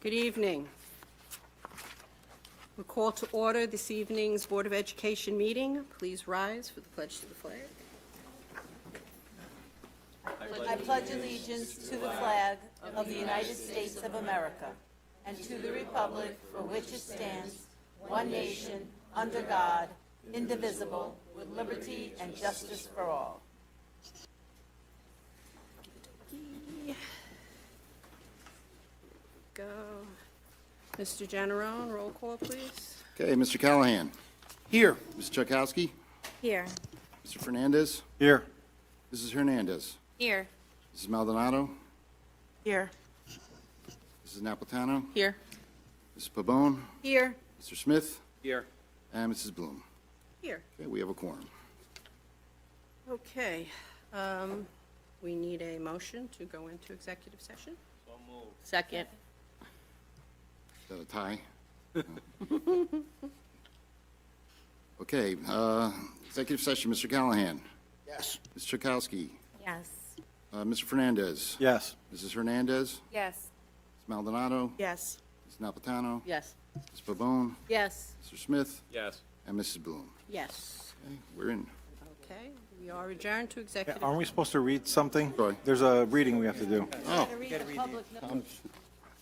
Good evening. We'll call to order this evening's Board of Education meeting. Please rise for the pledge to the flag. I pledge allegiance to the flag of the United States of America and to the republic for which it stands, one nation, under God, indivisible, with liberty and justice for all. Go. Mr. Generone, roll call, please. Okay, Mr. Callahan. Here. Mrs. Chakowski. Here. Mr. Fernandez. Here. Mrs. Hernandez. Here. Mrs. Maldonado. Here. Mrs. Napolitano. Here. Mrs. Pabon. Here. Mr. Smith. Here. And Mrs. Bloom. Here. Okay, we have a quorum. Okay. We need a motion to go into executive session. Second. Is that a tie? Okay, executive session, Mr. Callahan. Yes. Ms. Chakowski. Yes. Mr. Fernandez. Yes. Mrs. Hernandez. Yes. Ms. Maldonado. Yes. Ms. Napolitano. Yes. Ms. Pabon. Yes. Mr. Smith. Yes. And Mrs. Bloom. Yes. Okay, we're in. Okay, we are adjourned to executive. Aren't we supposed to read something? Sorry. There's a reading we have to do. Oh,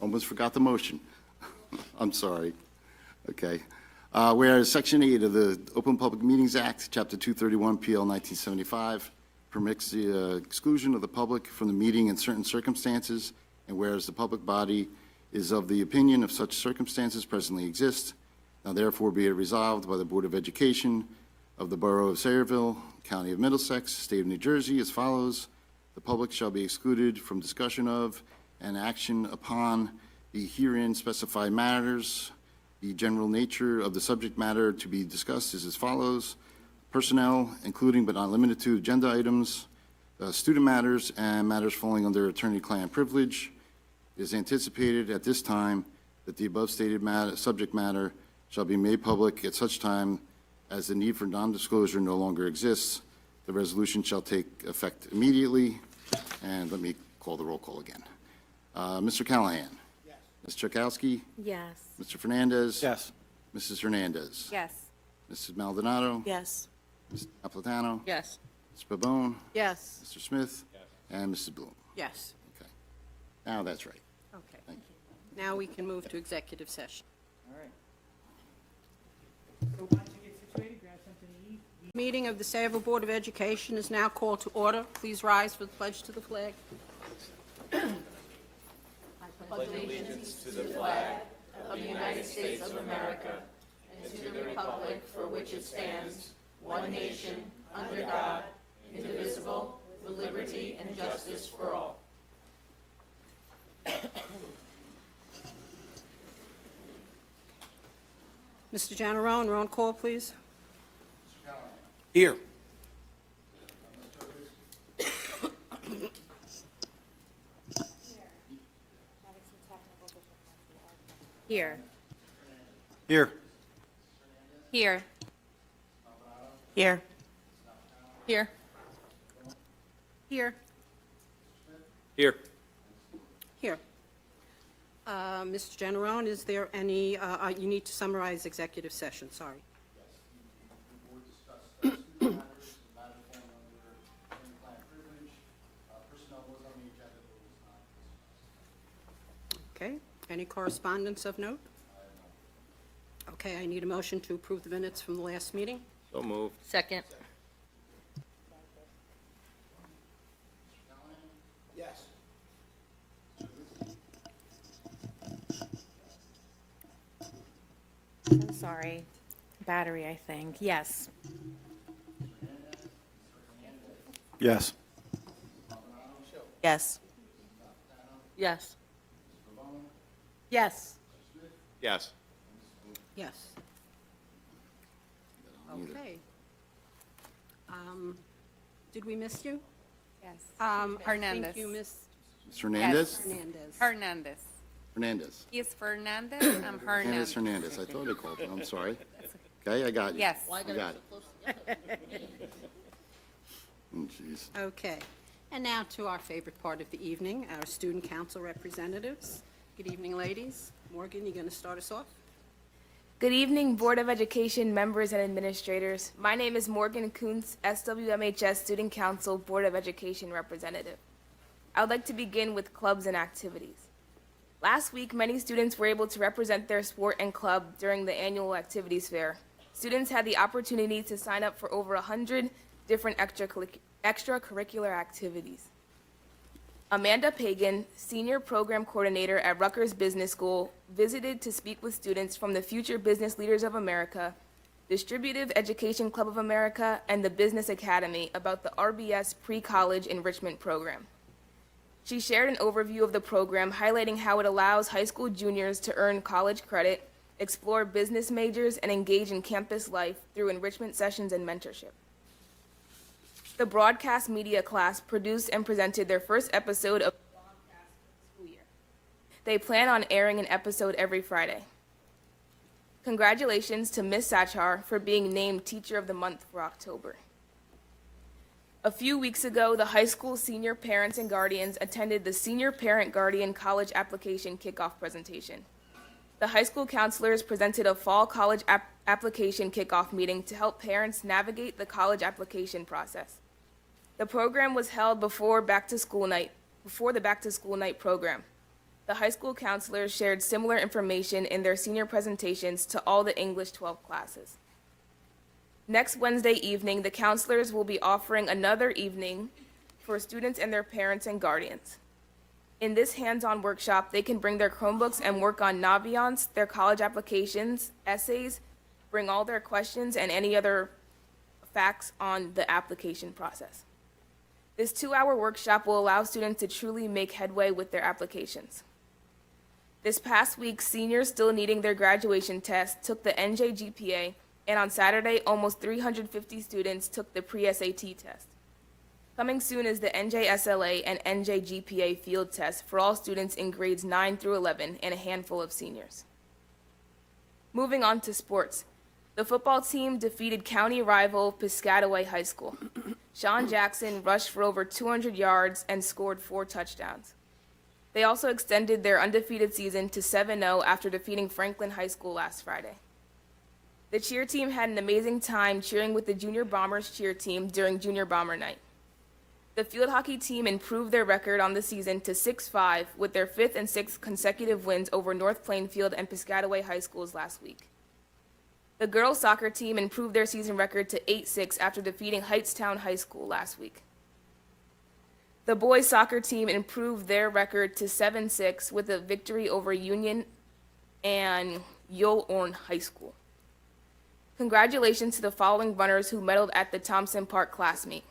almost forgot the motion. I'm sorry. Okay. Whereas Section 8 of the Open Public Meetings Act, Chapter 231, PL 1975, permits the exclusion of the public from the meeting in certain circumstances, and whereas the public body is of the opinion of such circumstances presently exist, now therefore be it resolved by the Board of Education of the Borough of Sayreville, County of Middlesex, State of New Jersey, as follows. The public shall be excluded from discussion of and action upon the herein specified matters. The general nature of the subject matter to be discussed is as follows. Personnel, including but not limited to agenda items, student matters, and matters falling under attorney-client privilege. It is anticipated at this time that the above stated subject matter shall be made public at such time as the need for non-disclosure no longer exists. The resolution shall take effect immediately. And let me call the roll call again. Mr. Callahan. Yes. Ms. Chakowski. Yes. Mr. Fernandez. Yes. Mrs. Hernandez. Yes. Mrs. Maldonado. Yes. Ms. Napolitano. Yes. Ms. Pabon. Yes. Mr. Smith. And Mrs. Bloom. Yes. Okay. Now that's right. Okay. Thank Now we can move to executive session. Meeting of the Sayreville Board of Education is now called to order. Please rise for the pledge to the flag. Mr. Generone, roll call, please. Here. Here. Here. Here. Here. Here. Here. Here. Here. Mr. Generone, is there any, you need to summarize executive session, sorry. Okay, any correspondence of note? Okay, I need a motion to approve the minutes from the last meeting. So moved. Second. Yes. I'm sorry. Battery, I think. Yes. Yes. Yes. Yes. Yes. Yes. Yes. Okay. Did we miss you? Yes. I Hernandez. think you missed Ms. Hernandez? Hernandez. Hernandez. Hernandez. He's Fernandez. I'm Hernandez Hernandez. Hernandez. I thought I called you. I'm sorry. Okay, I got you. Yes. I got it. Oh, jeez. Okay. And now to our favorite part of the evening, our student council representatives. Good evening, ladies. Morgan, you going to start us off? Good evening, Board of Education members and administrators. My name is Morgan Kuntz, SWMHS Student Council Board of Education representative. I would like to begin with clubs and activities. Last week, many students were able to represent their sport and club during the annual activities fair. Students had the opportunity to sign up for over 100 different extracurricular activities. Amanda Pagan, Senior Program Coordinator at Rutgers Business School, visited to speak with students from the Future Business Leaders of America, Distributive Education Club of America, and the Business Academy about the RBS Pre-College Enrichment Program. She shared an overview of the program, highlighting how it allows high school juniors to earn college credit, explore business majors, and engage in campus life through enrichment sessions and mentorship. The broadcast media class produced and presented their first episode of the broadcast for the school year. They plan on airing an episode every Friday. Congratulations to Ms. Sachar for being named Teacher of the Month for October. A few weeks ago, the high school senior parents and guardians attended the Senior Parent Guardian College Application Kickoff presentation. The high school counselors presented a fall college application kickoff meeting to help parents navigate the college application process. The program was held before the back to school night program. The high school counselors shared similar information in their senior presentations to all the English 12 classes. Next Wednesday evening, the counselors will be offering another evening for students and their parents and guardians. In this hands-on workshop, they can bring their Chromebooks and work on Naviance, their college applications, essays, bring all their questions and any other facts on the application process. This 2-hour workshop will allow students to truly make headway with their applications. This past week, seniors still needing their graduation test took the NJ GPA, and on Saturday, almost 350 students took the pre-SAT test. Coming soon is the NJ SLA and NJ GPA field test for all students in grades 9 through 11 and a handful of seniors. Moving on to sports. The football team defeated county rival Piscataway High School. Sean Jackson rushed for over 200 yards and scored 4 touchdowns. They also extended their undefeated season to 7-0 after defeating Franklin High School last Friday. The cheer team had an amazing time cheering with the Junior Bombers cheer team during Junior Bomber Night. The field hockey team improved their record on the season to 6-5 with their 5th and 6th consecutive wins over North Plainfield and Piscataway High Schools last week. The girls' soccer team improved their season record to 8-6 after defeating Heightstown High School last week. The boys' soccer team improved their record to 7-6 with a victory over Union and Yulorn High School. Congratulations to the following runners who medaled at the Thompson Park class meet: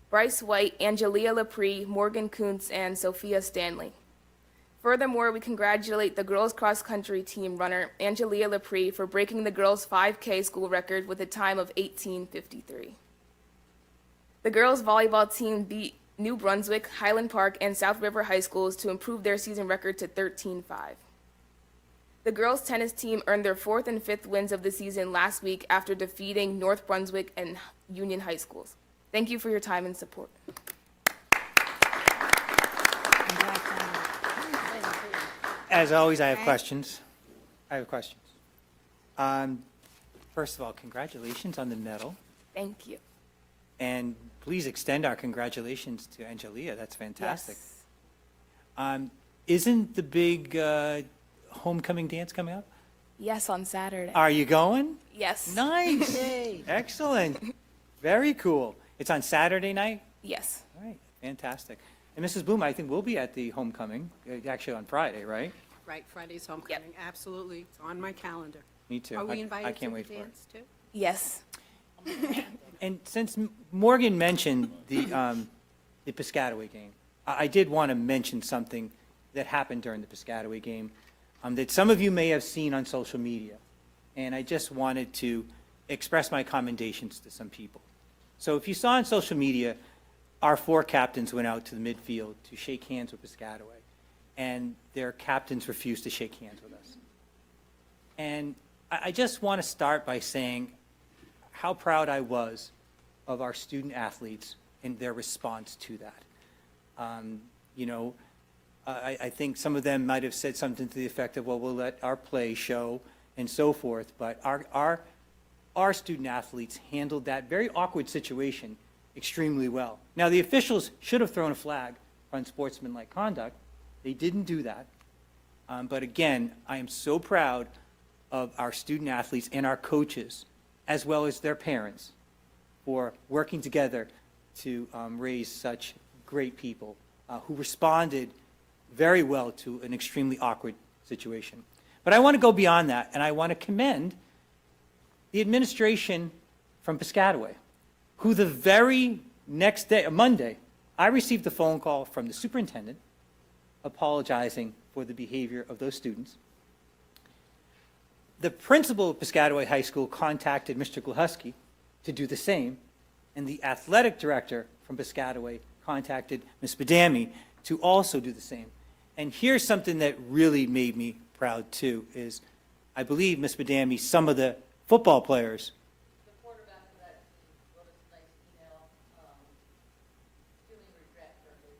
Bryce White, Angelia Lepre, Morgan Kuntz, and Sophia Stanley. Furthermore, we congratulate the girls' cross-country team runner, Angelia Lepre, for breaking the girls' 5K school record with a time of 18:53. The girls' volleyball team beat New Brunswick, Highland Park, and South River High Schools to improve their season record to 13-5. The girls' tennis team earned their 4th and 5th wins of the season last week after defeating North Brunswick and Union High Schools. Thank you for your time and support. As always, I have questions. First of all, congratulations on the medal, Thank you. and please extend our congratulations to Angelia. That's fantastic. Yes. Isn't the big homecoming dance coming up? Yes, on Saturday. Are you going? Yes. Nice. Excellent. Very cool. It's on Saturday night? Yes. All right, fantastic. And Mrs. Bloom, I think we'll be at the homecoming, actually on Friday, right? Right, Friday's homecoming, absolutely. It's on my calendar. Me too. Are we I invited can't to wait the for it. dance, too? Yes. And since Morgan mentioned the Piscataway game, I did want to mention something that happened during the Piscataway game that some of you may have seen on social media. And I just wanted to express my commendations to some people. So if you saw on social media, our 4 captains went out to the midfield to shake hands with Piscataway, and their captains refused to shake hands with us. And I just want to start by saying how proud I was of our student athletes and their response to that. I think some of them might have said something to the effect of, well, we'll let our play show and so forth, but our student athletes handled that very awkward situation extremely well. Now, the officials should have thrown a flag for unsportsmanlike conduct. They didn't do that. But again, I am so proud of our student athletes and our coaches, as well as their parents, for working together to raise such great people who responded very well to an extremely awkward situation. But I want to go beyond that, and I want to commend the administration from Piscataway, who the very next day, Monday, I received a phone call from the superintendent apologizing for the behavior of those students. The principal of Piscataway High School contacted Mr. Gluhusky to do the same, and the athletic director from Piscataway contacted Ms. Badami to also do the same. And here's something that really made me proud, too, is I believe, Ms. Badami, some of the football players. The quarterback of that team wrote us a nice email, feeling regret for his,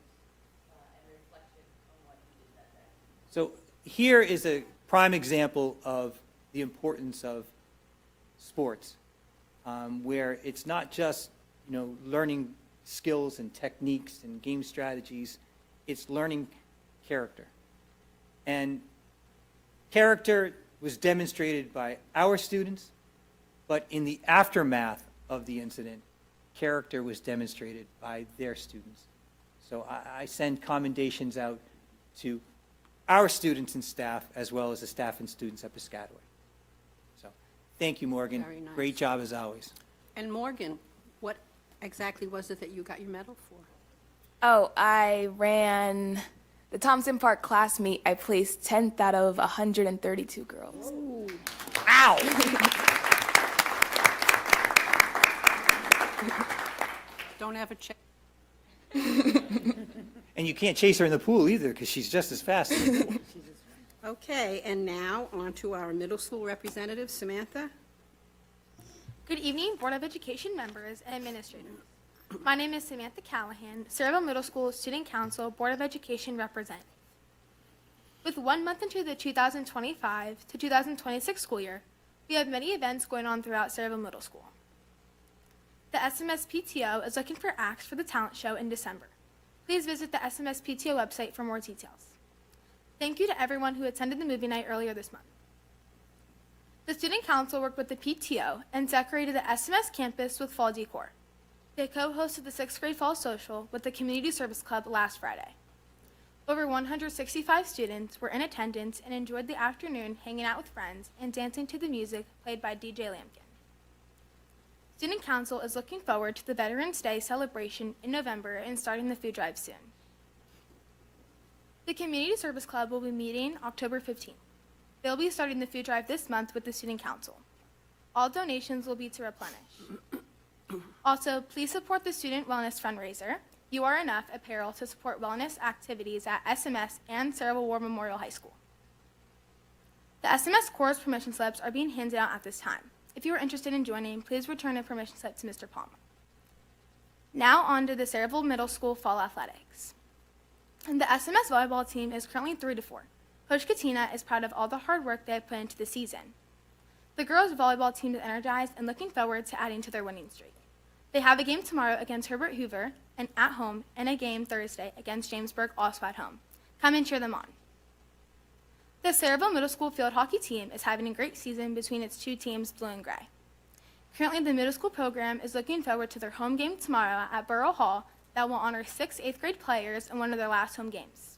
and reflection on what he did that day. So here is a prime example of the importance of sports, where it's not just, learning skills and techniques and game strategies, it's learning character. And character was demonstrated by our students, but in the aftermath of the incident, character was demonstrated by their students. So I send commendations out to our students and staff, as well as the staff and students at Piscataway. So, thank you, Morgan. Very nice. Great job as always. And Morgan, what exactly was it that you got your medal for? Oh, I ran the Thompson Park class meet. I placed 10th out of 132 girls. Ow! Don't ever check. And you can't chase her in the pool either, because she's just as fast. Okay, and now on to our middle school representative, Samantha. Good evening, Board of Education members and administrators. My name is Samantha Callahan, Sayreville Middle School Student Council Board of Education representative. With 1 month into the 2025 to 2026 school year, we have many events going on throughout Sayreville Middle School. The SMS PTO is looking for acts for the talent show in December. Please visit the SMS PTO website for more details. Thank you to everyone who attended the movie night earlier this month. The Student Council worked with the PTO and decorated the SMS campus with fall decor. They co-hosted the 6th grade fall social with the Community Service Club last Friday. Over 165 students were in attendance and enjoyed the afternoon hanging out with friends and dancing to the music played by DJ Lampkin. Student Council is looking forward to the Veterans Day celebration in November and starting the food drive soon. The Community Service Club will be meeting October 15th. They'll be starting the food drive this month with the Student Council. All donations will be to replenish. Also, please support the Student Wellness Fundraiser, You Are Enough apparel to support wellness activities at SMS and Sayreville War Memorial High School. The SMS Corps permission slips are being handed out at this time. If you are interested in joining, please return a permission slip to Mr. Palmer. Now on to the Sayreville Middle School Fall Athletics. The SMS volleyball team is currently 3-4. Coach Katina is proud of all the hard work they have put into the season. The girls' volleyball team is energized and looking forward to adding to their winning streak. They have a game tomorrow against Herbert Hoover and at home, and a game Thursday against Jamesburg, also at home. Come and cheer them on. The Sayreville Middle School field hockey team is having a great season between its two teams, blue and gray. Currently, the middle school program is looking forward to their home game tomorrow at Borough Hall that will honor 6 8th grade players in one of their last home games.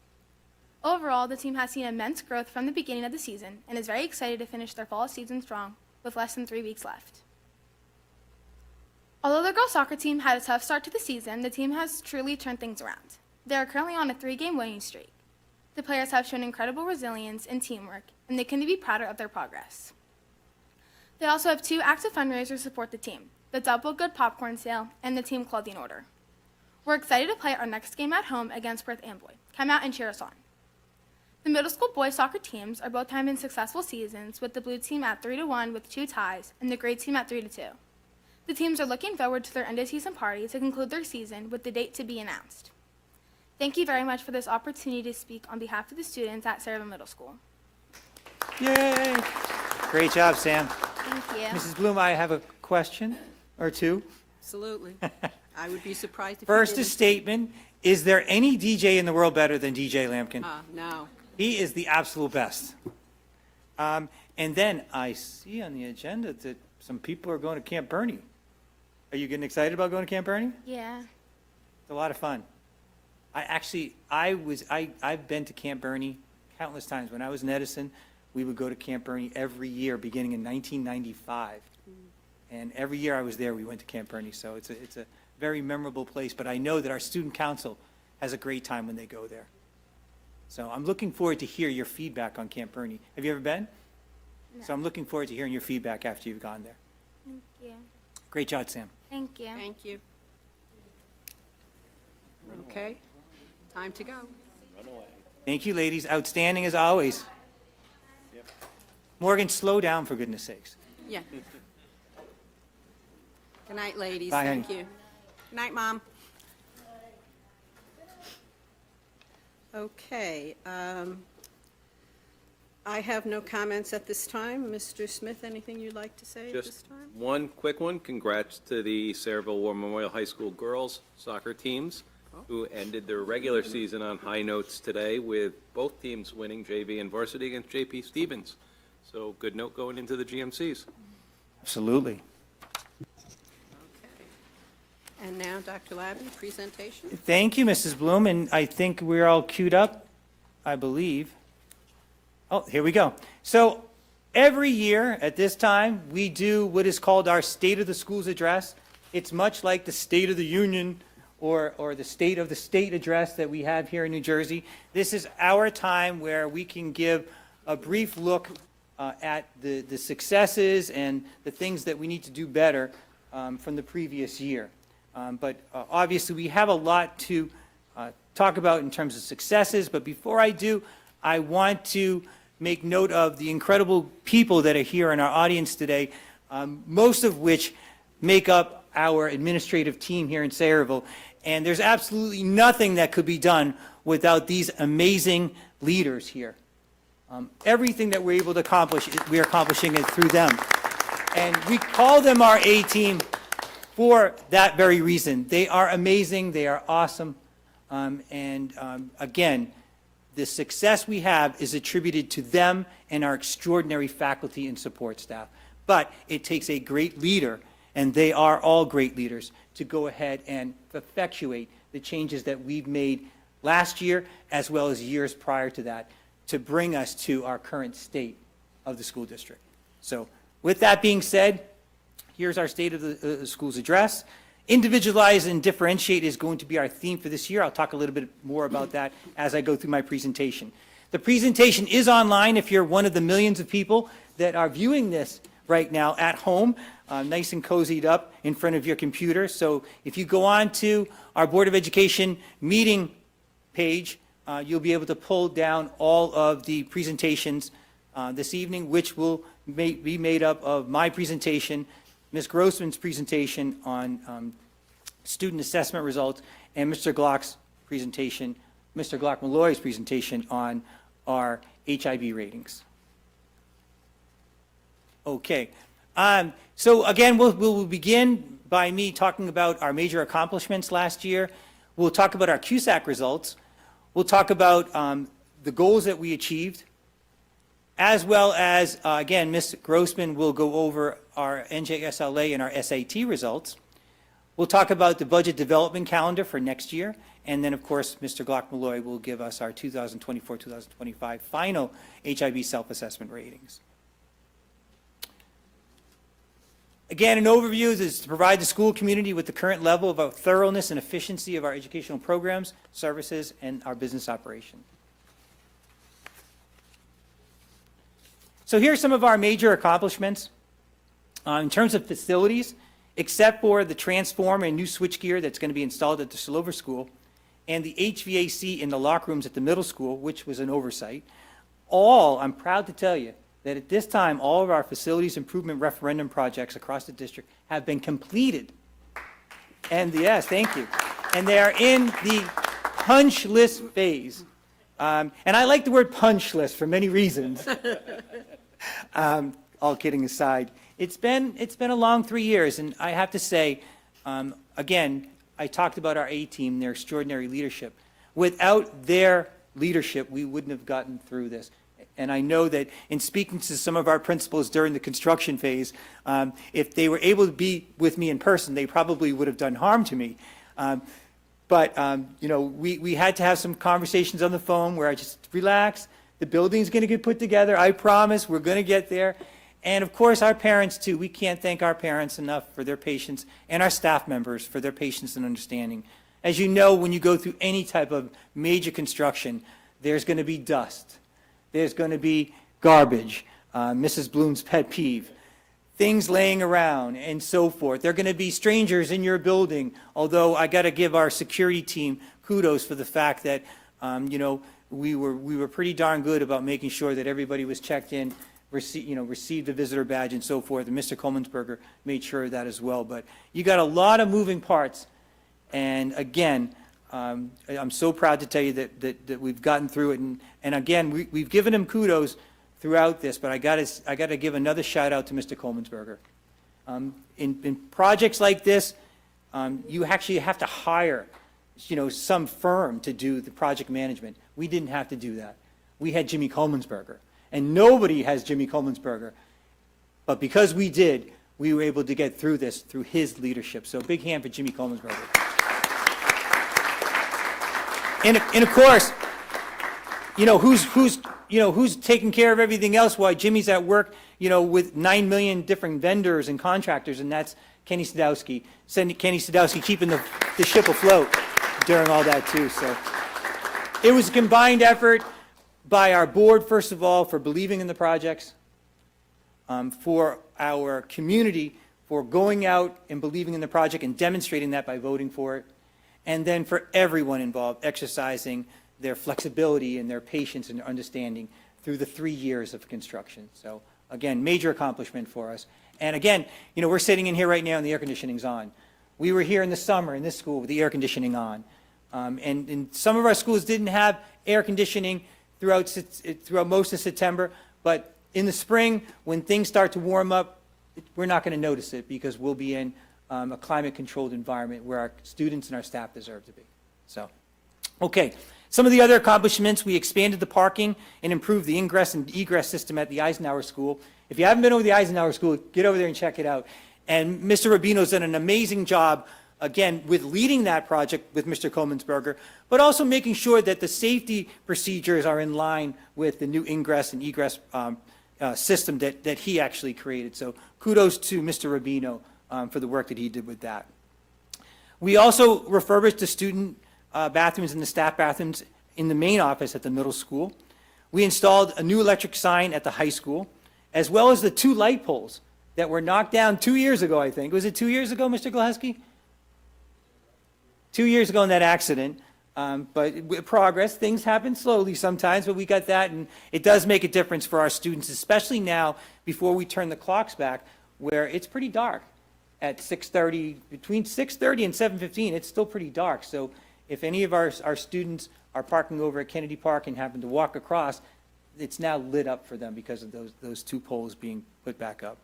Overall, the team has seen immense growth from the beginning of the season and is very excited to finish their fall season strong with less than 3 weeks left. Although the girls' soccer team had a tough start to the season, the team has truly turned things around. They are currently on a 3-game winning streak. The players have shown incredible resilience and teamwork, and they couldn't be prouder of their progress. They also have 2 active fundraisers to support the team, the Double Good Popcorn Sale and the Team Clothing Order. We're excited to play our next game at home against Perth Amboy. Come out and cheer us on. The middle school boys soccer teams are both having successful seasons, with the blue team at 3-1 with 2 ties and the gray team at 3-2. The teams are looking forward to their end-of-season party to conclude their season with the date to be announced. Thank you very much for this opportunity to speak on behalf of the students at Sayreville Middle School. Yay! Great job, Sam. Thank you. Mrs. Bloom, I have a question or two. Absolutely. I would be surprised if you First, a didn't. statement. Is there any DJ in the world better than DJ Lampkin? No. He is the absolute best. And then I see on the agenda that some people are going to Camp Bernie. Are you getting excited about going to Camp Bernie? Yeah. It's a lot of fun. I've been to Camp Bernie countless times. When I was in Edison, we would go to Camp Bernie every year, beginning in 1995. And every year I was there, we went to Camp Bernie. So it's a very memorable place. But I know that our student council has a great time when they go there. So I'm looking forward to hear your feedback on Camp Bernie. Have you ever been? No. So I'm looking forward to hearing your feedback after you've gone there. Thank you. Great job, Sam. Thank you. Thank you. Okay, time to go. Thank you, ladies. Outstanding as always. Morgan, slow down, for goodness sakes. Yeah. Good night, ladies. Bye, Thank honey. you. Good night, Mom. Okay, I have no comments at this time. Mr. Smith, anything you'd like to say at this Just time? one quick one. Congrats to the Sayreville War Memorial High School girls soccer teams who ended their regular season on high notes today with both teams winning JV and varsity against JP Stevens. So good note going into the GMCs. Absolutely. And now, Dr. Labby, presentation. Thank you, Mrs. Bloom, and I think we're all queued up, I believe. Oh, here we go. So every year at this time, we do what is called our State of the Schools Address. It's much like the State of the Union or the State of the State address that we have here in New Jersey. This is our time where we can give a brief look at the successes and the things that we need to do better from the previous year. But obviously, we have a lot to talk about in terms of successes. But before I do, I want to make note of the incredible people that are here in our audience today, most of which make up our administrative team here in Sayreville. And there's absolutely nothing that could be done without these amazing leaders here. Everything that we're able to accomplish, we are accomplishing it through them. And we call them our A-team for that very reason. They are amazing, they are awesome, again, the success we have is attributed to them and our extraordinary faculty and support staff. But it takes a great leader, and they are all great leaders, to go ahead and effectuate the changes that we've made last year as well as years prior to that to bring us to our current state of the school district. So with that being said, here's our State of the Schools Address. Individualize and differentiate is going to be our theme for this year. I'll talk a little bit more about that as I go through my presentation. The presentation is online if you're one of the millions of people that are viewing this right now at home, nice and cozied up in front of your computer. So if you go on to our Board of Education meeting page, you'll be able to pull down all of the presentations this evening, which will be made up of my presentation, Ms. Grossman's presentation on student assessment results, and Mr. Glock's presentation, Mr. Glock-Malloy's presentation on our HIB ratings. Okay. So again, we'll begin by me talking about our major accomplishments last year. We'll talk about our CUSAC results. We'll talk about the goals that we achieved, as well as, again, Ms. Grossman will go over our NJSLA and our SAT results. We'll talk about the budget development calendar for next year, and then, of course, Mr. Glock-Malloy will give us our 2024-2025 final HIB self-assessment ratings. Again, an overview is to provide the school community with the current level of thoroughness and efficiency of our educational programs, services, and our business operation. So here are some of our major accomplishments. In terms of facilities, except for the transformer and new switchgear that's going to be installed at the Sayreville School, and the HVAC in the locker rooms at the middle school, which was an oversight, I'm proud to tell you, that at this time, all of our facilities improvement referendum projects across the district have been completed. And yes, thank you. And they are in the punch list phase. And I like the word punch list for many reasons. All kidding aside, it's been a long 3 years, and I have to say, again, I talked about our A team, their extraordinary leadership. Without their leadership, we wouldn't have gotten through this. And I know that in speaking to some of our principals during the construction phase, if they were able to be with me in person, they probably would have done harm to me. But we had to have some conversations on the phone where I just relax. The building's going to get put together. I promise we're going to get there. And of course, our parents too. We can't thank our parents enough for their patience, and our staff members for their patience and understanding. As you know, when you go through any type of major construction, there's going to be dust. There's going to be garbage, Mrs. Bloom's pet peeve, things laying around and so forth. There are going to be strangers in your building, although I got to give our security team kudos for the fact that, we were pretty darn good about making sure that everybody was checked in, received a visitor badge and so forth, and Mr. Kohlmensberger made sure of that as well. But you got a lot of moving parts, and again, I'm so proud to tell you that we've gotten through it, and again, we've given him kudos throughout this, but I got to give another shout out to Mr. Kohlmensberger. In projects like this, you actually have to hire, some firm to do the project management. We didn't have to do that. We had Jimmy Kohlmensberger, and nobody has Jimmy Kohlmensberger, but because we did, we were able to get through this through his leadership. So big hand for Jimmy Kohlmensberger. And of course, who's taking care of everything else while Jimmy's at work, with 9 million different vendors and contractors, and that's Kenny Sadowski. Kenny Sadowski keeping the ship afloat during all that too. So it was a combined effort by our board, first of all, for believing in the projects, for our community for going out and believing in the project and demonstrating that by voting for it, and then for everyone involved exercising their flexibility and their patience and their understanding through the 3 years of construction. So again, major accomplishment for us. And again, we're sitting in here right now and the air conditioning's on. We were here in the summer in this school with the air conditioning on. And some of our schools didn't have air conditioning throughout most of September, but in the spring, when things start to warm up, we're not going to notice it because we'll be in a climate-controlled environment where our students and our staff deserve to be. So, okay. Some of the other accomplishments, we expanded the parking and improved the ingress and egress system at the Eisenhower School. If you haven't been over the Eisenhower School, get over there and check it out. And Mr. Rubino's done an amazing job, again, with leading that project with Mr. Kohlmensberger, but also making sure that the safety procedures are in line with the new ingress and egress system that he actually created. So kudos to Mr. Rubino for the work that he did with that. We also refurbished the student bathrooms and the staff bathrooms in the main office at the middle school. We installed a new electric sign at the high school, as well as the 2 light poles that were knocked down 2 years ago, I think. Was it 2 years ago, Mr. Gillespie? 2 years ago in that accident. But with progress, things happen slowly sometimes, but we got that, and it does make a difference for our students, especially now before we turn the clocks back, where it's pretty dark at 6:30, between 6:30 and 7:15, it's still pretty dark. So if any of our students are parking over at Kennedy Park and happen to walk across, it's now lit up for them because of those 2 poles being put back up.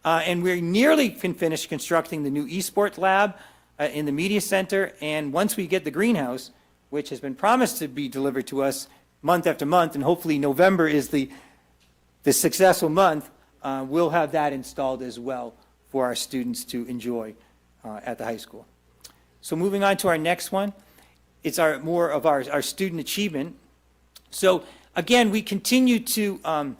And we're nearly finished constructing the new esports lab in the media center, and once we get the greenhouse, which has been promised to be delivered to us month after month, and hopefully November is the successful month, we'll have that installed as well for our students to enjoy at the high school. So moving on to our next one, it's more of our student achievement. So again, we continue to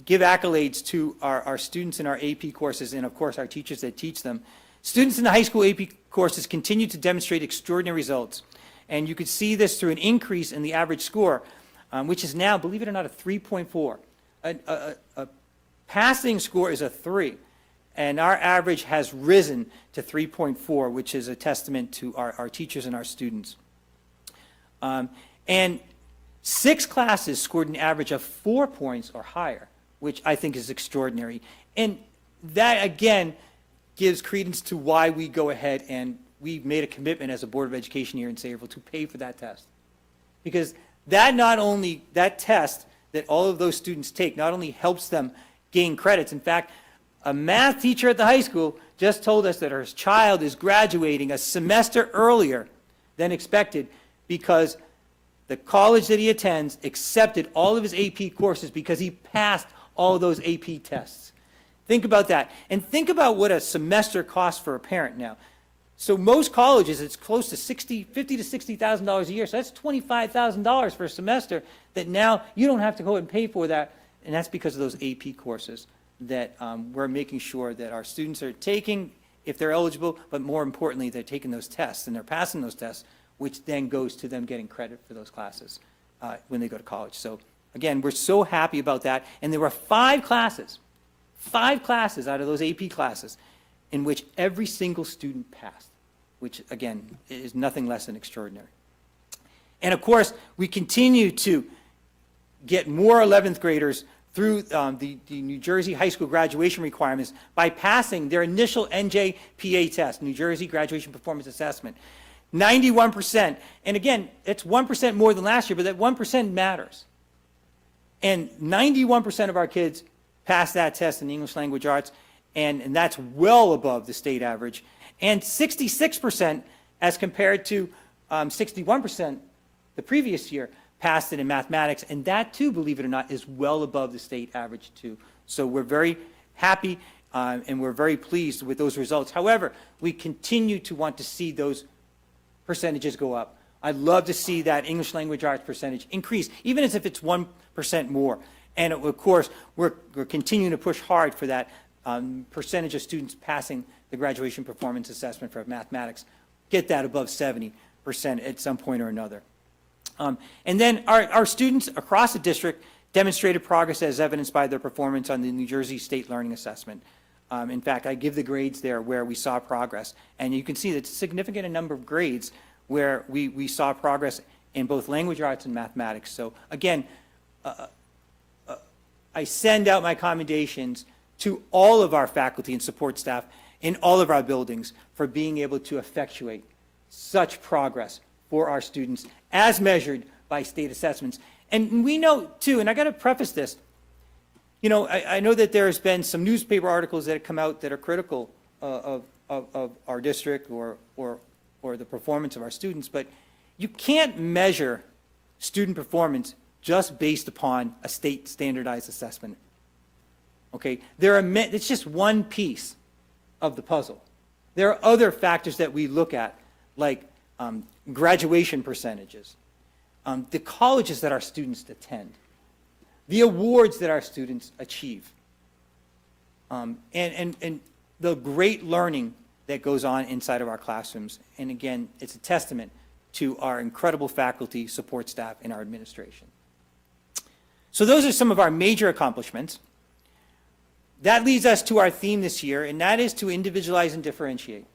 give accolades to our students in our AP courses and of course our teachers that teach them. Students in the high school AP courses continue to demonstrate extraordinary results. And you could see this through an increase in the average score, which is now, believe it or not, a 3.4. A passing score is a 3. And our average has risen to 3.4, which is a testament to our teachers and our students. And 6 classes scored an average of 4 points or higher, which I think is extraordinary. And that, again, gives credence to why we go ahead and we've made a commitment as a Board of Education here in Sayreville to pay for that test. Because that not only, that test that all of those students take not only helps them gain credits, in fact, a math teacher at the high school just told us that her child is graduating a semester earlier than expected because the college that he attends accepted all of his AP courses because he passed all of those AP tests. Think about that. And think about what a semester costs for a parent now. So most colleges, it's close to $50,000 to $60,000 a year. So that's $25,000 for a semester that now you don't have to go and pay for that. And that's because of those AP courses that we're making sure that our students are taking, if they're eligible, but more importantly, they're taking those tests and they're passing those tests, which then goes to them getting credit for those classes when they go to college. So again, we're so happy about that. And there were 5 classes out of those AP classes in which every single student passed, which again, is nothing less than extraordinary. And of course, we continue to get more 11th graders through the New Jersey high school graduation requirements by passing their initial NJPA test, New Jersey Graduation Performance Assessment. 91%. And again, it's 1% more than last year, but that 1% matters. And 91% of our kids pass that test in English language arts, and that's well above the state average. And 66% as compared to 61% the previous year passed it in mathematics, and that too, believe it or not, is well above the state average too. So we're very happy and we're very pleased with those results. However, we continue to want to see those percentages go up. I'd love to see that English language arts percentage increase, even as if it's 1% more. And of course, we're continuing to push hard for that percentage of students passing the graduation performance assessment for mathematics, get that above 70% at some point or another. And then our students across the district demonstrated progress as evidenced by their performance on the New Jersey State Learning Assessment. In fact, I give the grades there where we saw progress. And you can see that it's a significant number of grades where we saw progress in both language arts and mathematics. So again, I send out my commendations to all of our faculty and support staff in all of our buildings for being able to effectuate such progress for our students as measured by state assessments. And we know too, and I got to preface this, you know, I know that there's been some newspaper articles that have come out that are critical of our district or the performance of our students, but you can't measure student performance just based upon a state standardized assessment. Okay, it's just one piece of the puzzle. There are other factors that we look at, like graduation percentages, the colleges that our students attend, the awards that our students achieve, and the great learning that goes on inside of our classrooms. And again, it's a testament to our incredible faculty, support staff, and our administration. So those are some of our major accomplishments. That leads us to our theme this year, and that is to individualize and differentiate.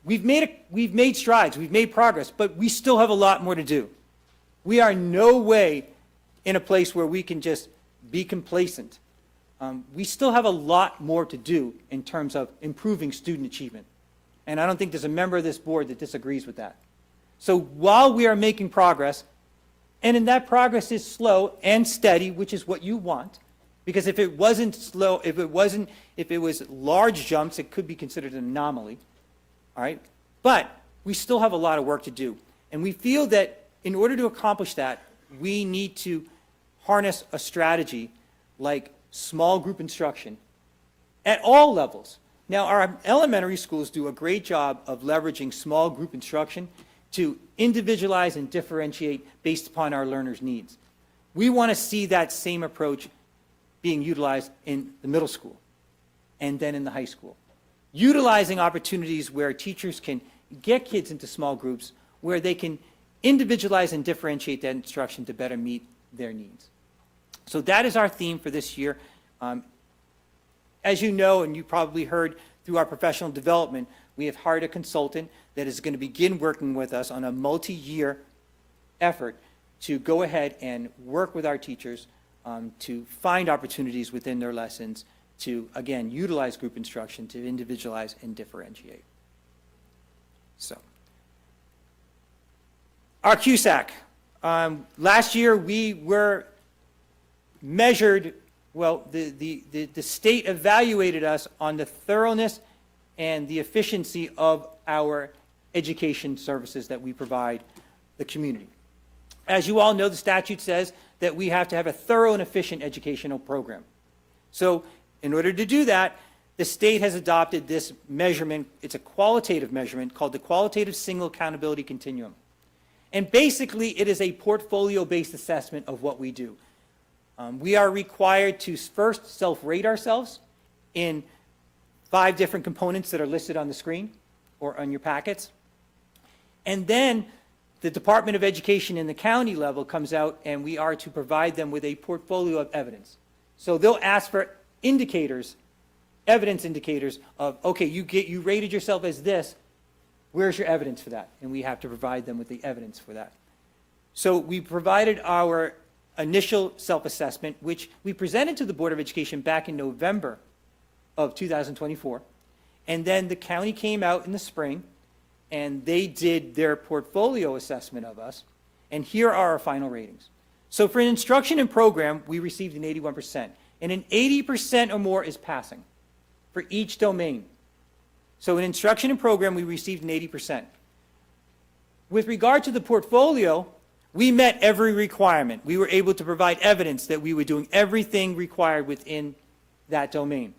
We've made strides, we've made progress, but we still have a lot more to do. We are no way in a place where we can just be complacent. We still have a lot more to do in terms of improving student achievement. And I don't think there's a member of this board that disagrees with that. So while we are making progress, and in that progress is slow and steady, which is what you want, because if it wasn't slow, if it was large jumps, it could be considered an anomaly, all right? But we still have a lot of work to do. And we feel that in order to accomplish that, we need to harness a strategy like small group instruction at all levels. Now, our elementary schools do a great job of leveraging small group instruction to individualize and differentiate based upon our learners' needs. We want to see that same approach being utilized in the middle school and then in the high school. Utilizing opportunities where teachers can get kids into small groups where they can individualize and differentiate that instruction to better meet their needs. So that is our theme for this year. As you know, and you probably heard through our professional development, we have hired a consultant that is going to begin working with us on a multi-year effort to go ahead and work with our teachers to find opportunities within their lessons to, again, utilize group instruction to individualize and differentiate. So, our CUSAC. Last year, we were measured, well, the state evaluated us on the thoroughness and the efficiency of our education services that we provide the community. As you all know, the statute says that we have to have a thorough and efficient educational program. So in order to do that, the state has adopted this measurement. It's a qualitative measurement called the Qualitative Single Accountability Continuum. And basically, it is a portfolio-based assessment of what we do. We are required to first self-rate ourselves in 5 different components that are listed on the screen or on your packets. And then the Department of Education in the county level comes out, and we are to provide them with a portfolio of evidence. So they'll ask for indicators, evidence indicators of, okay, you rated yourself as this, where's your evidence for that? And we have to provide them with the evidence for that. So we provided our initial self-assessment, which we presented to the Board of Education back in November of 2024. And then the county came out in the spring, and they did their portfolio assessment of us. And here are our final ratings. So for an instruction and program, we received an 81%. And an 80% or more is passing for each domain. So in instruction and program, we received an 80%. With regard to the portfolio, we met every requirement. We were able to provide evidence that we were doing everything required within that domain.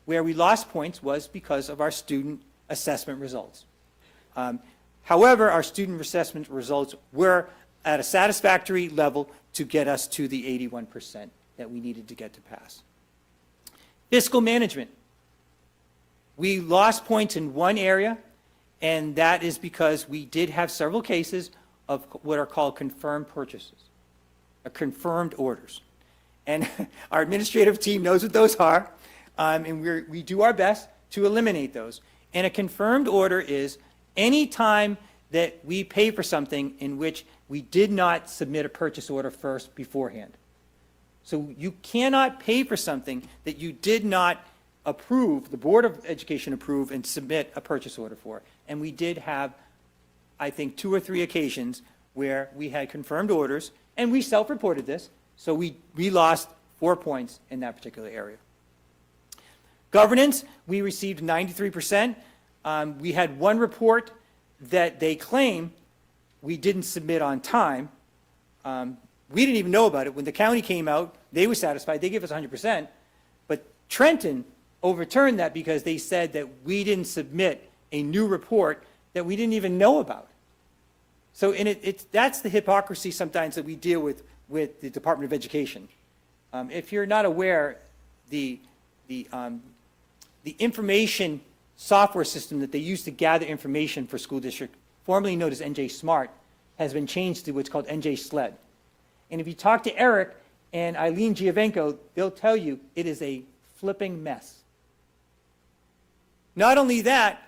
Where we lost points was because of our student assessment results. However, our student assessment results were at a satisfactory level to get us to the 81% that we needed to get to pass. Fiscal management. We lost points in one area, and that is because we did have several cases of what are called confirmed purchases, or confirmed orders. And our administrative team knows what those are, and we do our best to eliminate those. And a confirmed order is any time that we pay for something in which we did not submit a purchase order first beforehand. So you cannot pay for something that you did not approve, the Board of Education approve and submit a purchase order for. And we did have, I think, 2 or 3 occasions where we had confirmed orders, and we self-reported this, so we lost 4 points in that particular area. Governance, we received 93%. We had one report that they claim we didn't submit on time. We didn't even know about it. When the county came out, they were satisfied. They gave us 100%. But Trenton overturned that because they said that we didn't submit a new report that we didn't even know about. So that's the hypocrisy sometimes that we deal with the Department of Education. If you're not aware, the information software system that they use to gather information for school district, formerly known as NJ Smart, has been changed to what's called NJ SLED. And if you talk to Eric and Eileen Giovenco, they'll tell you it is a flipping mess. Not only that,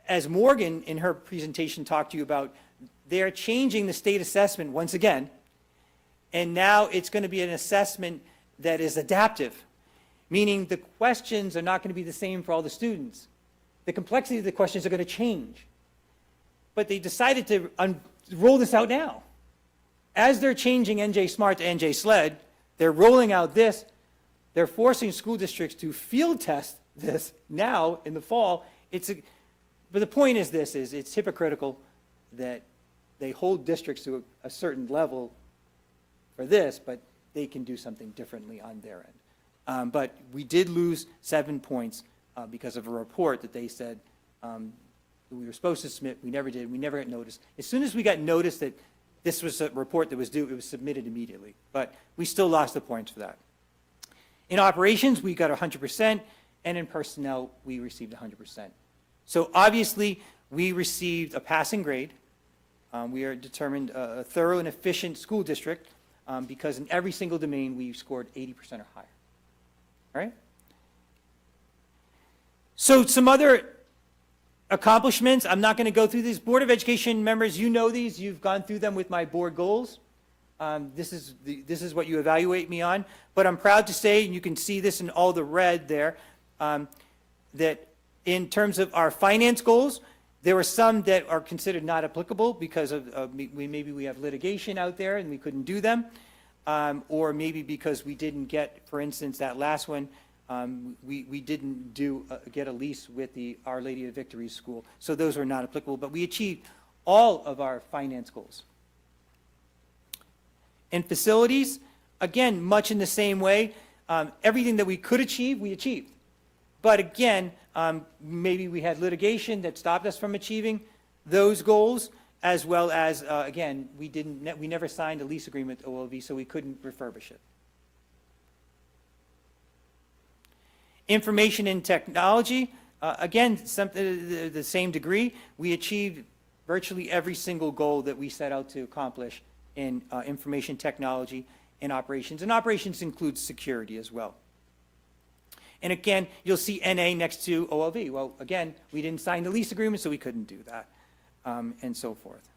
as Morgan in her presentation talked to you about, they're changing the state assessment once again, and now it's going to be an assessment that is adaptive, meaning the questions are not going to be the same for all the students. The complexity of the questions are going to change. But they decided to roll this out now. As they're changing NJ Smart to NJ SLED, they're rolling out this. They're forcing school districts to field test this now in the fall. But the point is this, it's hypocritical that they hold districts to a certain level for this, but they can do something differently on their end. But we did lose 7 points because of a report that they said we were supposed to submit. We never did. We never got notice. As soon as we got notice that this was a report that was due, it was submitted immediately. But we still lost the points for that. In operations, we got 100%, and in personnel, we received 100%. So obviously, we received a passing grade. We are determined a thorough and efficient school district because in every single domain, we scored 80% or higher. All right? So some other accomplishments. I'm not going to go through these. Board of Education members, you know these. You've gone through them with my board goals. This is what you evaluate me on. But I'm proud to say, and you can see this in all the red there, that In terms of our finance goals, there were some that are considered not applicable because maybe we have litigation out there and we couldn't do them, or maybe because we didn't get, for instance, that last one, we didn't get a lease with the Our Lady of Victory School, so those were not applicable, but we achieved all of our finance goals. In facilities, again, much in the same way, everything that we could achieve, we achieved. But again, maybe we had litigation that stopped us from achieving those goals, as well as, again, we never signed a lease agreement with OLV, so we couldn't refurbish it. Information and technology, again, the same degree. We achieved virtually every single goal that we set out to accomplish in information technology and operations. And operations includes security as well. And again, you'll see NA next to OLV. Well, again, we didn't sign the lease agreement, so we couldn't do that, and so forth.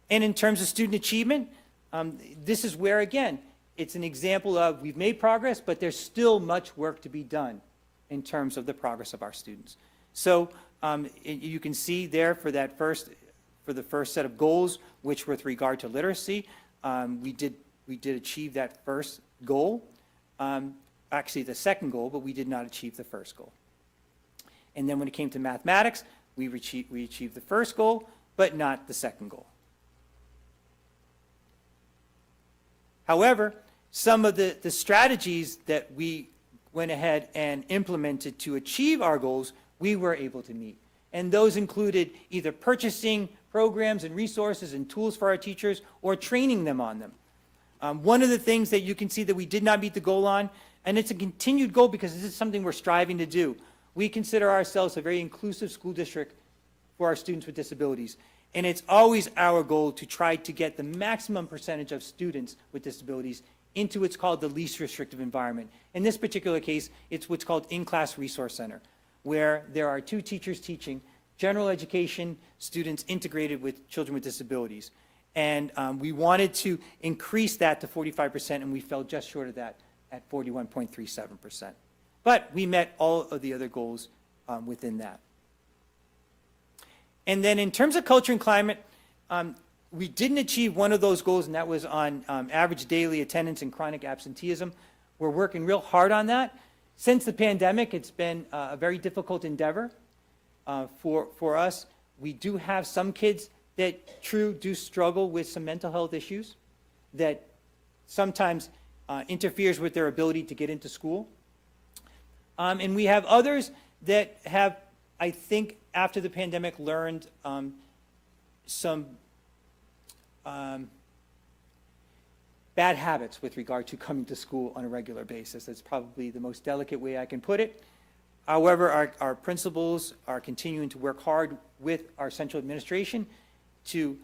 And in terms of student achievement, this is where, again, it's an example of we've made progress, but there's still much work to be done in terms of the progress of our students. So you can see there for the first set of goals, which with regard to literacy, we did achieve that first goal. Actually the second goal, but we did not achieve the first goal. And then when it came to mathematics, we achieved the first goal, but not the second goal. However, some of the strategies that we went ahead and implemented to achieve our goals, we were able to meet. And those included either purchasing programs and resources and tools for our teachers or training them on them. One of the things that you can see that we did not meet the goal on, and it's a continued goal because this is something we're striving to do. We consider ourselves a very inclusive school district for our students with disabilities. And it's always our goal to try to get the maximum percentage of students with disabilities into what's called the least restrictive environment. In this particular case, it's what's called in-class resource center, where there are 2 teachers teaching general education students integrated with children with disabilities. And we wanted to increase that to 45%, and we fell just short of that at 41.37%. But we met all of the other goals within that. And then in terms of culture and climate, we didn't achieve one of those goals, and that was on average daily attendance and chronic absenteeism. We're working real hard on that. Since the pandemic, it's been a very difficult endeavor for us. We do have some kids that do struggle with some mental health issues that sometimes interferes with their ability to get into school. And we have others that have, I think, after the pandemic, learned some bad habits with regard to coming to school on a regular basis. That's probably the most delicate way I can put it. However, our principals are continuing to work hard with our central administration to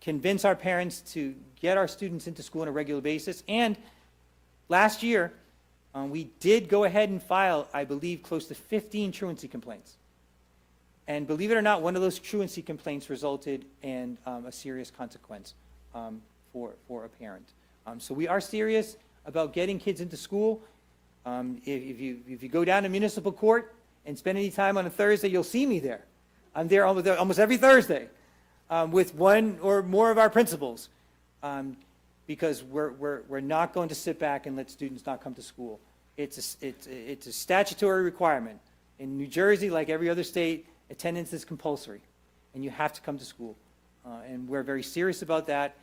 convince our parents to get our students into school on a regular basis. And last year, we did go ahead and file, I believe, close to 15 truancy complaints. And believe it or not, one of those truancy complaints resulted in a serious consequence for a parent. So we are serious about getting kids into school. If you go down to municipal court and spend any time on a Thursday, you'll see me there. I'm there almost every Thursday with one or more of our principals because we're not going to sit back and let students not come to school. It's a statutory requirement. In New Jersey, like every other state, attendance is compulsory, and you have to come to school. And we're very serious about that,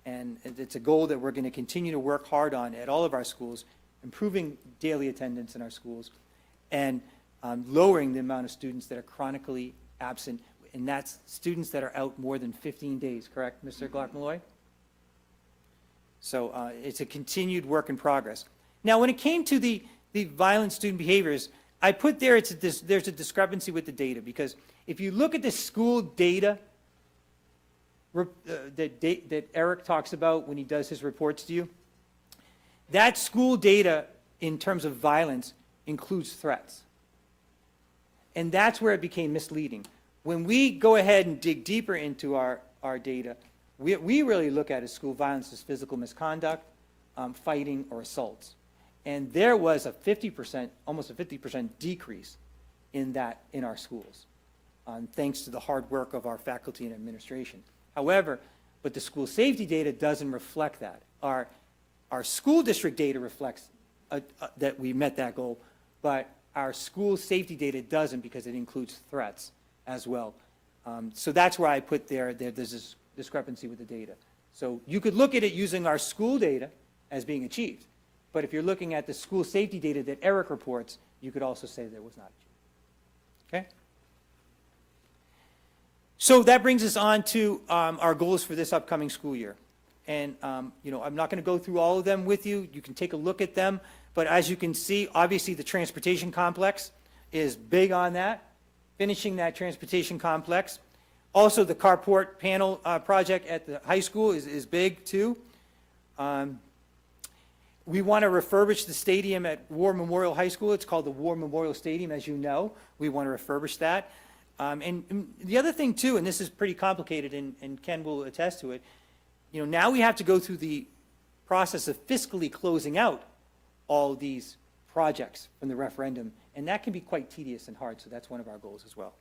and it's a goal that we're going to continue to work hard on at all of our schools, improving daily attendance in our schools, and lowering the amount of students that are chronically absent, and that's students that are out more than 15 days, correct, Mr. Glock-Malloy? So it's a continued work in progress. Now, when it came to the violent student behaviors, I put there there's a discrepancy with the data, because if you look at the school data that Eric talks about when he does his reports to you, that school data in terms of violence includes threats. And that's where it became misleading. When we go ahead and dig deeper into our data, we really look at as school violence as physical misconduct, fighting, or assaults. And there was a 50%, almost a 50% decrease in our schools, thanks to the hard work of our faculty and administration. However, but the school safety data doesn't reflect that. Our school district data reflects that we met that goal, but our school safety data doesn't because it includes threats as well. So that's where I put there's this discrepancy with the data. So you could look at it using our school data as being achieved, but if you're looking at the school safety data that Eric reports, you could also say that it was not achieved. Okay? So that brings us on to our goals for this upcoming school year. And, you know, I'm not going to go through all of them with you. You can take a look at them. But as you can see, obviously the transportation complex is big on that, finishing that transportation complex. Also, the carport panel project at the high school is big too. We want to refurbish the stadium at War Memorial High School. It's called the War Memorial Stadium, as you know. We want to refurbish that. And the other thing too, and this is pretty complicated, and Ken will attest to it, you know, now we have to go through the process of fiscally closing out all these projects from the referendum, and that can be quite tedious and hard, so that's one of our goals as well.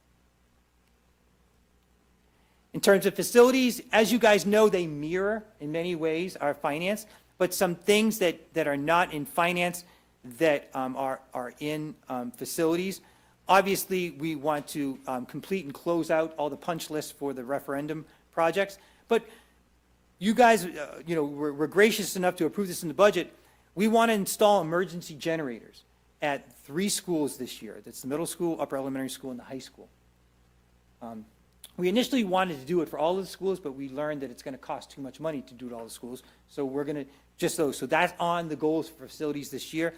In terms of facilities, as you guys know, they mirror in many ways our finance, but some things that are not in finance that are in facilities. Obviously, we want to complete and close out all the punch lists for the referendum projects, but you guys, you know, we're gracious enough to approve this in the budget. We want to install emergency generators at 3 schools this year. That's the middle school, upper elementary school, and the high school. We initially wanted to do it for all of the schools, but we learned that it's going to cost too much money to do it all the schools. So we're going to just those. So that's on the goals for facilities this year.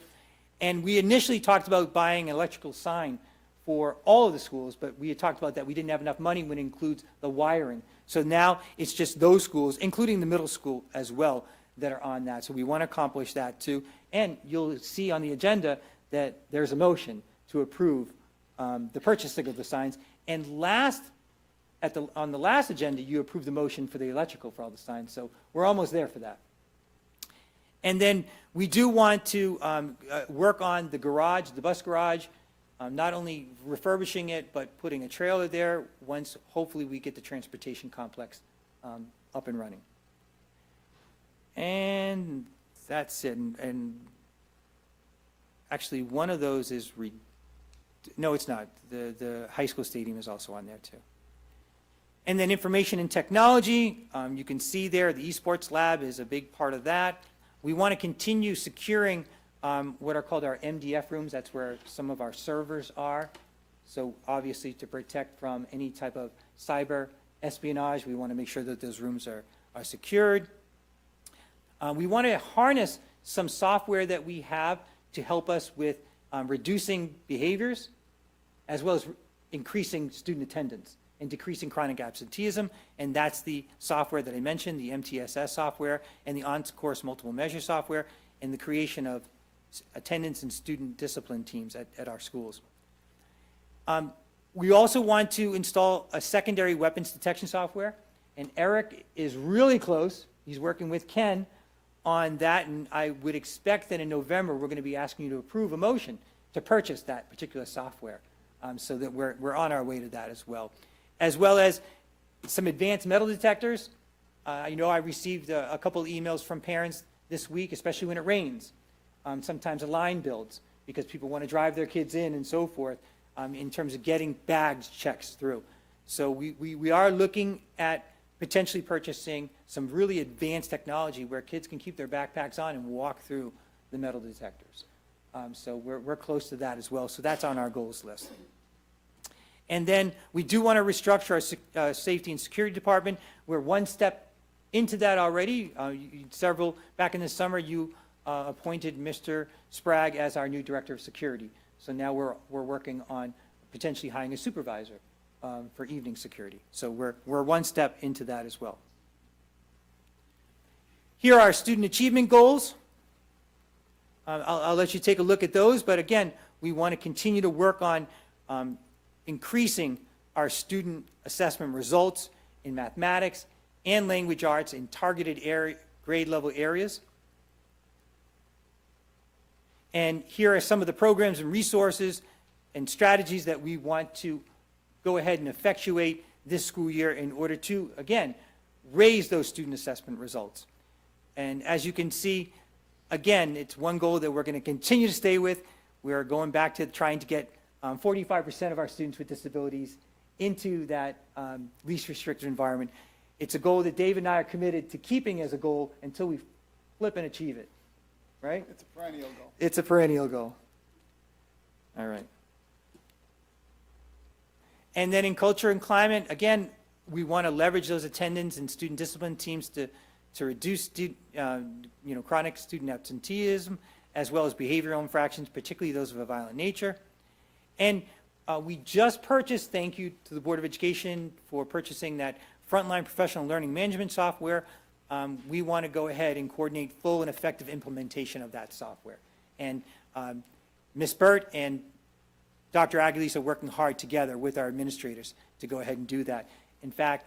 And we initially talked about buying an electrical sign for all of the schools, but we had talked about that we didn't have enough money when it includes the wiring. So now it's just those schools, including the middle school as well, that are on that. So we want to accomplish that too. And you'll see on the agenda that there's a motion to approve the purchasing of the signs. And on the last agenda, you approved the motion for the electrical for all the signs. So we're almost there for that. And then we do want to work on the garage, the bus garage, not only refurbishing it, but putting a trailer there once hopefully we get the transportation complex up and running. And that's it. And actually, one of those is, no, it's not. The high school stadium is also on there too. And then information and technology, you can see there the esports lab is a big part of that. We want to continue securing what are called our MDF rooms. That's where some of our servers are. So obviously to protect from any type of cyber espionage, we want to make sure that those rooms are secured. We want to harness some software that we have to help us with reducing behaviors, as well as increasing student attendance and decreasing chronic absenteeism, and that's the software that I mentioned, the MTSS software, and the on-course multiple measure software, and the creation of attendance and student discipline teams at our schools. We also want to install a secondary weapons detection software, and Eric is really close. He's working with Ken on that, and I would expect that in November, we're going to be asking you to approve a motion to purchase that particular software, so that we're on our way to that as well as some advanced metal detectors. You know, I received a couple of emails from parents this week, especially when it rains. Sometimes a line builds because people want to drive their kids in and so forth, in terms of getting bags checks through. So we are looking at potentially purchasing some really advanced technology where kids can keep their backpacks on and walk through the metal detectors. So we're close to that as well. So that's on our goals list. And then we do want to restructure our safety and security department. We're one step into that already. Back in the summer, you appointed Mr. Sprague as our new director of security. So now we're working on potentially hiring a supervisor for evening security. So we're one step into that as well. Here are our student achievement goals. I'll let you take a look at those, but again, we want to continue to work on increasing our student assessment results in mathematics and language arts in targeted grade level areas. And here are some of the programs and resources and strategies that we want to go ahead and effectuate this school year in order to, again, raise those student assessment results. And as you can see, again, it's one goal that we're going to continue to stay with. We are going back to trying to get 45% of our students with disabilities into that least restricted environment. It's a goal that Dave and I are committed to keeping as a goal until we flip and achieve it, right? It's a perennial goal. It's a perennial goal. All right. And then in culture and climate, again, we want to leverage those attendance and student discipline teams to reduce chronic student absenteeism, as well as behavioral infractions, particularly those of a violent nature. And we just purchased, thank you to the Board of Education for purchasing that frontline professional learning management software. We want to go ahead and coordinate full and effective implementation of that software. And Ms. Burt and Dr. Aguilis are working hard together with our administrators to go ahead and do that. In fact,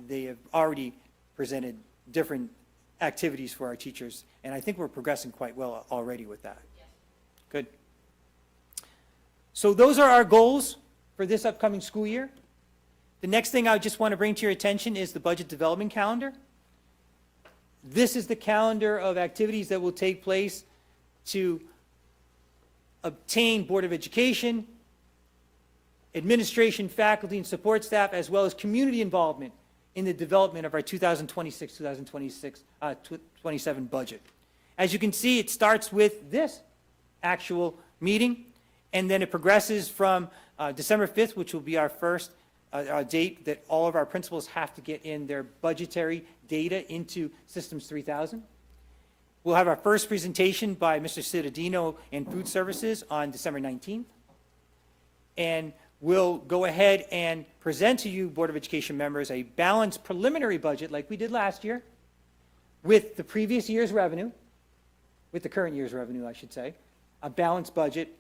they have already presented different activities for our teachers, and I think we're progressing quite well already with that. Yes. Good. So those are our goals for this upcoming school year. The next thing I just want to bring to your attention is the budget development calendar. This is the calendar of activities that will take place to obtain Board of Education, administration, faculty, and support staff, as well as community involvement in the development of our 2026-2027 budget. As you can see, it starts with this actual meeting, and then it progresses from December 5th, which will be our first date that all of our principals have to get in their budgetary data into Systems 3000. We'll have our first presentation by Mr. Cittadino in Food Services on December 19th. And we'll go ahead and present to you, Board of Education members, a balanced preliminary budget like we did last year with the previous year's revenue, with the current year's revenue, I should say, a balanced budget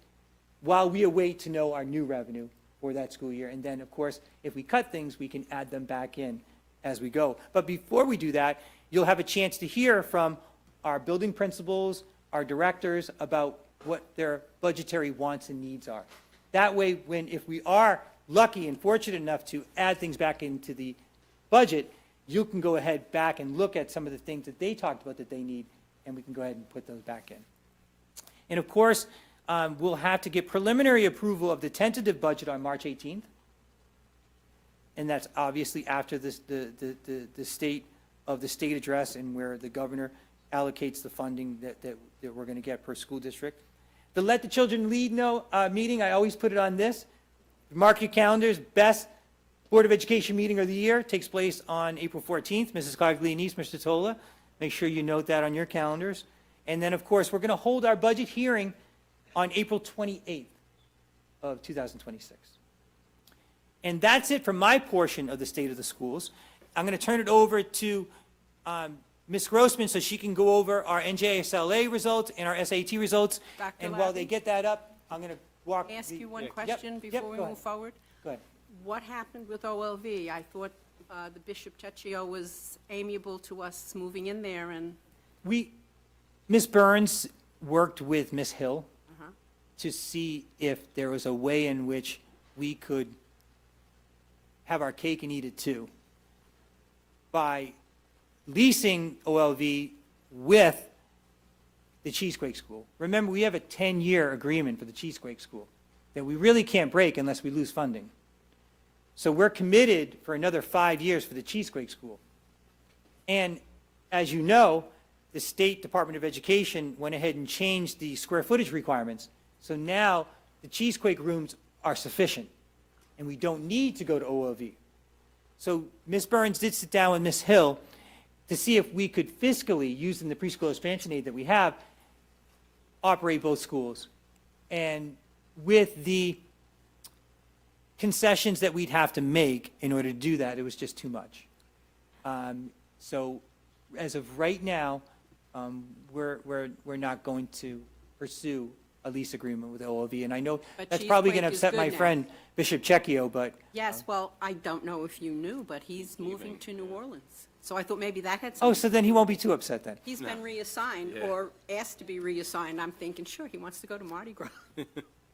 while we await to know our new revenue for that school year. And then, of course, if we cut things, we can add them back in as we go. But before we do that, you'll have a chance to hear from our building principals, our directors, about what their budgetary wants and needs are. That way, if we are lucky and fortunate enough to add things back into the budget, you can go ahead back and look at some of the things that they talked about that they need, and we can go ahead and put those back in. And of course, we'll have to get preliminary approval of the tentative budget on March 18th. And that's obviously after the state address and where the governor allocates the funding that we're going to get per school district. The Let the Children Lead meeting, I always put it on this. Mark your calendars. Best Board of Education meeting of the year takes place on April 14th. Mrs. Coglianese, Mr. Tola, make sure you note that on your calendars. And then, of course, we're going to hold our budget hearing on April 28th of 2026. And that's it for my portion of the state of the schools. I'm going to turn it over to Ms. Grossman so she can go over our NJSLA results and our SAT results. Dr. And while they Labby? get that up, I'm going to walk. Ask you one Yep, question yep, before we go ahead. move forward? Go ahead. What happened with OLV? I thought the Bishop Cecchio was amiable to us moving in there, and Ms. Burns worked with Ms. Hill to see if there was a way in which we could have our cake and eat it too by leasing OLV with the Cheesequake School. Remember, we have a 10-year agreement for the Cheesequake School that we really can't break unless we lose funding. So we're committed for another 5 years for the Cheesequake School. And as you know, the State Department of Education went ahead and changed the square footage requirements. So now the Cheesequake rooms are sufficient, and we don't need to go to OLV. So Ms. Burns did sit down with Ms. Hill to see if we could fiscally, using the preschool expansion aid that we have, operate both schools. And with the concessions that we'd have to make in order to do that, it was just too much. So as of right now, we're not going to pursue a lease agreement with OLV. And I know But that's probably going to Cheesequake is upset good my now. friend Bishop Cecchio, but yes, well, I don't know if you knew, but he's moving to New Orleans. So I thought maybe that had Oh, something. so then he won't be too upset then. He's been reassigned Yeah. or asked to be reassigned. I'm thinking, sure, he wants to go to Mardi Gras.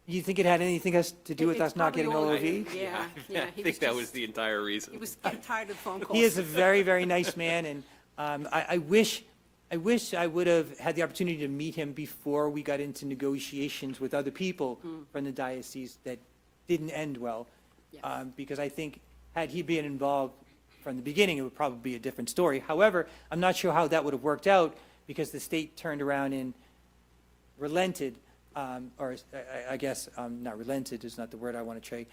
You think it had anything else to do with It's us not probably getting all- OOV? Yeah, yeah. I think that was the entire reason. He was getting tired of the phone calls. He is a very, very nice man, and I wish I would have had the opportunity to meet him before we got into negotiations with other people from the diocese that didn't end well. Yes. Because I think had he been involved from the beginning, it would probably be a different story. However, I'm not sure how that would have worked out because the state turned around and relented, or I guess, not relented is not the word I want to say.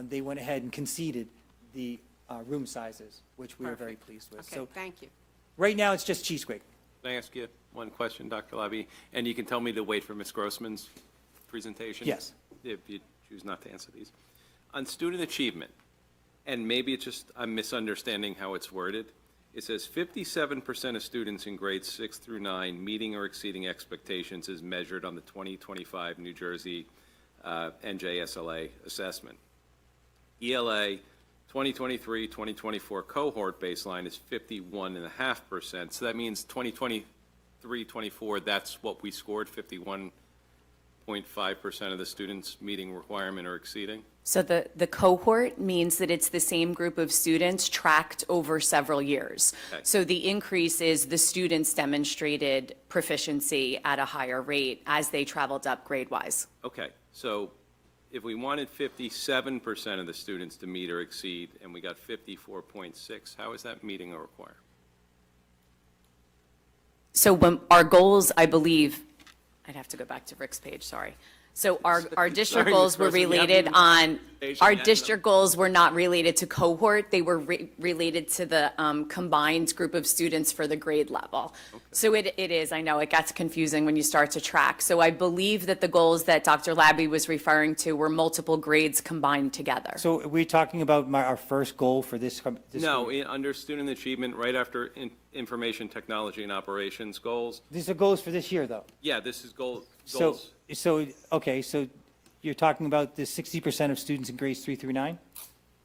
They went ahead and conceded the room sizes, which we were very pleased with. Okay, So thank you. right now, it's just Cheesequake. Can I ask you one question, Dr. Labby? And you can tell me to wait for Ms. Grossman's presentation? Yes. If you choose not to answer these. On student achievement, and maybe it's just I'm misunderstanding how it's worded, it says 57% of students in grades 6 through 9 meeting or exceeding expectations is measured on the 2025 New Jersey NJSLA assessment. ELA 2023-2024 cohort baseline is 51.5%. So that means 2023-24, that's what we scored, 51.5% of the students meeting requirement or exceeding? So the cohort means that it's the same group of students tracked over several years. Okay. So the increase is the students demonstrated proficiency at a higher rate as they traveled up grade-wise. Okay, so if we wanted 57% of the students to meet or exceed, and we got 54.6, how is that meeting a requirement? So when our goals, I believe, I'd have to go back to Rick's page, sorry. So our district Sorry, goals Ms. were Grossman, you haven't related even- on, Page our yet, no. district goals were not related to cohort, they were related to the combined group of students for the grade level. So it is, I know, it gets confusing when you start to track. So I believe that the goals that Dr. Labby was referring to were multiple grades combined together. So we're talking about our first goal for this. No, under student achievement, right after information technology and operations goals, These are goals for this year, though. yeah, this is goals. Okay, so you're talking about the 60% of students in grades 3 through 9?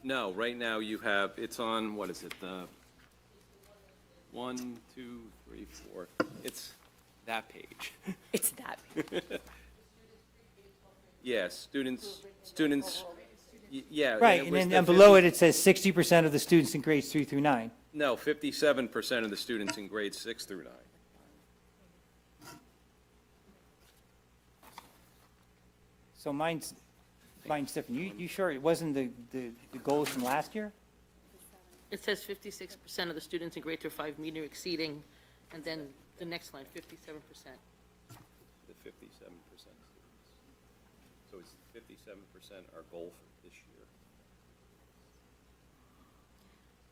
No, right now you have, it's on, what is it, the 1, 2, 3, 4, it's that page. It's that. Yeah, students, yeah. Right, it and was then the and below 50 it, it says 60% of the students in grades 3 through 9. No, 57% of the students in grades 6 through 9. So mine's different. You sure it wasn't the goals from last year? It says 56% of the students in grade 5 meeting or exceeding, and then the next line, 57%. The 57% students. So it's 57% our goal for this year.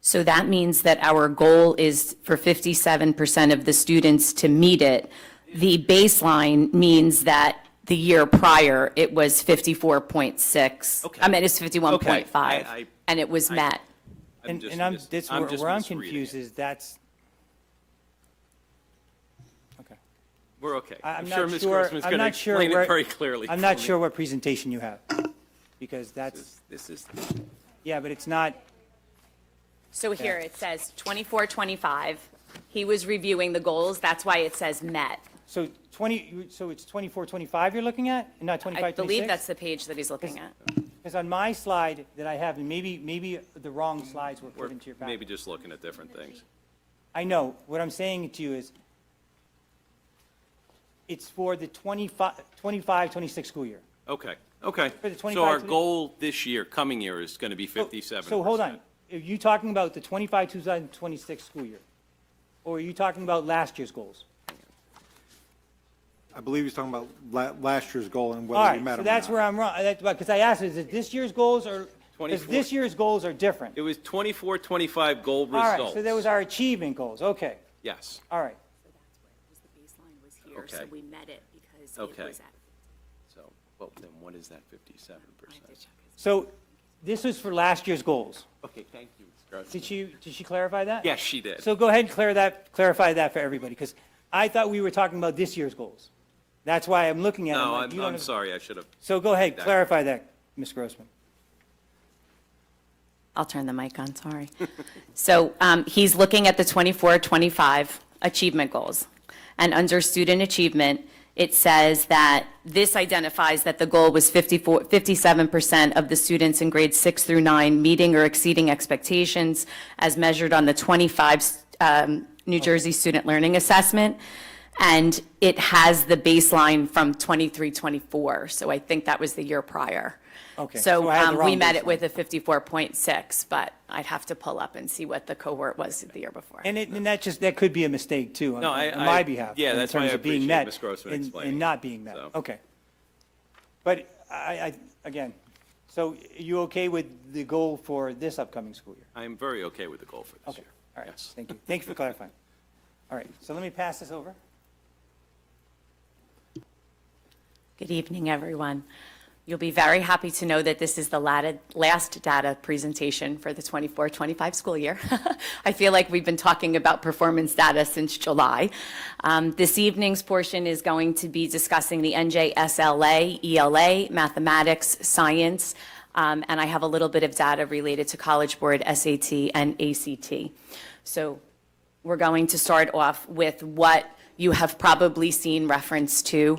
So that means that our goal is for 57% of the students to meet it. The baseline means that the year prior, it was 54.6. Okay. I mean, it's 51.5, Okay. and it was met. And just I'm, mis- that's I'm where just I'm misreading confused it. is that's, okay. We're okay. I'm sure not Ms. sure, Grossman's I'm going to not sure explain where. it very clearly. I'm not sure what presentation you have, because that's, This is, yeah, but it's not, So here, it says 24, 25. He was reviewing the goals, that's why it says met. so so it's 24, 25 you're looking at, and not 25, I 26? believe that's the page that he's looking at. Because on my slide that I have, and maybe the wrong slides were we're put into your maybe packet. just looking at different things. I know, what I'm saying to you is, it's for the 25, 26 school year. Okay, okay. For the So 25 our to the- goal this year, coming year, is going to be So- 57%. So hold on, are you talking about the 25, 2026 school year? Or are you talking about last year's goals? I believe he's talking about last year's goal and All whether we right, met so them or that's not. where I'm wrong, because I asked, is it this year's goals or, because 24. this year's goals are different. It was 24, 25 goal All right, results. so that was our achievement goals, okay, Yes, all right. The baseline was here, Okay. so we met it because Okay. it was at. so, well, then what is that 57%? So this was for last year's goals. Okay, thank you, Ms. Grossman. Did she clarify that? Yes, she did. So go ahead and clarify that for everybody, because I thought we were talking about this year's goals. That's why I'm looking at them. No, like, you don't I'm have- sorry, I should have. So go ahead, That- clarify that, Ms. Grossman. I'll turn the mic on, sorry. So he's looking at the 24-25 achievement goals. And under student achievement, it says that this identifies that the goal was 57% of the students in grades 6 through 9 meeting or exceeding expectations as measured on the 25 New Jersey Student Learning Assessment. And it has the baseline from 23-24, so I think that was the year prior. Okay, So so I had the wrong we met it baseline. with a 54.6, but I'd have to pull up and see what the cohort was the year before. And that could be a mistake too, on No, on my behalf. yeah, that's why I In terms of being appreciate met Ms. Grossman and explaining. not being met. So. Okay. But again, so you okay with the goal for this upcoming school year? I'm very okay with the goal for this Okay, year. all right, Yes. thank you. Thank you for clarifying. All right, so let me pass this over. Good evening, everyone. You'll be very happy to know that this is the last data presentation for the 24-25 school year. I feel like we've been talking about performance data since July. This evening's portion is going to be discussing the NJSLA, ELA, mathematics, science, and I have a little bit of data related to College Board, SAT, and ACT. So we're going to start off with what you have probably seen reference to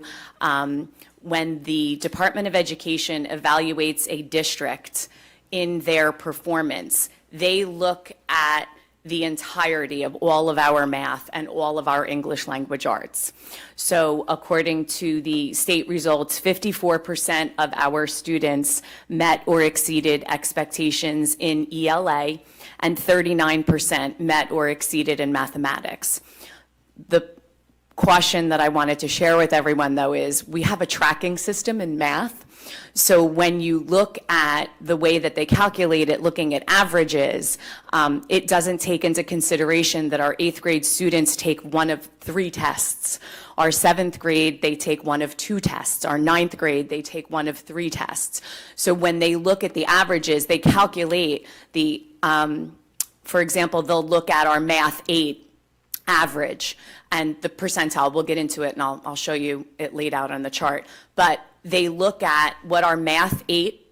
when the Department of Education evaluates a district in their performance. They look at the entirety of all of our math and all of our English language arts. So according to the state results, 54% of our students met or exceeded expectations in ELA, and 39% met or exceeded in mathematics. The caution that I wanted to share with everyone, though, is we have a tracking system in math. So when you look at the way that they calculate it, looking at averages, it doesn't take into consideration that our 8th grade students take one of 3 tests. Our 7th grade, they take one of 2 tests. Our 9th grade, they take one of 3 tests. So when they look at the averages, they calculate the, for example, they'll look at our Math 8 average and the percentile. We'll get into it and I'll show you it laid out on the chart. But they look at what our Math 8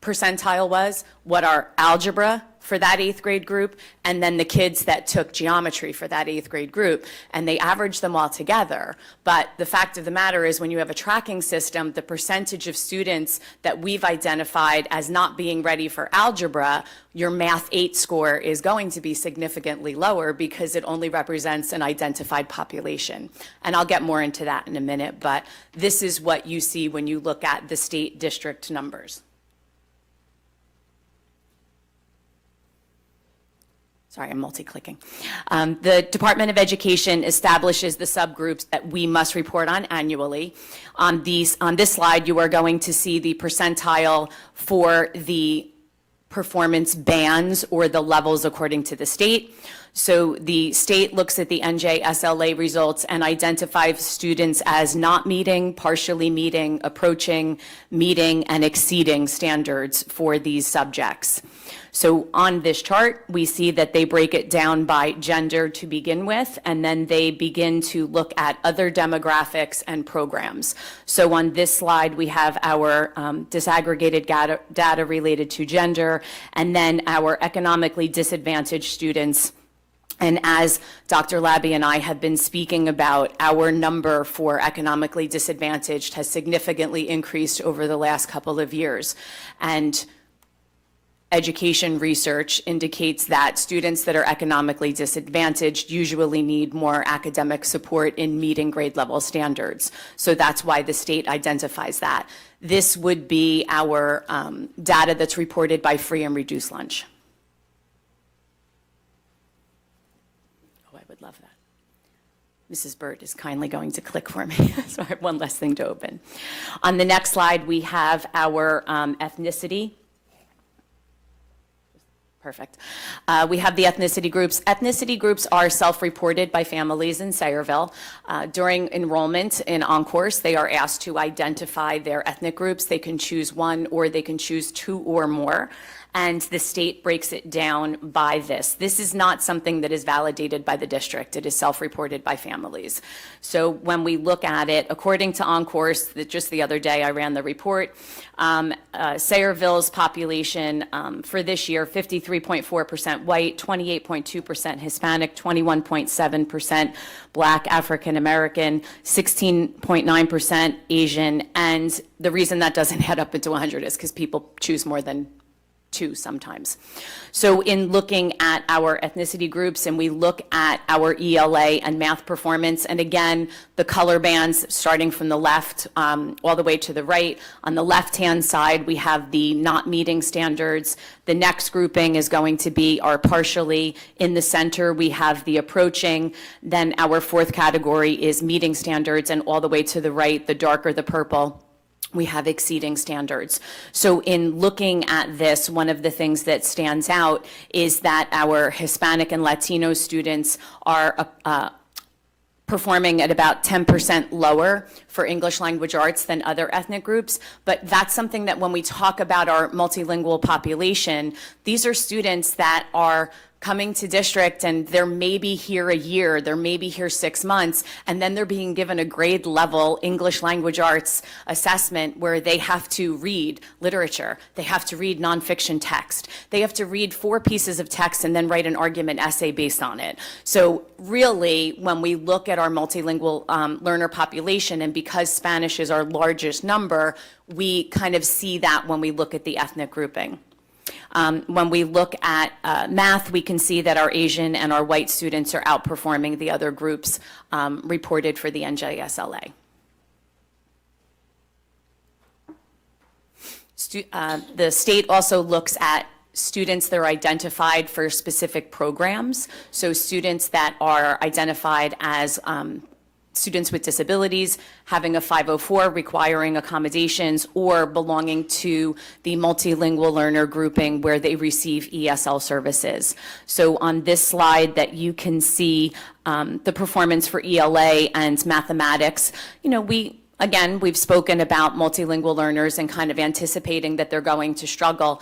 percentile was, what our algebra for that 8th grade group, and then the kids that took geometry for that 8th grade group, and they average them all together. But the fact of the matter is, when you have a tracking system, the percentage of students that we've identified as not being ready for algebra, your Math 8 score is going to be significantly lower because it only represents an identified population. And I'll get more into that in a minute, but this is what you see when you look at the state district numbers. Sorry, I'm multi-clicking. The Department of Education establishes the subgroups that we must report on annually. On this slide, you are going to see the percentile for the performance bands or the levels according to the state. So the state looks at the NJSLA results and identifies students as not meeting, partially meeting, approaching, meeting, and exceeding standards for these subjects. So on this chart, we see that they break it down by gender to begin with, and then they begin to look at other demographics and programs. So on this slide, we have our disaggregated data related to gender, and then our economically disadvantaged students. And as Dr. Labby and I have been speaking about, our number for economically disadvantaged has significantly increased over the last couple of years. And education research indicates that students that are economically disadvantaged usually need more academic support in meeting grade level standards. So that's why the state identifies that. This would be our data that's reported by free and reduced lunch. Oh, I would love that. Mrs. Burt is kindly going to click for me, so I have one less thing to open. On the next slide, we have our ethnicity. Perfect. We have the ethnicity groups. Ethnicity groups are self-reported by families in Sayreville. During enrollment in OnCourse, they are asked to identify their ethnic groups. They can choose one or they can choose 2 or more. and the state breaks it down by this. This is not something that is validated by the district. It is self-reported by families. So when we look at it, according to OnCourse, that just the other day I ran the report, Sayreville's population for this year, 53.4% white, 28.2% Hispanic, 21.7% Black, African American, 16.9% Asian, and the reason that doesn't add up into 100 is because people choose more than two sometimes. So in looking at our ethnicity groups, and we look at our ELA and math performance, and again, the color bands starting from the left all the way to the right. On the left-hand side, we have the not meeting standards. The next grouping is going to be our partially. In the center, we have the approaching. Then our fourth category is meeting standards, and all the way to the right, the darker the purple, we have exceeding standards. So in looking at this, one of the things that stands out is that our Hispanic and Latino students are performing at about 10% lower for English language arts than other ethnic groups. But that's something that when we talk about our multilingual population, these are students that are coming to district and they're maybe here a year, they're maybe here 6 months, and then they're being given a grade level English language arts assessment where they have to read literature, they have to read nonfiction text, they have to read 4 pieces of text and then write an argument essay based on it. So really, when we look at our multilingual learner population, and because Spanish is our largest number, we kind of see that when we look at the ethnic grouping. When we look at math, we can see that our Asian and our white students are outperforming the other groups reported for the NJSLA. The state also looks at students that are identified for specific programs. So students that are identified as students with disabilities, having a 504, requiring accommodations, or belonging to the multilingual learner grouping where they receive ESL services. So on this slide that you can see the performance for ELA and mathematics, you know, we've spoken about multilingual learners and kind of anticipating that they're going to struggle.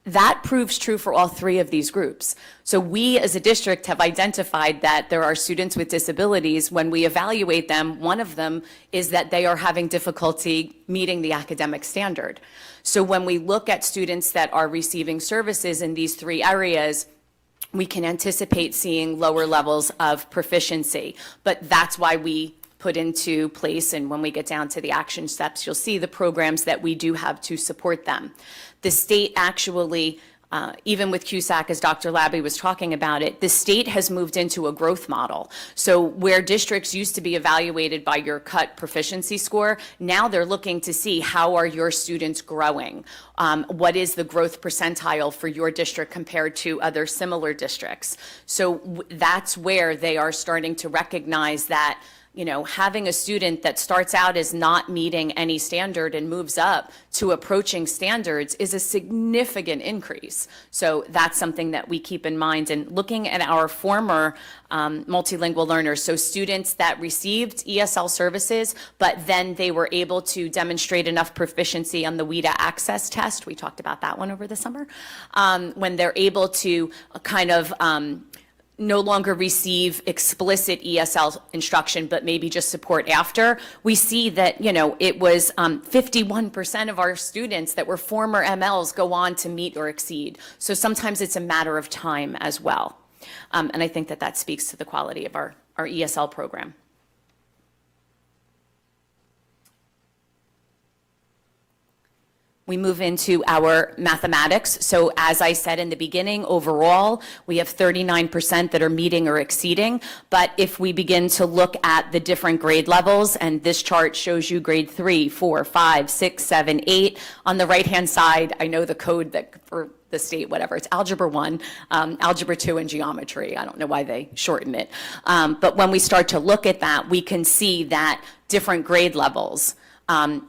That proves true for all 3 of these groups. So we as a district have identified that there are students with disabilities. When we evaluate them, one of them is that they are having difficulty meeting the academic standard. So when we look at students that are receiving services in these 3 areas, we can anticipate seeing lower levels of proficiency. But that's why we put into place, and when we get down to the action steps, you'll see the programs that we do have to support them. The state actually, even with CUSAC, as Dr. Labby was talking about it, the state has moved into a growth model. So where districts used to be evaluated by your cut proficiency score, now they're looking to see how are your students growing? What is the growth percentile for your district compared to other similar districts? So that's where they are starting to recognize that, you know, having a student that starts out as not meeting any standard and moves up to approaching standards is a significant increase. So that's something that we keep in mind. And looking at our former multilingual learners, so students that received ESL services, but then they were able to demonstrate enough proficiency on the WIDA access test. We talked about that one over the summer. When they're able to kind of no longer receive explicit ESL instruction, but maybe just support after, we see that, you know, it was 51% of our students that were former MLs go on to meet or exceed. So sometimes it's a matter of time as well. And I think that that speaks to the quality of our ESL program. We move into our mathematics. So as I said in the beginning, overall, we have 39% that are meeting or exceeding. But if we begin to look at the different grade levels, and this chart shows you grade 3, 4, 5, 6, 7, 8. On the right-hand side, I know the code that for the state, whatever, it's Algebra 1, Algebra 2, and Geometry. I don't know why they shorten it. But when we start to look at that, we can see that different grade levels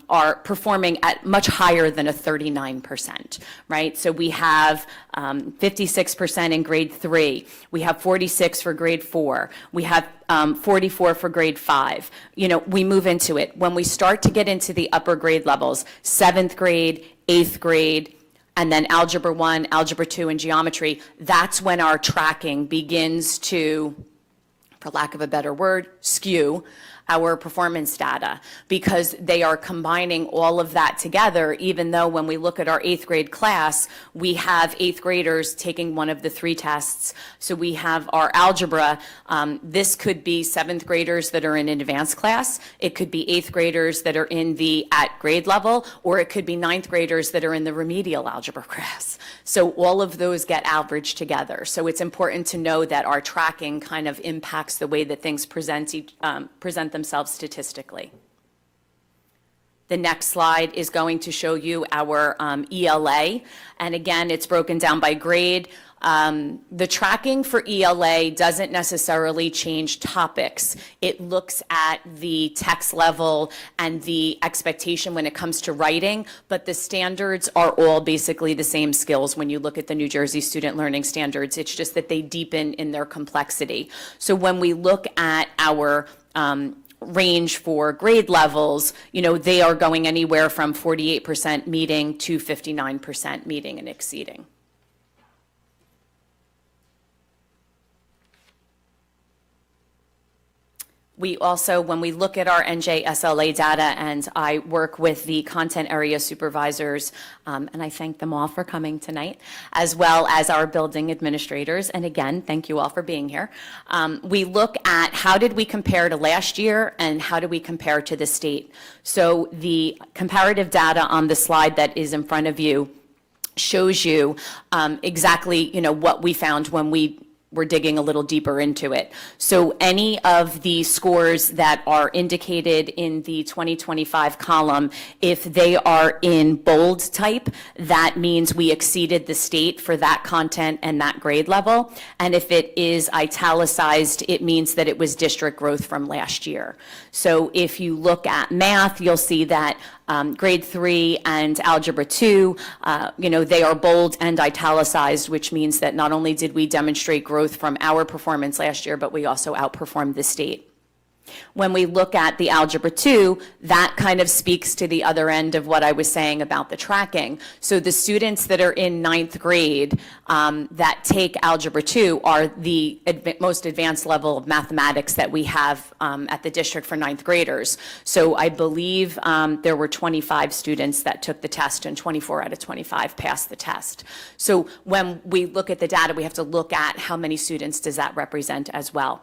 are performing at much higher than a 39%, right? So we have 56% in grade 3. We have 46 for grade 4. We have 44 for grade 5. You know, we move into it. When we start to get into the upper grade levels, 7th grade, 8th grade, and then Algebra 1, Algebra 2, and Geometry, that's when our tracking begins to, for lack of a better word, skew our performance data, because they are combining all of that together, even though when we look at our 8th grade class, we have 8th graders taking one of the 3 tests. So we have our algebra. This could be 7th graders that are in an advanced class. It could be 8th graders that are in the at grade level, or it could be 9th graders that are in the remedial algebra class. So all of those get averaged together. So it's important to know that our tracking kind of impacts the way that things present themselves statistically. The next slide is going to show you our ELA, and again, it's broken down by grade. The tracking for ELA doesn't necessarily change topics. It looks at the text level and the expectation when it comes to writing, but the standards are all basically the same skills when you look at the New Jersey Student Learning Standards. It's just that they deepen in their complexity. So when we look at our range for grade levels, they are going anywhere from 48% meeting to 59% meeting and exceeding. We also, when we look at our NJSLA data, and I work with the content area supervisors, and I thank them all for coming tonight, as well as our building administrators, and again, thank you all for being here. We look at how did we compare to last year and how do we compare to the state. So the comparative data on the slide that is in front of you shows you exactly, what we found when we're digging a little deeper into it. So any of the scores that are indicated in the 2025 column, if they are in bold type, that means we exceeded the state for that content and that grade level. And if it is italicized, it means that it was district growth from last year. So if you look at math, you'll see that grade 3 and algebra 2, they are bold and italicized, which means that not only did we demonstrate growth from our performance last year, but we also outperformed the state. When we look at the algebra 2, that kind of speaks to the other end of what I was saying about the tracking. So the students that are in 9th grade that take algebra 2 are the most advanced level of mathematics that we have at the district for 9th graders. So I believe there were 25 students that took the test, and 24 out of 25 passed the test. So when we look at the data, we have to look at how many students does that represent as well.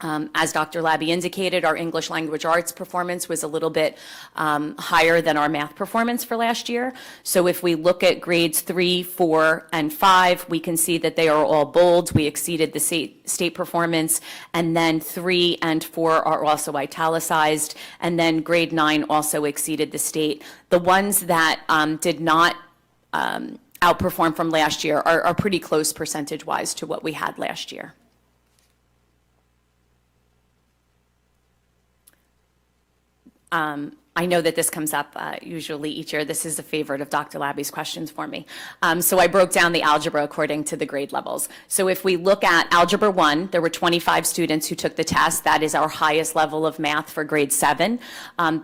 As Dr. Labby indicated, our English language arts performance was a little bit higher than our math performance for last year. So if we look at grades 3, 4, and 5, we can see that they are all bold. We exceeded the state performance. And then 3 and 4 are also italicized. And then grade 9 also exceeded the state. The ones that did not outperform from last year are pretty close percentage-wise to what we had last year. I know that this comes up usually each year. This is a favorite of Dr. Labby's questions for me. So I broke down the algebra according to the grade levels. So if we look at algebra 1, there were 25 students who took the test. That is our highest level of math for grade 7.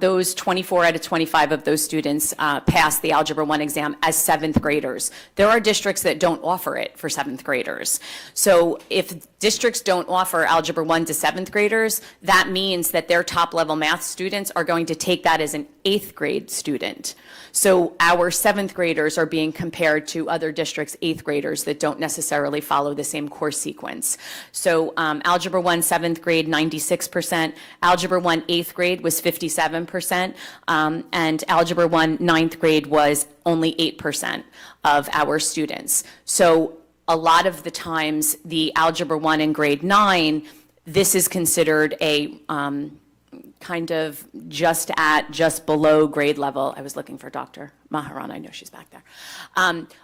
Those 24 out of 25 of those students passed the algebra 1 exam as 7th graders. There are districts that don't offer it for 7th graders. So if districts don't offer algebra 1 to 7th graders, that means that their top level math students are going to take that as an 8th grade student. So our 7th graders are being compared to other districts' 8th graders that don't necessarily follow the same course sequence. So algebra 1 7th grade, 96%. Algebra 1 8th grade was 57%. And algebra 1 9th grade was only 8% of our students. So a lot of the times, the algebra 1 in grade 9, this is considered a kind of just below grade level. I was looking for Dr. Maharan. I know she's back there.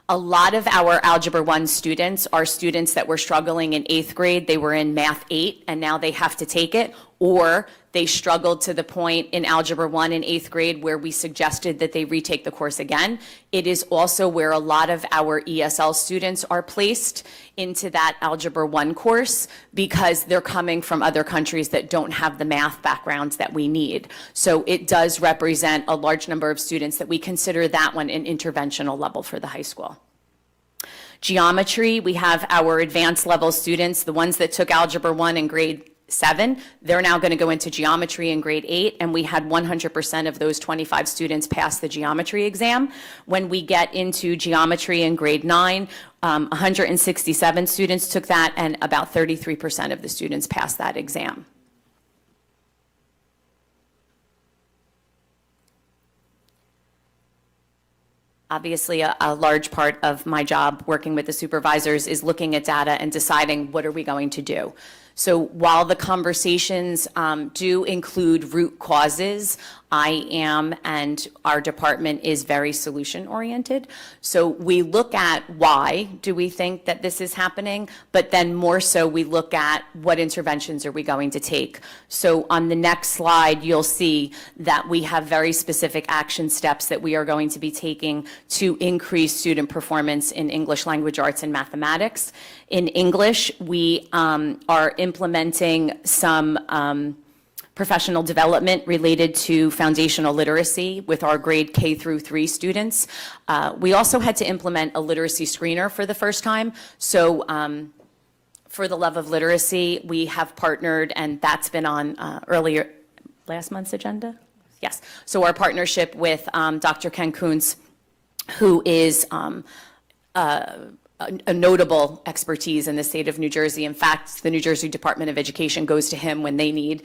A lot of our algebra 1 students are students that were struggling in 8th grade. They were in math 8, and now they have to take it. or they struggled to the point in Algebra 1 in 8th grade where we suggested that they retake the course again. It is also where a lot of our ESL students are placed into that Algebra 1 course because they're coming from other countries that don't have the math backgrounds that we need. So it does represent a large number of students that we consider that one an interventional level for the high school. Geometry, we have our advanced level students, the ones that took Algebra 1 in grade 7, they're now going to go into geometry in grade 8, and we had 100% of those 25 students pass the geometry exam. When we get into geometry in grade 9, 167 students took that, and about 33% of the students passed that exam. Obviously, a large part of my job working with the supervisors is looking at data and deciding what are we going to do. So while the conversations do include root causes, I am and our department is very solution-oriented. So we look at why do we think that this is happening, but then more so we look at what interventions are we going to take. So on the next slide, you'll see that we have very specific action steps that we are going to be taking to increase student performance in English language arts and mathematics. In English, we are implementing some professional development related to foundational literacy with our grade K through 3 students. We also had to implement a literacy screener for the first time. So for the love of literacy, we have partnered, and that's been on earlier last month's agenda. Yes. So our partnership with Dr. Ken Kuntz, who is a notable expertise in the state of New Jersey. In fact, the New Jersey Department of Education goes to him when they need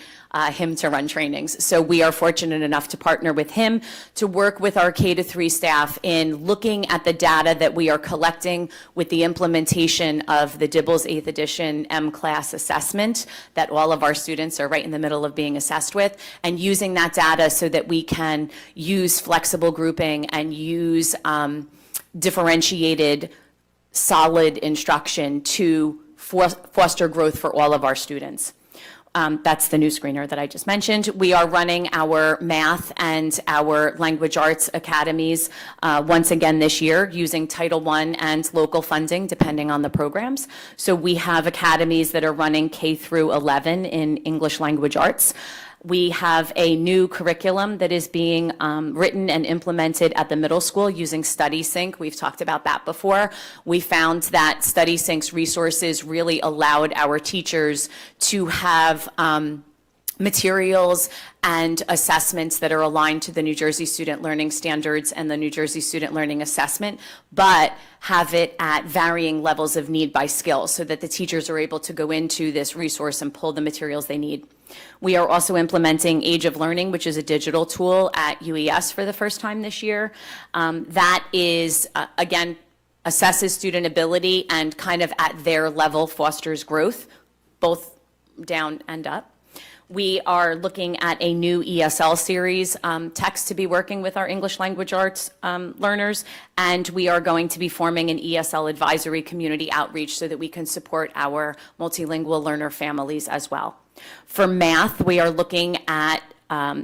him to run trainings. So we are fortunate enough to partner with him to work with our K-3 staff in looking at the data that we are collecting with the implementation of the Dibbles 8th edition M-Class assessment that all of our students are right in the middle of being assessed with, and using that data so that we can use flexible grouping and use differentiated solid instruction to foster growth for all of our students. That's the new screener that I just mentioned. We are running our math and our language arts academies once again this year using Title I and local funding depending on the programs. So we have academies that are running K through 11 in English language arts. We have a new curriculum that is being written and implemented at the middle school using StudySync. We've talked about that before. We found that StudySync's resources really allowed our teachers to have materials and assessments that are aligned to the New Jersey Student Learning Standards and the New Jersey Student Learning Assessment, but have it at varying levels of need by skill so that the teachers are able to go into this resource and pull the materials they need. We are also implementing Age of Learning, which is a digital tool at UES for the first time this year. That is, again, assesses student ability and kind of at their level fosters growth, both down and up. We are looking at a new ESL series text to be working with our English language arts learners, and we are going to be forming an ESL advisory community outreach so that we can support our multilingual learner families as well. For math, we are looking at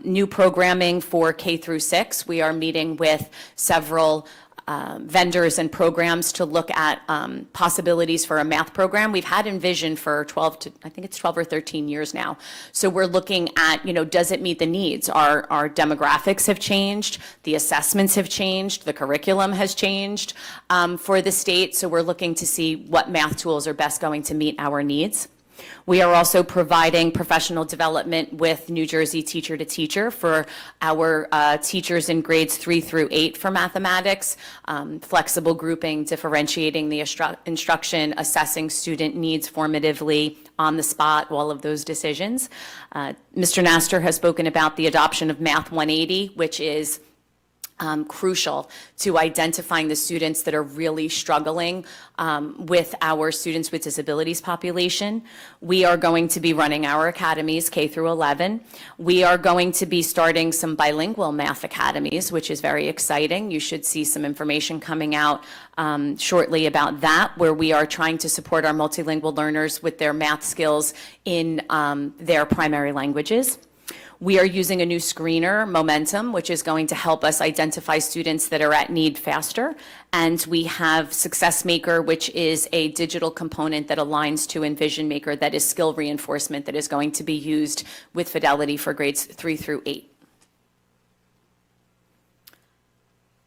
new programming for K through 6. We are meeting with several vendors and programs to look at possibilities for a math program. We've had Envision for 12 or 13 years now. So we're looking at, does it meet the needs? Our demographics have changed, the assessments have changed, the curriculum has changed for the state. So we're looking to see what math tools are best going to meet our needs. We are also providing professional development with New Jersey Teacher to Teacher for our teachers in grades 3 through 8 for mathematics, flexible grouping, differentiating the instruction, assessing student needs formatively on the spot, all of those decisions. Mr. Nastor has spoken about the adoption of Math 180, which is crucial to identifying the students that are really struggling with our students with disabilities population. We are going to be running our academies K through 11. We are going to be starting some bilingual math academies, which is very exciting. You should see some information coming out shortly about that, where we are trying to support our multilingual learners with their math skills in their primary languages. We are using a new screener, Momentum, which is going to help us identify students that are at need faster. And we have Success Maker, which is a digital component that aligns to Envision Maker that is skill reinforcement that is going to be used with fidelity for grades 3 through 8.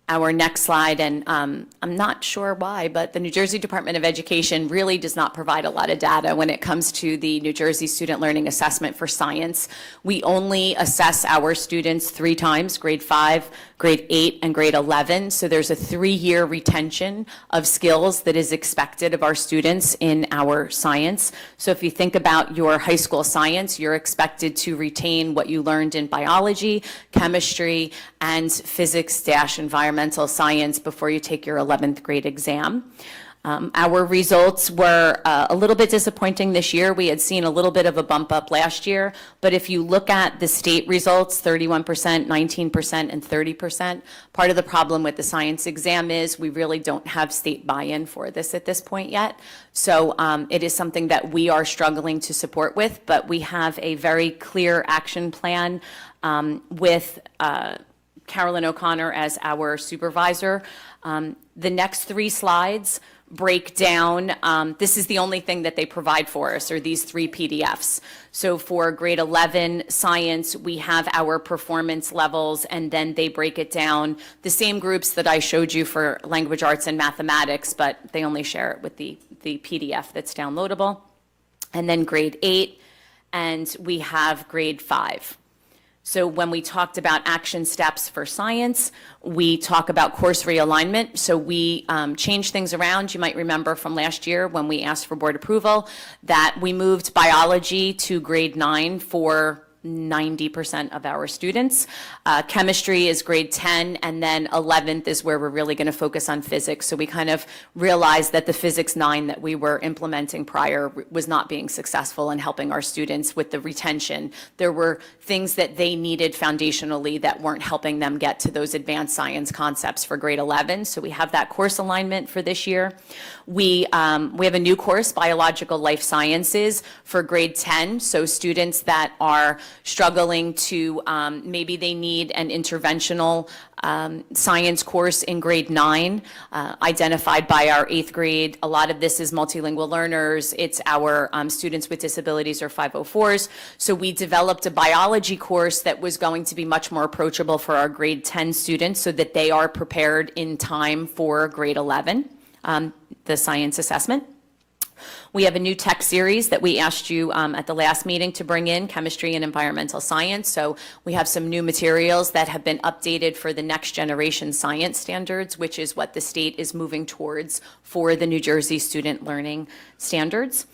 Our next slide, and I'm not sure why, but the New Jersey Department of Education really does not provide a lot of data when it comes to the New Jersey Student Learning Assessment for science. We only assess our students 3 times, grade 5, grade 8, and grade 11. So there's a 3-year retention of skills that is expected of our students in our science. So if you think about your high school science, you're expected to retain what you learned in biology, chemistry, and physics-environmental science before you take your 11th grade exam. Our results were a little bit disappointing this year. We had seen a little bit of a bump up last year, but if you look at the state results, 31%, 19%, and 30%, part of the problem with the science exam is we really don't have state buy-in for this at this point yet. So it is something that we are struggling to support with, but we have a very clear action plan with Carolyn O'Connor as our supervisor. The next 3 slides break down, this is the only thing that they provide for us, are these 3 PDFs. So for grade 11 science, we have our performance levels, and then they break it down, the same groups that I showed you for language arts and mathematics, but they only share it with the PDF that's downloadable. And then grade 8, and we have grade 5. So when we talked about action steps for science, we talk about course realignment. So we changed things around. You might remember from last year when we asked for board approval that we moved biology to grade 9 for 90% of our students. Chemistry is grade 10, and then 11th is where we're really going to focus on physics. So we kind of realized that the physics 9 that we were implementing prior was not being successful in helping our students with the retention. There were things that they needed foundationally that weren't helping them get to those advanced science concepts for grade 11. So we have that course alignment for this year. We have a new course, Biological Life Sciences, for grade 10. So students that are struggling to, maybe they need an interventional science course in grade 9, identified by our 8th grade. A lot of this is multilingual learners. It's our students with disabilities or 504s. So we developed a biology course that was going to be much more approachable for our grade 10 students so that they are prepared in time for grade 11, the science assessment. We have a new tech series that we asked you at the last meeting to bring in, chemistry and environmental science. So we have some new materials that have been updated for the next generation science standards, which is what the state is moving towards for the New Jersey student learning standards.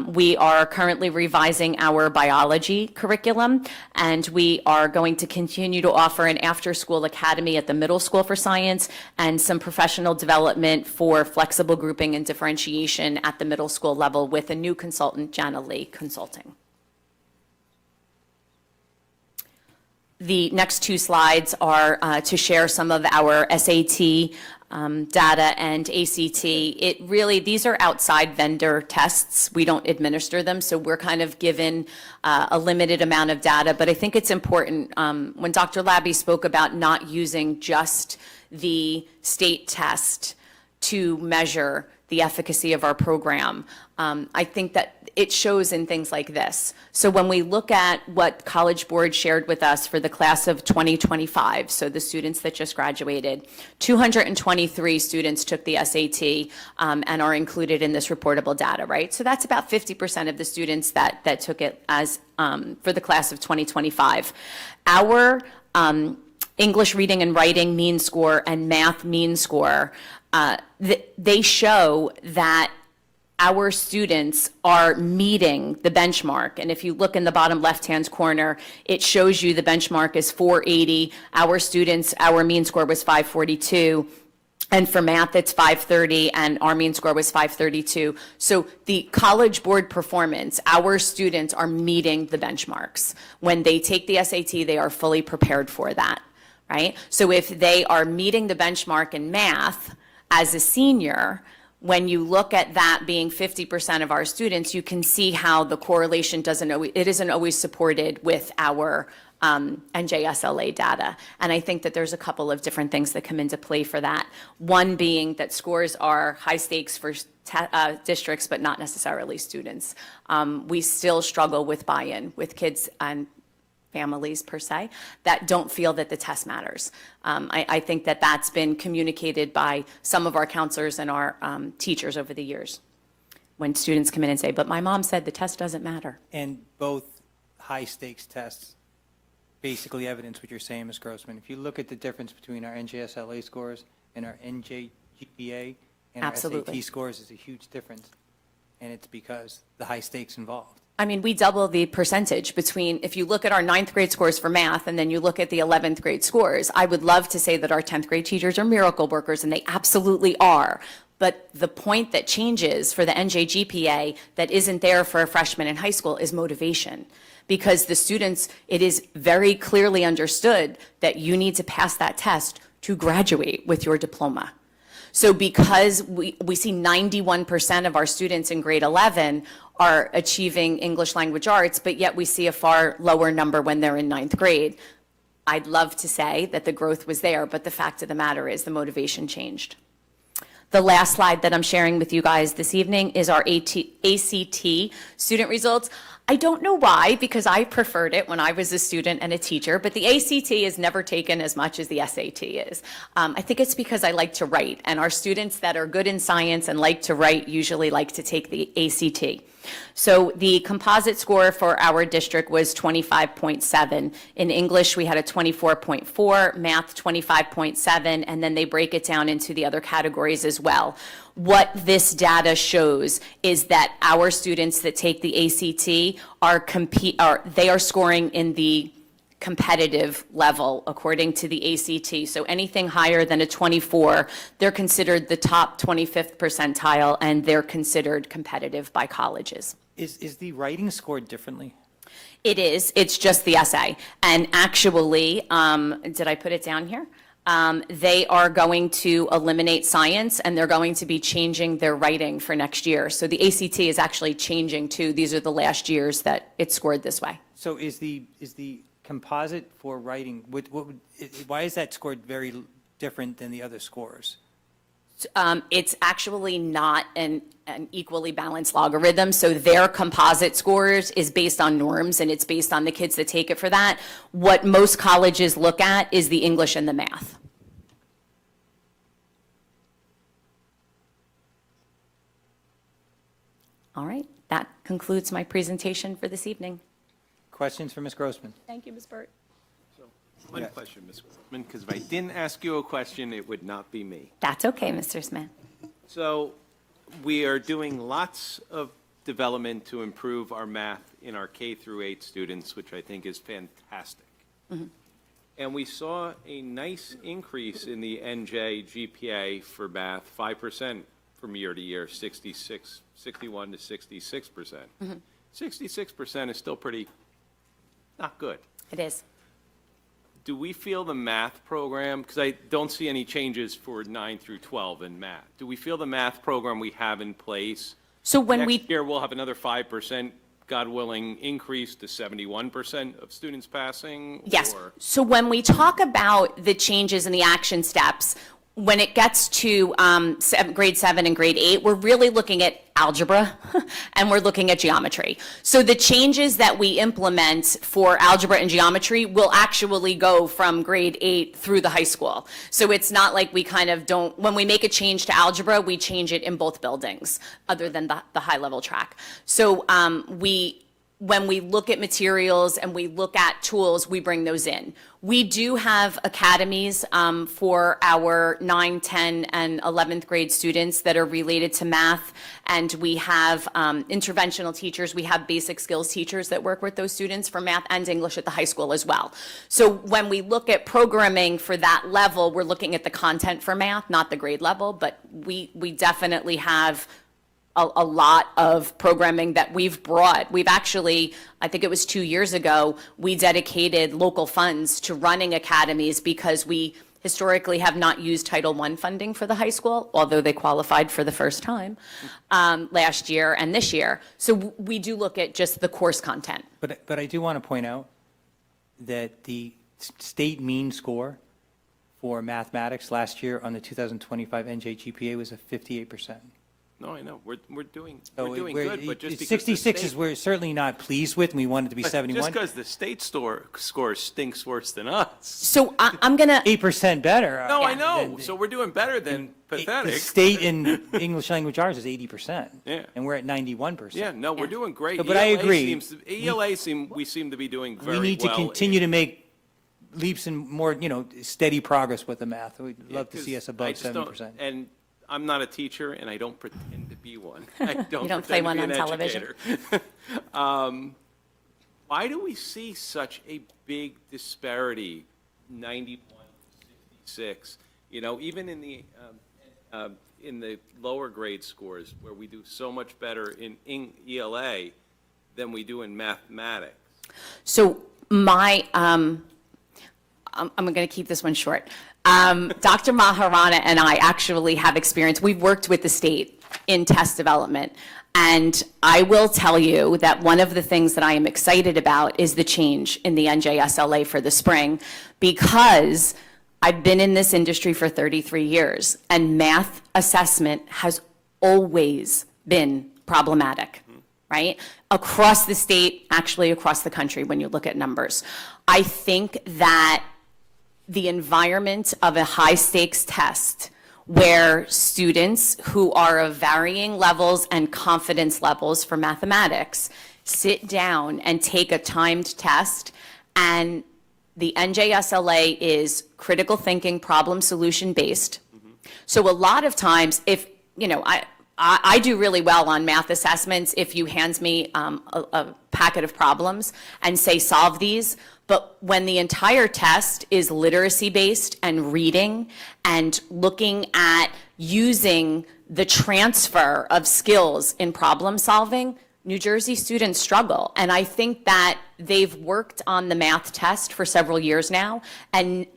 We are currently revising our biology curriculum, and we are going to continue to offer an after-school academy at the middle school for science and some professional development for flexible grouping and differentiation at the middle school level with a new consultant, Jana Lee Consulting. The next 2 slides are to share some of our SAT data and ACT. These are outside vendor tests. We don't administer them, so we're kind of given a limited amount of data. But I think it's important, when Dr. Labby spoke about not using just the state test to measure the efficacy of our program, I think that it shows in things like this. So when we look at what College Board shared with us for the class of 2025, so the students that just graduated, 223 students took the SAT and are included in this reportable data, right? So that's about 50% of the students that took it as for the class of 2025. Our English reading and writing mean score and math mean score, they show that our students are meeting the benchmark. And if you look in the bottom left-hand corner, it shows you the benchmark is 480. Our mean score was 542. And for math, it's 530, and our mean score was 532. So the College Board performance, our students are meeting the benchmarks. When they take the SAT, they are fully prepared for that, right? So if they are meeting the benchmark in math as a senior, when you look at that being 50% of our students, you can see how the correlation isn't always supported with our NJSLA data. And I think that there's a couple of different things that come into play for that. One being that scores are high stakes for districts, but not necessarily students. We still struggle with buy-in with kids and families per se that don't feel that the test matters. I think that that's been communicated by some of our counselors and our teachers over the years when students come in and say, but my mom said the test doesn't matter. And both high-stakes tests basically evidence what you're saying, Ms. Grossman. If you look at the difference between our NJSLA scores and our NJGPA and our Absolutely. SAT scores is a huge difference, and it's because the high stakes involved. I mean, we double the percentage between, if you look at our 9th grade scores for math and then you look at the 11th grade scores, I would love to say that our 10th grade teachers are miracle workers, and they absolutely are. But the point that changes for the NJGPA that isn't there for a freshman in high school is motivation. Because the students, it is very clearly understood that you need to pass that test to graduate with your diploma. So because we see 91% of our students in grade 11 are achieving English language arts, but yet we see a far lower number when they're in 9th grade. I'd love to say that the growth was there, but the fact of the matter is the motivation changed. The last slide that I'm sharing with you guys this evening is our ACT student results. I don't know why, because I preferred it when I was a student and a teacher, but the ACT is never taken as much as the SAT is. I think it's because I like to write, and our students that are good in science and like to write usually like to take the ACT. So the composite score for our district was 25.7. In English, we had a 24.4, math 25.7, and then they break it down into the other categories as well. What this data shows is that our students that take the ACT are scoring in the competitive level according to the ACT. So anything higher than a 24, they're considered the top 25th percentile, and they're considered competitive by colleges. Is the writing scored differently? It is. It's just the essay. And actually, did I put it down here? They are going to eliminate science, and they're going to be changing their writing for next year. So the ACT is actually changing too. These are the last years that it's scored this way. So is the composite for writing, why is that scored very different than the other scores? It's actually not an equally balanced logarithm. So their composite scores is based on norms, and it's based on the kids that take it for that. What most colleges look at is the English and the math. All right, that concludes my presentation for this evening. Questions for Ms. Grossman? Thank you, Ms. Burt. One question, Ms. Grossman, because if I didn't ask you a question, it would not be me. That's okay, Mr. Smith. So we are doing lots of development to improve our math in our K through 8 students, which I think is fantastic. And we saw a nice increase in the NJ GPA for math, 5% from year to year, 61 to 66%. 66% is still pretty not good. It is. Do we feel the math program, because I don't see any changes for 9 through 12 in math. Do we feel the math program we have in place? So when Next year, we'll have another 5%, God willing, increase to 71% of students passing? Yes. Or- So when we talk about the changes in the action steps, when it gets to grade 7 and grade 8, we're really looking at algebra and we're looking at geometry. So the changes that we implement for algebra and geometry will actually go from grade 8 through the high school. So it's not like we kind of don't, when we make a change to algebra, we change it in both buildings, other than the high level track. So when we look at materials and we look at tools, we bring those in. We do have academies for our 9, 10, and 11th grade students that are related to math, and we have interventional teachers. We have basic skills teachers that work with those students for math and English at the high school as well. So when we look at programming for that level, we're looking at the content for math, not the grade level, but we definitely have a lot of programming that we've brought. We've actually, I think it was 2 years ago, we dedicated local funds to running academies because we historically have not used Title I funding for the high school, although they qualified for the first time last year and this year. So we do look at just the course content. But I do want to point out that the state mean score for mathematics last year on the 2025 NJ GPA was a 58%. No, I know, we're doing So good, but just because the 66 is state- we're certainly not pleased with, and we want it to be but 71. Just because the state score stinks worse than us. So I'm going to, 8% better. No, I than know, the- so we're doing better than The pathetic. state in English language arts is 80%. Yeah. And we're at 91%. Yeah, no, we're doing great. No, but I agree. We seem to be doing very well. We need to continue to make leaps and more, steady progress with the math. We'd love to see us I above just don't- 70%. And I'm not a teacher, and I don't pretend to be one. I don't You don't play pretend one to on be an television? educator. Why do we see such a big disparity, 91 to 66? Even in the lower grade scores, where we do so much better in ELA than we do in mathematics. so I'm going to keep this one short. Dr. Maharana and I actually have experience. We've worked with the state in test development. And I will tell you that one of the things that I am excited about is the change in the NJSLA for the spring, because I've been in this industry for 33 years, and math assessment has always been problematic, right? Across the state, actually across the country, when you look at numbers. I think that the environment of a high-stakes test where students who are of varying levels and confidence levels for mathematics sit down and take a timed test, and the NJSLA is critical thinking, problem solution based. So a lot of times, if, I do really well on math assessments if you hand me a packet of problems and say, solve these. But when the entire test is literacy-based and reading and looking at using the transfer of skills in problem solving, New Jersey students struggle. And I think that they've worked on the math test for several years now. And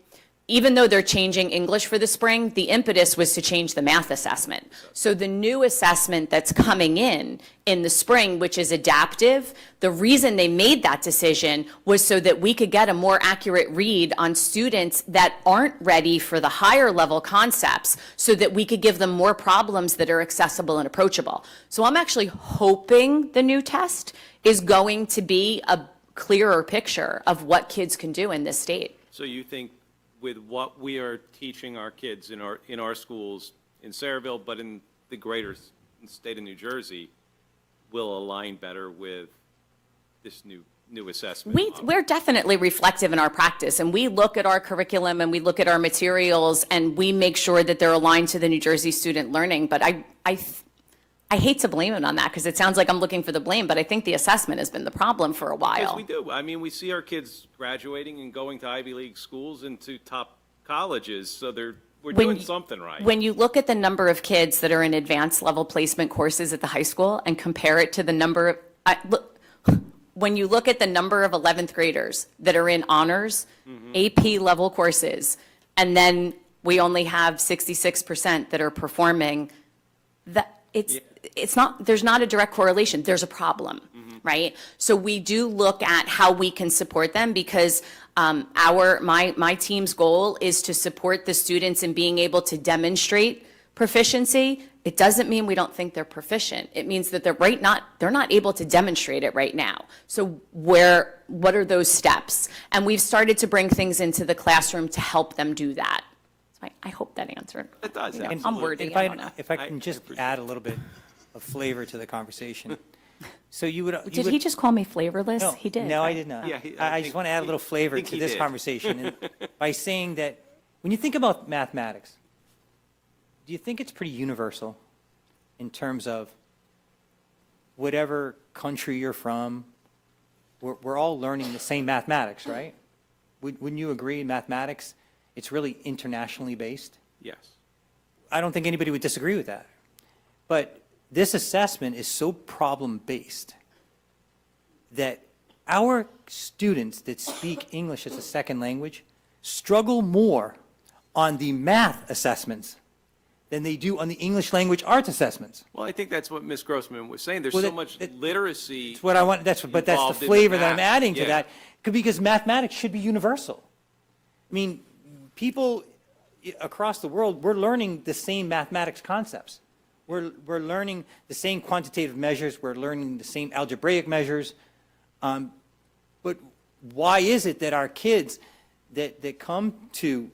even though they're changing English for the spring, the impetus was to change the math assessment. So the new assessment that's coming in the spring, which is adaptive, the reason they made that decision was so that we could get a more accurate read on students that aren't ready for the higher level concepts, so that we could give them more problems that are accessible and approachable. So I'm actually hoping the new test is going to be a clearer picture of what kids can do in this state. So you think with what we are teaching our kids in our schools in Sayreville, but in the greater state of New Jersey, will align better with this new assessment model? We're definitely reflective in our practice, and we look at our curriculum and we look at our materials, and we make sure that they're aligned to the New Jersey student learning. But I hate to blame it on that, because it sounds like I'm looking for the blame, but I think the assessment has been the problem for a while. Because we do. I mean, we see our kids graduating and going to Ivy League schools and to top colleges, so we're doing something right. When you look at the number of kids that are in advanced level placement courses at the high school and compare it to the number of, when you look at the number of 11th graders that are in honors, AP level courses, and then we only have 66% that are performing, it's not, there's not a direct correlation. There's a problem, right? So we do look at how we can support them, because my team's goal is to support the students in being able to demonstrate proficiency. It doesn't mean we don't think they're proficient. It means that they're not able to demonstrate it right now. So what are those steps? And we've started to bring things into the classroom to help them do that. So I hope that answered. It does, I'm absolutely. wordy, If I don't know. If I can just add a little bit of flavor to the conversation. So you would. Did he just call me flavorless? No, He did. No, I right? did not. Yeah, I just think- want to add a little flavor think to he this did. conversation and by saying that when you think about mathematics, do you think it's pretty universal in terms of whatever country you're from? We're all learning the same mathematics, right? Wouldn't you agree in mathematics, it's really internationally based? Yes. I don't think anybody would disagree with that. But this assessment is so problem-based that our students that speak English as a second language struggle more on the math assessments than they do on the English language arts assessments. Well, I think that's what Ms. Grossman was saying. There's Well, so that- much that- literacy. That's what I want, but that's involved the in the flavor that I'm math. adding to Yeah. that, because mathematics should be universal. I mean, people across the world, we're learning the same mathematics concepts. We're learning the same quantitative measures, we're learning the same algebraic measures. But why is it that our kids that come to,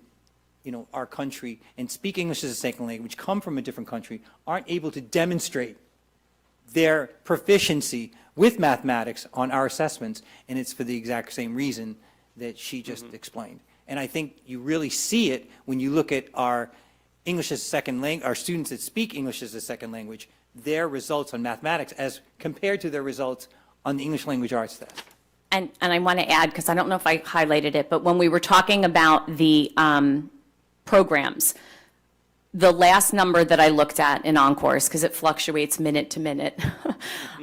our country and speak English as a second language, come from a different country, aren't able to demonstrate their proficiency with mathematics on our assessments? And it's for the exact same reason that she just explained. And I think you really see it when you look at our English as a second language, our students that speak English as a second language, their results on mathematics as compared to their results on the English language arts test. And I want to add, because I don't know if I highlighted it, but when we were talking about the programs, the last number that I looked at in Encores, because it fluctuates minute to minute,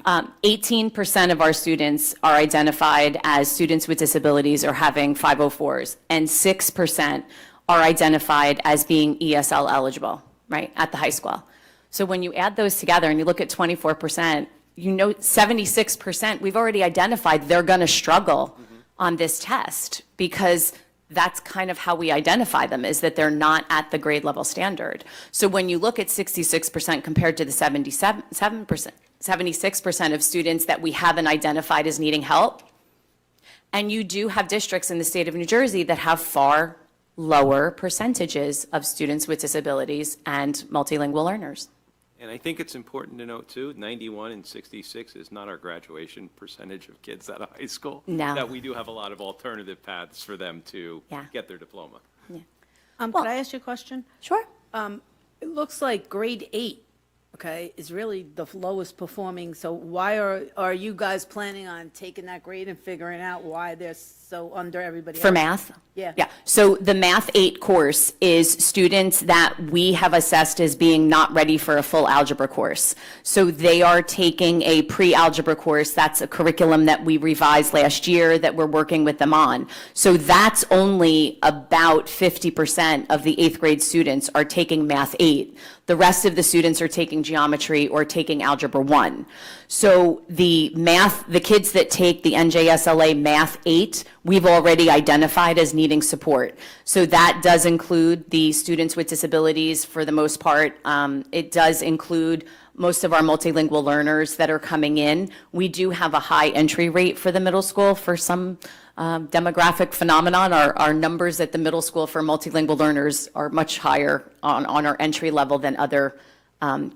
18% of our students are identified as students with disabilities or having 504s, and 6% are identified as being ESL eligible, right, at the high school. So when you add those together and you look at 24%, 76%, we've already identified they're going to struggle on this test, because that's kind of how we identify them, is that they're not at the grade level standard. So when you look at 66% compared to the 76% of students that we haven't identified as needing help, and you do have districts in the state of New Jersey that have far lower percentages of students with disabilities and multilingual learners. And I think it's important to note, too, 91 and 66 is not our graduation percentage of kids out of high school. No. That we do have a lot of alternative paths for them to Yeah. get their diploma. Could I ask you a question? Sure. It looks like grade 8, okay, is really the lowest performing, so why are you guys planning on taking that grade and figuring out why they're so under everybody else? For math? Yeah. Yeah, so the Math 8 course is students that we have assessed as being not ready for a full algebra course. So they are taking a pre-algebra course. That's a curriculum that we revised last year that we're working with them on. So that's only about 50% of the 8th grade students are taking Math 8. The rest of the students are taking geometry or taking Algebra 1. So the kids that take the NJSLA Math 8, we've already identified as needing support. So that does include the students with disabilities for the most part. It does include most of our multilingual learners that are coming in. We do have a high entry rate for the middle school for some demographic phenomenon. Our numbers at the middle school for multilingual learners are much higher on our entry level than other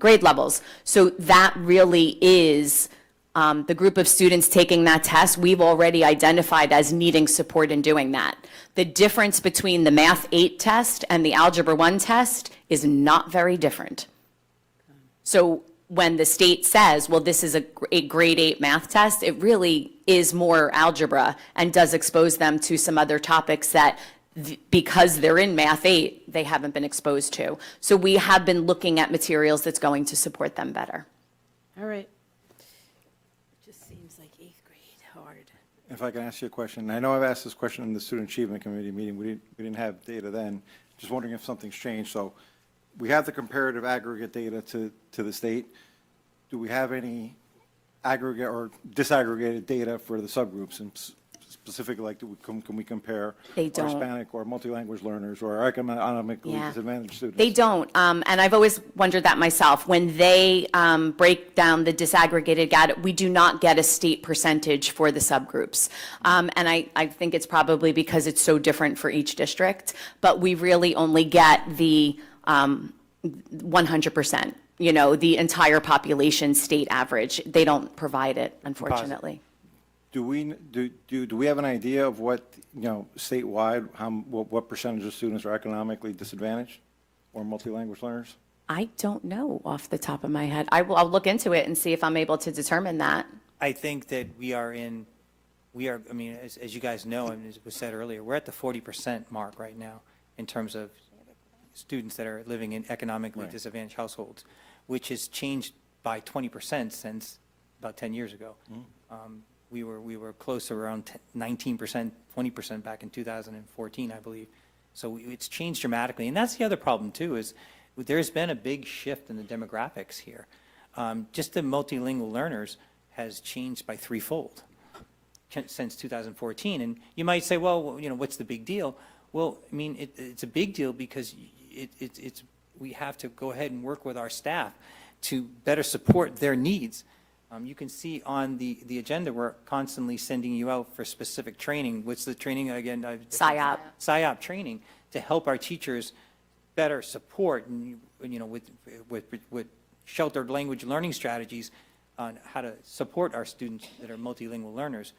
grade levels. So that really is the group of students taking that test, we've already identified as needing support in doing that. The difference between the Math 8 test and the Algebra 1 test is not very different. So when the state says, well, this is a grade 8 math test, it really is more algebra and does expose them to some other topics that because they're in Math 8, they haven't been exposed to. So we have been looking at materials that's going to support them better. All right. It just seems like 8th grade hard. If I can ask you a question, I know I've asked this question in the Student Achievement Committee meeting, we didn't have data then, just wondering if something's changed. So we have the comparative aggregate data to the state. Do we have any aggregate or disaggregated data for the subgroups? And specifically, like, can we compare They our don't. Hispanic or multilanguage learners or economically Yeah. disadvantaged students? They don't, and I've always wondered that myself. When they break down the disaggregated data, we do not get a state percentage for the subgroups. And I think it's probably because it's so different for each district, but we really only get the 100%. the entire population state average. They don't provide it, unfortunately. Do we have an idea of what, statewide, what percentage of students are economically disadvantaged or multilanguage learners? I don't know off the top of my head. I'll look into it and see if I'm able to determine that. I think that I mean, as you guys know, and as was said earlier, we're at the 40% mark right now in terms of students that are living in economically Right. disadvantaged households, which has changed by 20% since about 10 years ago. We were close around 19%, 20% back in 2014, I believe. So it's changed dramatically. And that's the other problem, too, is there's been a big shift in the demographics here. Just the multilingual learners has changed by threefold since 2014. And you might say, well, what's the big deal? Well, I mean, it's a big deal because we have to go ahead and work with our staff to better support their needs. You can see on the agenda, we're constantly sending you out for specific training. What's the training again? PSYOP. PSYOP training to help our teachers better support and, with sheltered language learning strategies on how to support our students that are multilingual learners.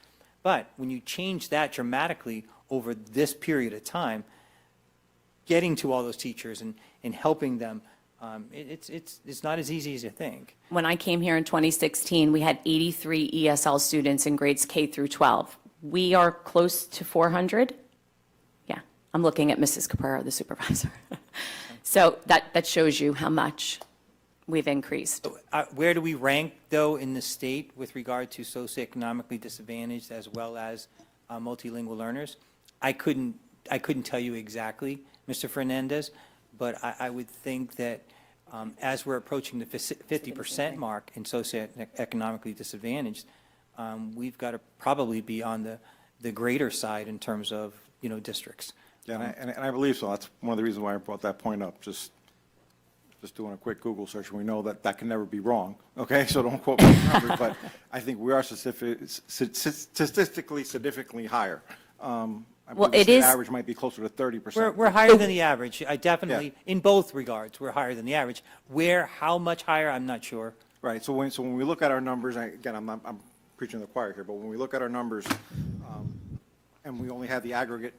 But when you change that dramatically over this period of time, getting to all those teachers and helping them, it's not as easy as you think. When I came here in 2016, we had 83 ESL students in grades K through 12. We are close to 400. Yeah, I'm looking at Mrs. Caprera, the supervisor. So that shows you how much we've increased. Where do we rank, though, in the state with regard to socioeconomically disadvantaged as well as multilingual learners? I couldn't tell you exactly, Mr. Fernandez, but I would think that as we're approaching the 50% mark in socioeconomically disadvantaged, we've got to probably be on the greater side in terms of, districts. Yeah, and I believe so. That's one of the reasons why I brought that point up. Just doing a quick Google search, and we know that can never be wrong, okay? So don't quote me on the numbers, but I think we are statistically significantly higher. I Well, believe it the is- average might be closer to 30%. We're higher than the average. I definitely, in both regards, we're higher than the average. How much higher, I'm not sure. Right, so when we look at our numbers, again, I'm preaching to the choir here, but when we look at our numbers, and we only have the aggregate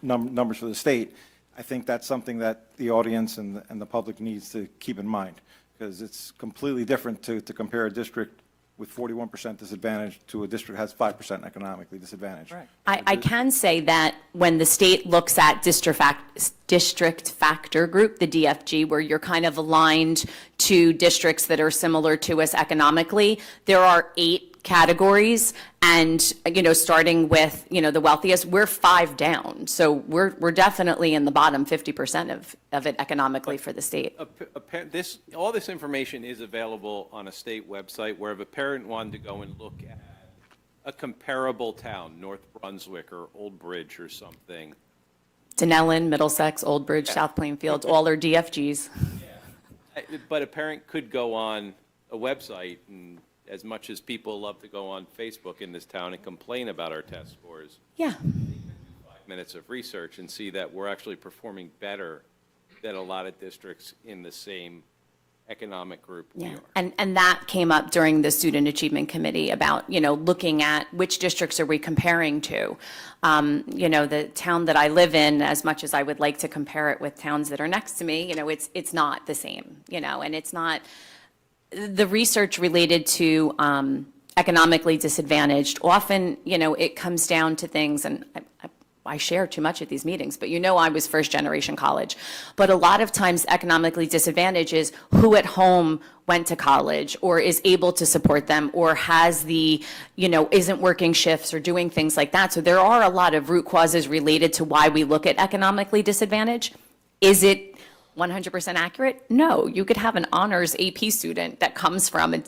numbers for the state, I think that's something that the audience and the public needs to keep in mind, because it's completely different to compare a district with 41% disadvantage to a district that has 5% economically disadvantaged. Right. I can say that when the state looks at district factor group, the DFG, where you're kind of aligned to districts that are similar to us economically, there are 8 categories, and, starting with, the wealthiest, we're 5 down. So we're definitely in the bottom 50% of it economically for the state. All this information is available on a state website where if a parent wanted to go and look at a comparable town, North Brunswick or Old Bridge or something. Denellen, Middlesex, Old Bridge, South Plainfield, all are DFGs. But a parent could go on a website, and as much as people love to go on Facebook in this town and complain about our test scores, Yeah. 5 minutes of research and see that we're actually performing better than a lot of districts in the same economic group we Yeah, are. and that came up during the Student Achievement Committee about, looking at which districts are we comparing to. The town that I live in, as much as I would like to compare it with towns that are next to me, it's not the same, and it's not, the research related to economically disadvantaged, often, it comes down to things, and I share too much at these meetings, but I was first generation college. But a lot of times economically disadvantaged is who at home went to college or is able to support them or has isn't working shifts or doing things like that. So there are a lot of root causes related to why we look at economically disadvantaged. Is it 100% accurate? No. You could have an honors AP student that comes from a,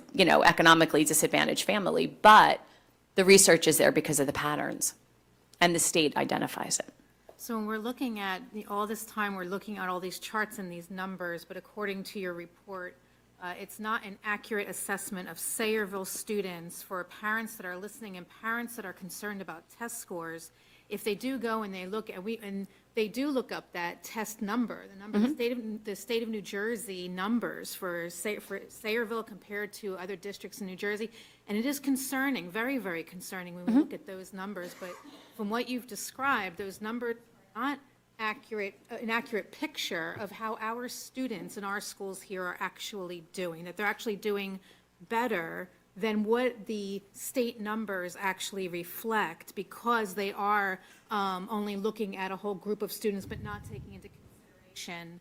economically disadvantaged family, but the research is there because of the patterns. And the state identifies it. So when we're looking at, all this time, we're looking at all these charts and these numbers, but according to your report, it's not an accurate assessment of Sayreville students for parents that are listening and parents that are concerned about test scores. If they do go and they look at, and they do look up that test number, the number, the state of New Jersey numbers for Sayreville compared to other districts in New Jersey. And it is concerning, very, very concerning when we look at those numbers. But from what you've described, those numbers are not accurate, an accurate picture of how our students in our schools here are actually doing, that they're actually doing better than what the state numbers actually reflect, because they are only looking at a whole group of students, but not taking into consideration,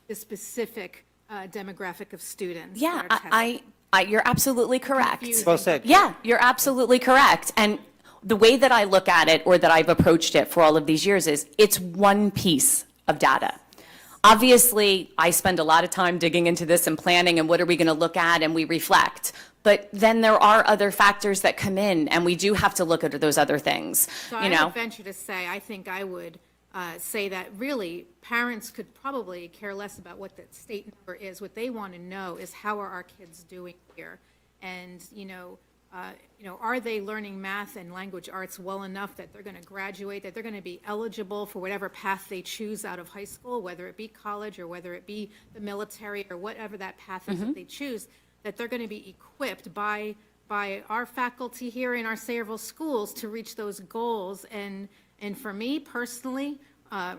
the specific demographic of students. Yeah, that are tested. you're absolutely correct. Well said. Yeah, you're absolutely correct. And the way that I look at it, or that I've approached it for all of these years, is it's one piece of data. Obviously, I spend a lot of time digging into this and planning, and what are we going to look at, and we reflect. But then there are other factors that come in, and we do have to look at those other things, So you I know? would venture to say, I think I would say that really parents could probably care less about what the state number is. What they want to know is, how are our kids doing here? And, are they learning math and language arts well enough that they're going to graduate, that they're going to be eligible for whatever path they choose out of high school, whether it be college or whether it be the military or whatever that path is that they choose, that they're going to be equipped by our faculty here in our Sayreville schools to reach those goals. And for me personally,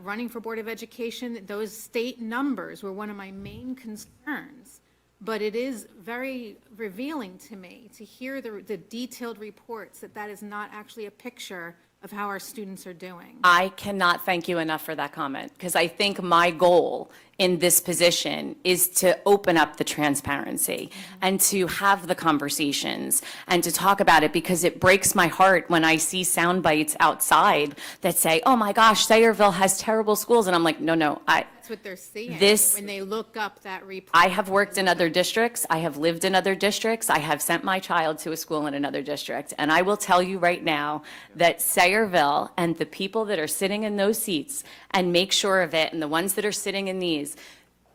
running for Board of Education, those state numbers were one of my main concerns. But it is very revealing to me to hear the detailed reports that is not actually a picture of how our students are doing. I cannot thank you enough for that comment, because I think my goal in this position is to open up the transparency and to have the conversations and to talk about it, because it breaks my heart when I see sound bites outside that say, oh my gosh, Sayreville has terrible schools. And I'm like, no, That's what they're seeing when they look up that report. I have worked in other districts. I have lived in other districts. I have sent my child to a school in another district. And I will tell you right now that Sayreville and the people that are sitting in those seats, and make sure of it, and the ones that are sitting in these,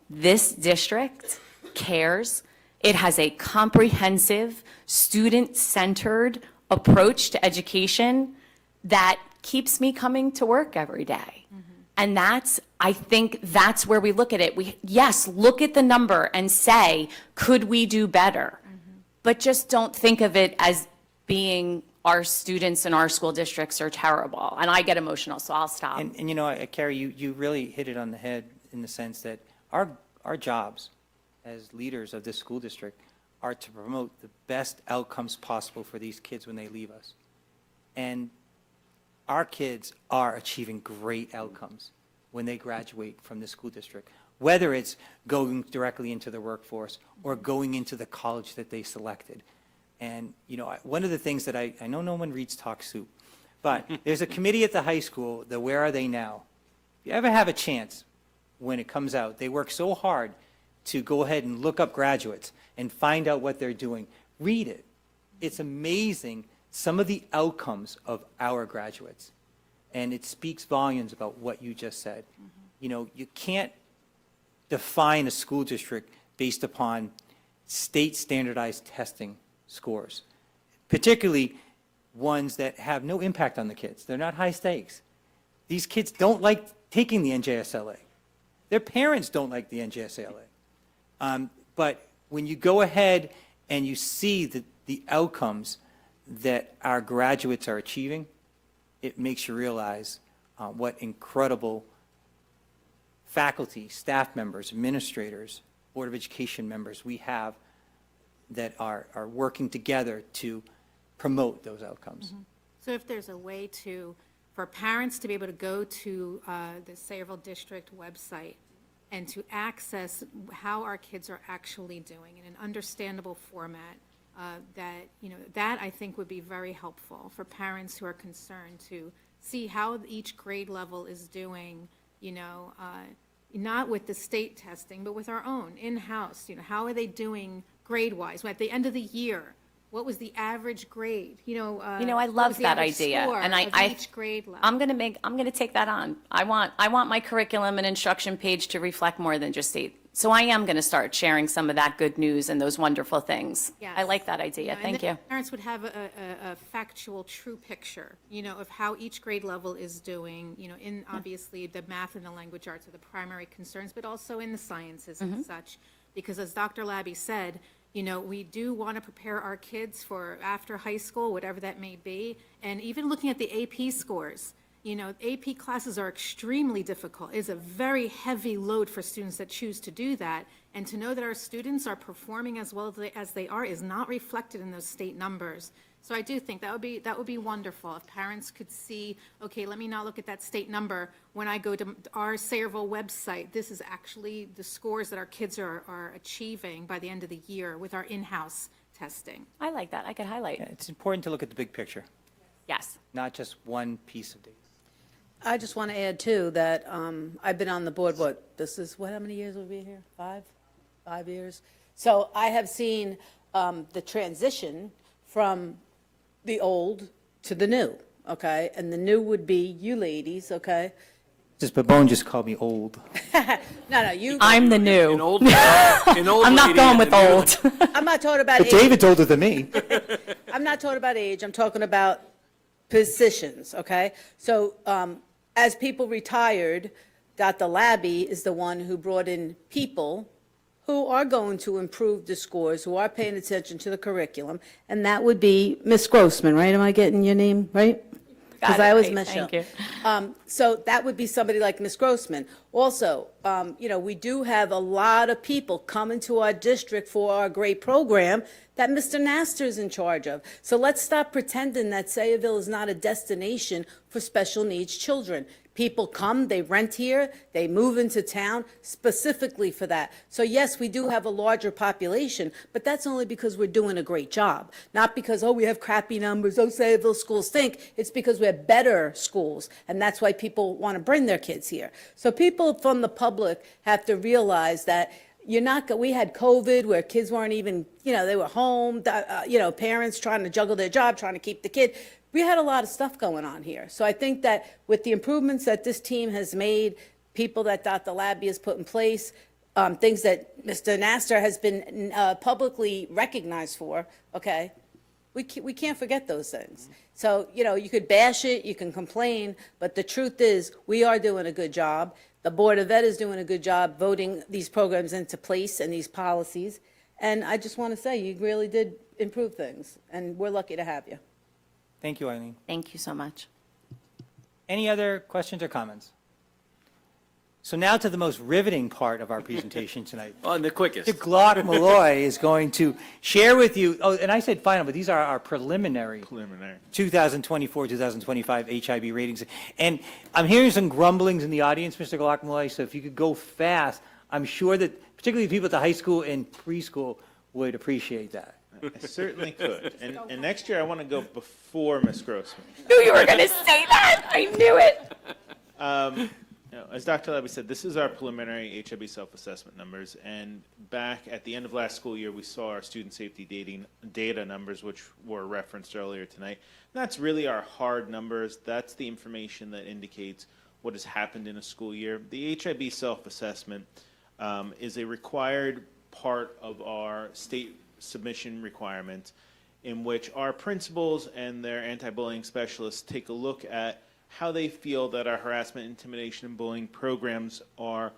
this district cares. It has a comprehensive, student-centered approach to education that keeps me coming to work every day. And I think that's where we look at it. Yes, look at the number and say, could we do better? But just don't think of it as being our students in our school districts are terrible. And I get emotional, so I'll stop. And Carrie, you really hit it on the head in the sense that our jobs as leaders of this school district are to promote the best outcomes possible for these kids when they leave us. And our kids are achieving great outcomes when they graduate from the school district, whether it's going directly into the workforce or going into the college that they selected. And, one of the things that I know no one reads Talk Soup, but there's a committee at the high school, the Where Are They Now? If you ever have a chance, when it comes out, they work so hard to go ahead and look up graduates and find out what they're doing. Read it. It's amazing, some of the outcomes of our graduates. And it speaks volumes about what you just said. You can't define a school district based upon state standardized testing scores, particularly ones that have no impact on the kids. They're not high stakes. These kids don't like taking the NJSLA. Their parents don't like the NJSLA. But when you go ahead and you see the outcomes that our graduates are achieving, it makes you realize what incredible faculty, staff members, administrators, Board of Education members we have that are working together to promote those outcomes. So if there's a way for parents to be able to go to the Sayreville District website and to access how our kids are actually doing in an understandable format, that I think would be very helpful for parents who are concerned to see how each grade level is doing, not with the state testing, but with our own in-house. How are they doing grade-wise? At the end of the year, what was the average grade? I love that idea, and each grade level. I'm going to take that on. I want my curriculum and instruction page to reflect more than just So I am going to start sharing some of that good news and those wonderful things. Yes. I like that idea. And Thank then you. Parents would have a factual, true picture, of how each grade level is doing, in obviously the math and the language arts are the primary concerns, but also in the sciences and such. Because as Dr. Labby said, we do want to prepare our kids for after high school, whatever that may be. And even looking at the AP scores, AP classes are extremely difficult. It's a very heavy load for students that choose to do that. And to know that our students are performing as well as they are is not reflected in those state numbers. So I do think that would be wonderful if parents could see, okay, let me not look at that state number. When I go to our Sayreville website, this is actually the scores that our kids are achieving by the end of the year with our in-house testing. I like that. I could highlight. Yeah, it's important to look at the big picture, Yes. not just one piece of data. I just want to add, too, that I've been on the board, how many years will we be here? 5 years? So I have seen the transition from the old to the new, okay? And the new would be you ladies, okay? Just Babone just called me old. No, you, I'm the An new. old I'm not lady going and with a new- old. I'm not talking about But age. David's older than me. I'm not talking about age, I'm talking about positions, okay? So as people retired, Dr. Labby is the one who brought in people who are going to improve the scores, who are paying attention to the curriculum, and that would be Miss Grossman, right? Am I getting your name right? Because I always mess up. Thank you. So that would be somebody like Miss Grossman. Also, we do have a lot of people coming to our district for our great program that Mr. Nasser is in charge of. So let's stop pretending that Sayreville is not a destination for special needs children. People come, they rent here, they move into town specifically for that. So yes, we do have a larger population, but that's only because we're doing a great job. Not because, we have crappy numbers, Sayreville schools stink. It's because we have better schools, and that's why people want to bring their kids here. So people from the public have to realize that we had COVID where kids weren't even, they were home, parents trying to juggle their job, trying to keep the kid. We had a lot of stuff going on here. So I think that with the improvements that this team has made, people that Dr. Labby has put in place, things that Mr. Nasser has been publicly recognized for, okay, we can't forget those things. So, you could bash it, you can complain, but the truth is, we are doing a good job. The Board of Ed is doing a good job voting these programs into place and these policies. And I just want to say, you really did improve things, and we're lucky to have you. Thank you, Eileen. Thank you so much. Any other questions or comments? So now to the most riveting part of our presentation tonight. On the quickest. Mr. Glock Malloy is going to share with you, and I said final, but these are our preliminary 2024-2025 HIB ratings. And I'm hearing some grumblings in the audience, Mr. Glock Malloy, so if you could go fast, I'm sure that particularly people at the high school and preschool would appreciate that. I certainly could. And next year, I want to go before Miss Grossman. Knew you were going to say that. I knew it. As Dr. Labby said, this is our preliminary HIB self-assessment numbers. And back at the end of last school year, we saw our student safety data numbers, which were referenced earlier tonight. And that's really our hard numbers. That's the information that indicates what has happened in a school year. The HIB self-assessment is a required part of our state submission requirement in which our principals and their anti-bullying specialists take a look at how they feel that our harassment, intimidation, and bullying programs are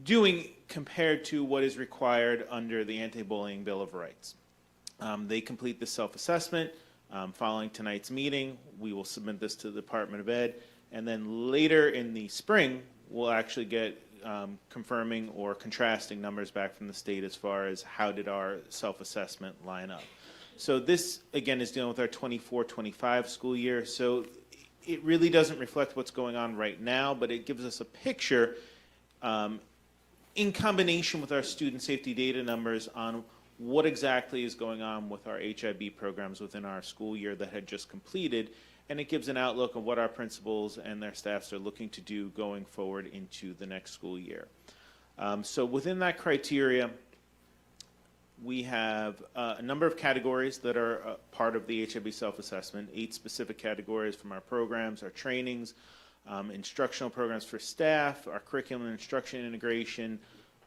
doing compared to what is required under the Anti-Bullying Bill of Rights. They complete the self-assessment. Following tonight's meeting, we will submit this to the Department of Ed, and then later in the spring, we'll actually get confirming or contrasting numbers back from the state as far as how did our self-assessment line up. So this, again, is dealing with our 24-25 school year. So it really doesn't reflect what's going on right now, but it gives us a picture in combination with our student safety data numbers on what exactly is going on with our HIB programs within our school year that had just completed. And it gives an outlook of what our principals and their staffs are looking to do going forward into the next school year. So within that criteria, we have a number of categories that are part of the HIB self-assessment, 8 specific categories from our programs, our trainings, instructional programs for staff, our curriculum and instruction integration,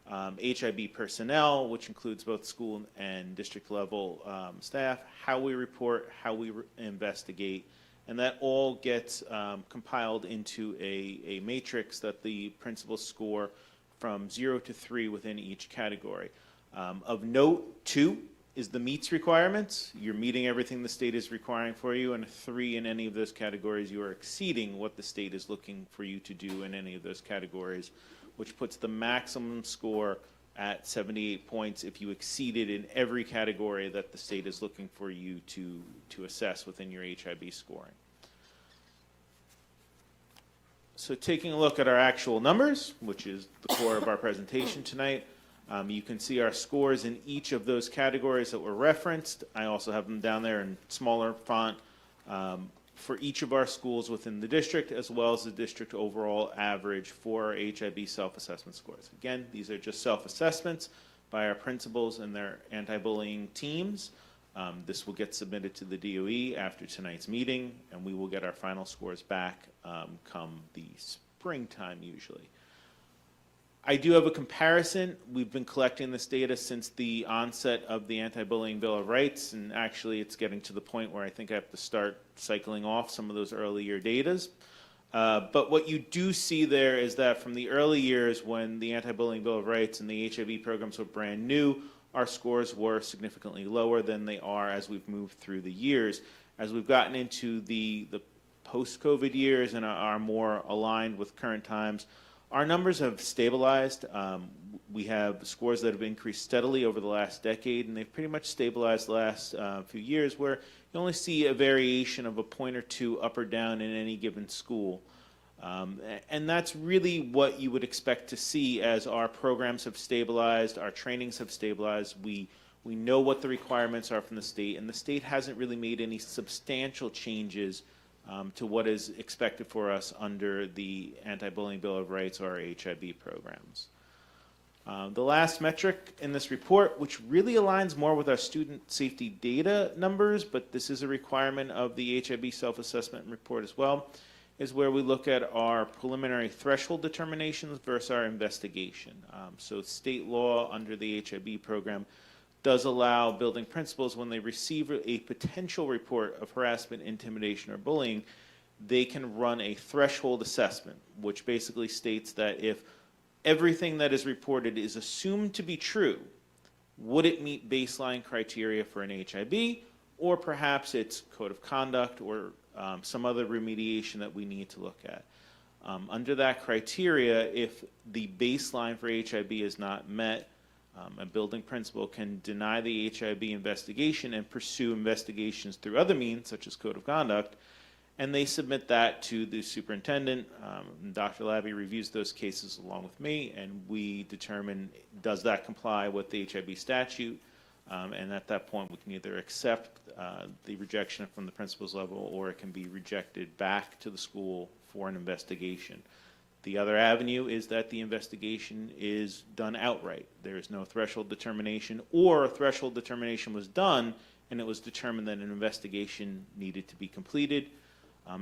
HIB personnel, which includes both school and district level staff, how we report, how we investigate, and that all gets compiled into a matrix that the principals score from 0 to 3 within each category. Of note, 2 is the meets requirements. You're meeting everything the state is requiring for you, and 3 in any of those categories, you are exceeding what the state is looking for you to do in any of those categories, which puts the maximum score at 78 points if you exceeded in every category that the state is looking for you to assess within your HIB scoring. So taking a look at our actual numbers, which is the core of our presentation tonight, you can see our scores in each of those categories that were referenced. I also have them down there in smaller font for each of our schools within the district, as well as the district overall average for our HIB self-assessment scores. Again, these are just self-assessments by our principals and their anti-bullying teams. This will get submitted to the DOE after tonight's meeting, and we will get our final scores back come the springtime usually. I do have a comparison. We've been collecting this data since the onset of the Anti-Bullying Bill of Rights, and actually it's getting to the point where I think I have to start cycling off some of those early year datas. But what you do see there is that from the early years when the Anti-Bullying Bill of Rights and the HIB programs were brand new, our scores were significantly lower than they are as we've moved through the years. As we've gotten into the post-COVID years and are more aligned with current times, our numbers have stabilized. We have scores that have increased steadily over the last decade, and they've pretty much stabilized the last few years, where you only see a variation of a point or two up or down in any given school. And that's really what you would expect to see as our programs have stabilized, our trainings have stabilized. We know what the requirements are from the state, and the state hasn't really made any substantial changes to what is expected for us under the Anti-Bullying Bill of Rights or our HIB programs. The last metric in this report, which really aligns more with our student safety data numbers, but this is a requirement of the HIB self-assessment report as well, is where we look at our preliminary threshold determinations versus our investigation. So state law under the HIB program does allow building principals, when they receive a potential report of harassment, intimidation, or bullying, they can run a threshold assessment, which basically states that if everything that is reported is assumed to be true, would it meet baseline criteria for an HIB, or perhaps it's code of conduct or some other remediation that we need to look at. Under that criteria, if the baseline for HIB is not met, a building principal can deny the HIB investigation and pursue investigations through other means, such as code of conduct, and they submit that to the superintendent. Dr. Labby reviews those cases along with me, and we determine, does that comply with the HIB statute? And at that point, we can either accept the rejection from the principal's level, or it can be rejected back to the school for an investigation. The other avenue is that the investigation is done outright. There is no threshold determination, or a threshold determination was done and it was determined that an investigation needed to be completed,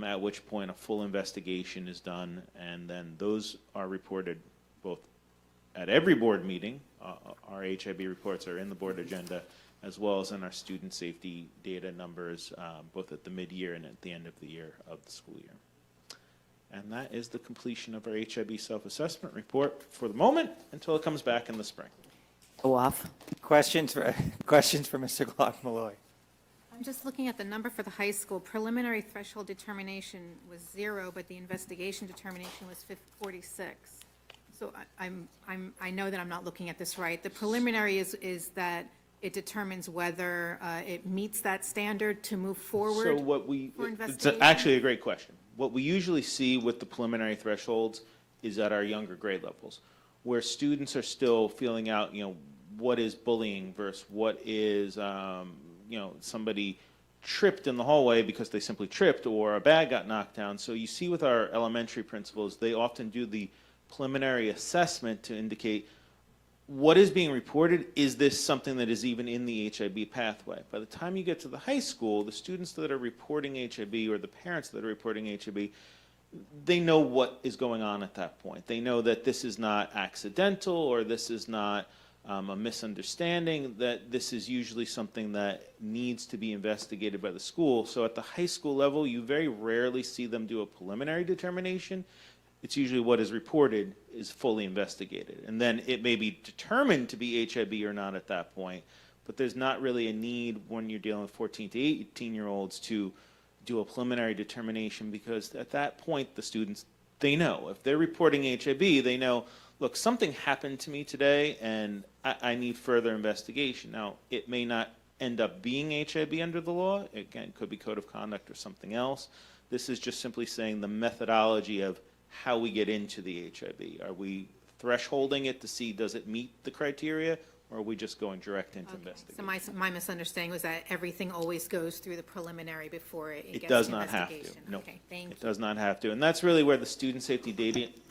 at which point a full investigation is done, and then those are reported both at every board meeting. Our HIB reports are in the board agenda, as well as in our student safety data numbers, both at the mid-year and at the end of the year of the school year. And that is the completion of our HIB self-assessment report for the moment, until it comes back in the spring. Go off. Questions for Mr. Glock-Malloy? I'm just looking at the number for the high school. Preliminary threshold determination was 0, but the investigation determination was 46. So I know that I'm not looking at this right. The preliminary is that it determines whether it meets that standard to move forward So what for it's investigation? actually a great question. What we usually see with the preliminary thresholds is at our younger grade levels, where students are still feeling out, what is bullying versus what is, somebody tripped in the hallway because they simply tripped, or a bag got knocked down. So you see with our elementary principals, they often do the preliminary assessment to indicate what is being reported. Is this something that is even in the HIB pathway? By the time you get to the high school, the students that are reporting HIB, or the parents that are reporting HIB, they know what is going on at that point. They know that this is not accidental or this is not a misunderstanding, that this is usually something that needs to be investigated by the school. So at the high school level, you very rarely see them do a preliminary determination. It's usually what is reported is fully investigated. And then it may be determined to be HIB or not at that point, but there's not really a need when you're dealing with 14 to 18-year-olds to do a preliminary determination, because at that point, the students, they know. If they're reporting HIB, they know, look, something happened to me today, and I need further investigation. Now, it may not end up being HIB under the law. Again, it could be code of conduct or something else. This is just simply saying the methodology of how we get into the HIB. Are we thresholding it to see does it meet the criteria, or are we just going direct into So investigation? my misunderstanding was that everything always goes through the preliminary before it gets It to does not have to. investigation. No, Okay, thank it does not have to. And that's really where the student safety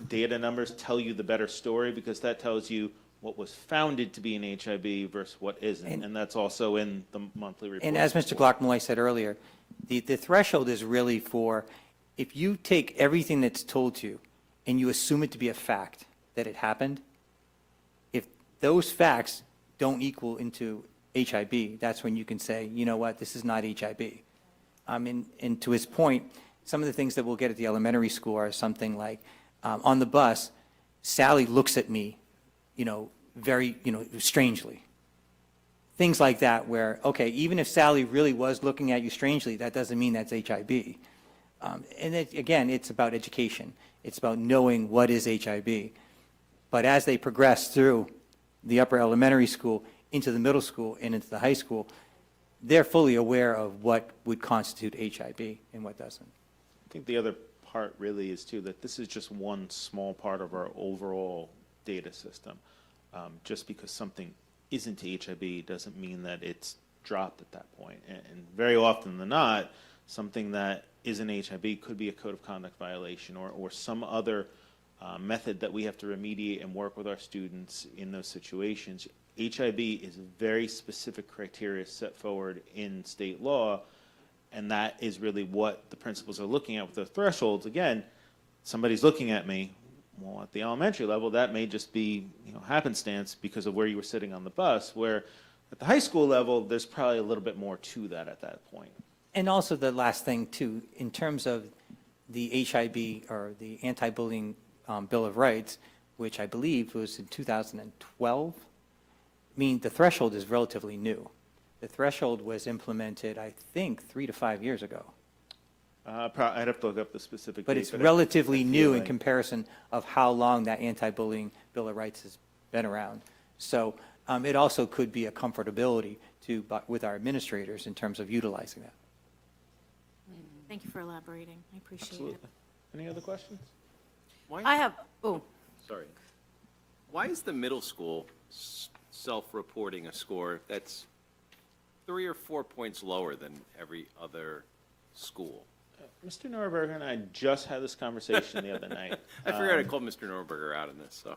data numbers tell you the better story, because that tells you what was founded to be an HIB versus what isn't. And that's also in the monthly report. And as Mr. Glockmalloy said earlier, the threshold is really for, if you take everything that's told to you and you assume it to be a fact that it happened, if those facts don't equal into HIB, that's when you can say, you know what, this is not HIB. And to his point, some of the things that we'll get at the elementary school are something like, on the bus, Sally looks at me, very, strangely. Things like that where, okay, even if Sally really was looking at you strangely, that doesn't mean that's HIB. Again, it's about education. It's about knowing what is HIB. But as they progress through the upper elementary school, into the middle school, and into the high school, they're fully aware of what would constitute HIB and what doesn't. I think the other part really is too that this is just one small part of our overall data system. Just because something isn't HIB doesn't mean that it's dropped at that point. And very often than not, something that isn't HIB could be a code of conduct violation or some other method that we have to remediate and work with our students in those situations. HIB is very specific criteria set forward in state law, and that is really what the principals are looking at with the thresholds. Again, somebody's looking at me. Well, at the elementary level, that may just be happenstance because of where you were sitting on the bus, where at the high school level, there's probably a little bit more to that at that point. And also the last thing too, in terms of the HIB or the Anti-Bullying Bill of Rights, which I believe was in 2012, the threshold is relatively new. The threshold was implemented, I think, 3 to 5 years ago. I'd have to look up the specific But date, it's I relatively feel new in like- comparison of how long that anti-bullying Bill of Rights has been around. So it also could be a comfortability with our administrators in terms of utilizing that. Thank you for elaborating. I appreciate it. Absolutely. Any other questions? I have, Sorry. Why is the middle school self-reporting a score that's 3 or 4 points lower than every other school? Mr. Norberger and I just had this conversation the other night. I figured I'd call Mr. Norberger out in this, so.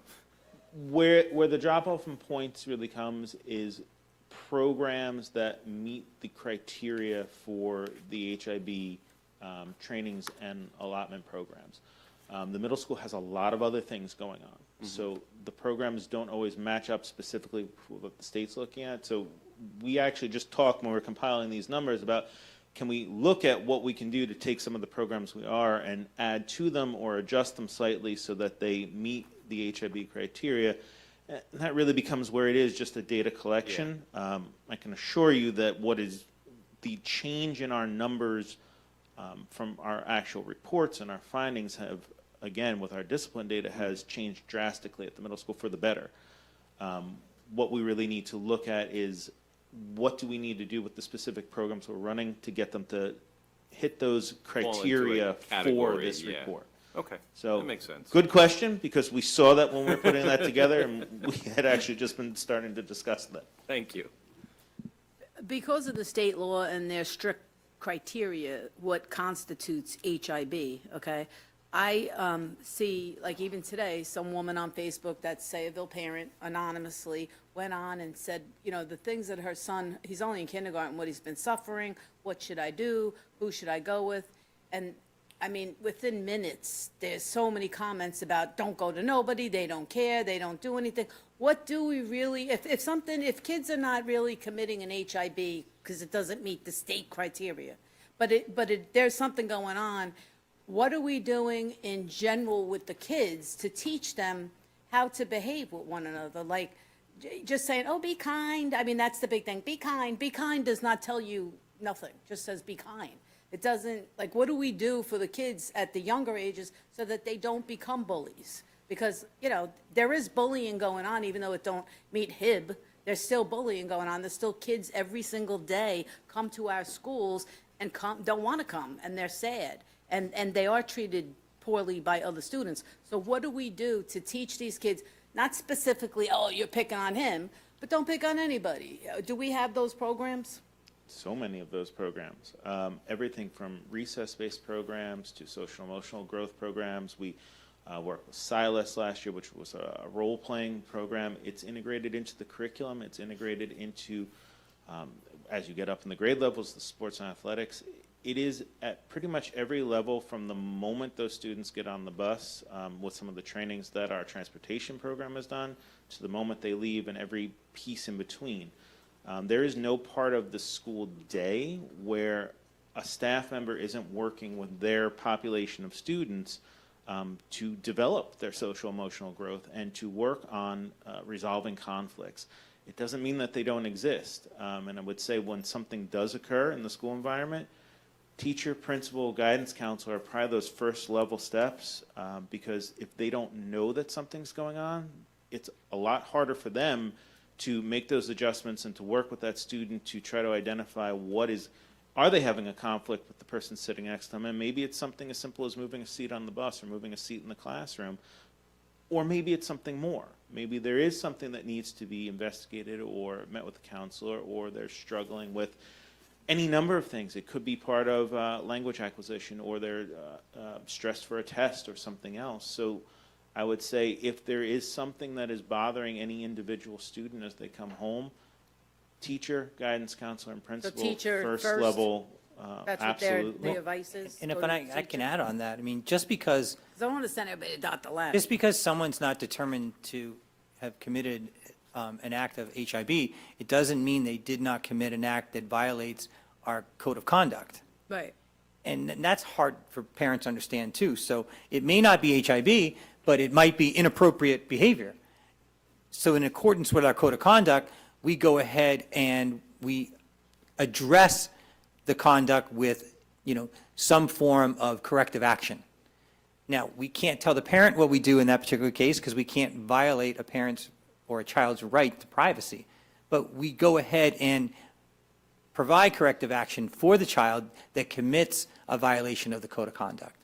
Where the drop-off in points really comes is programs that meet the criteria for the HIB trainings and allotment programs. The middle school has a lot of other things going on. So the programs don't always match up specifically with what the state's looking at. So we actually just talked when we were compiling these numbers about, can we look at what we can do to take some of the programs we are and add to them or adjust them slightly so that they meet the HIB criteria? And that really becomes where it is just a data collection. I can assure you that what is the change in our numbers from our actual reports and our findings have, again, with our discipline data, has changed drastically at the middle school for the better. What we really need to look at is what do we need to do with the specific programs we're running to get them to hit those criteria for category, this yeah. report. Okay, So that makes sense. good question, because we saw that when we were putting that together, and we had actually just been starting to discuss that. Thank you. Because of the state law and their strict criteria, what constitutes HIB, okay? I see, like even today, some woman on Facebook, that's Sayreville parent, anonymously, went on and said, the things that her son, he's only in kindergarten, what he's been suffering, what should I do, who should I go with? And I mean, within minutes, there's so many comments about don't go to nobody, they don't care, they don't do anything. What do we really, if kids are not really committing an HIB because it doesn't meet the state criteria, but there's something going on, what are we doing in general with the kids to teach them how to behave with one another? Like, just saying, oh, be kind. I mean, that's the big thing. Be kind. Be kind does not tell you nothing, just says be kind. It doesn't, like, what do we do for the kids at the younger ages so that they don't become bullies? Because, there is bullying going on, even though it don't meet HIB. There's still bullying going on. There's still kids every single day come to our schools and don't want to come, and they're sad. And they are treated poorly by other students. So what do we do to teach these kids, not specifically, oh, you're picking on him, but don't pick on anybody? Do we have those programs? So many of those programs, everything from recess-based programs to social emotional growth programs. We worked with Silas last year, which was a role-playing program. It's integrated into the curriculum. It's integrated into, as you get up in the grade levels, the sports and athletics. It is at pretty much every level from the moment those students get on the bus, with some of the trainings that our transportation program has done, to the moment they leave and every piece in between. There is no part of the school day where a staff member isn't working with their population of students to develop their social emotional growth and to work on resolving conflicts. It doesn't mean that they don't exist. And I would say when something does occur in the school environment, teacher, principal, guidance counselor are probably those first level steps, because if they don't know that something's going on, it's a lot harder for them to make those adjustments and to work with that student to try to identify are they having a conflict with the person sitting next to them? And maybe it's something as simple as moving a seat on the bus or moving a seat in the classroom, or maybe it's something more. Maybe there is something that needs to be investigated or met with the counselor, or they're struggling with any number of things. It could be part of language acquisition, or they're stressed for a test or something else. So I would say if there is something that is bothering any individual student as they come home, teacher, guidance counselor, and principal, teacher first first. level, That's absolutely. what their advice is? And if Go to I the can teacher? add on that, I mean, just because Because I don't want to send everybody to Dr. Lab. Just because someone's not determined to have committed an act of HIB, it doesn't mean they did not commit an act that violates our code of conduct. Right. And that's hard for parents to understand, too. So it may not be HIB, but it might be inappropriate behavior. So in accordance with our code of conduct, we go ahead and we address the conduct with, some form of corrective action. Now, we can't tell the parent what we do in that particular case because we can't violate a parent's or a child's right to privacy. But we go ahead and provide corrective action for the child that commits a violation of the code of conduct.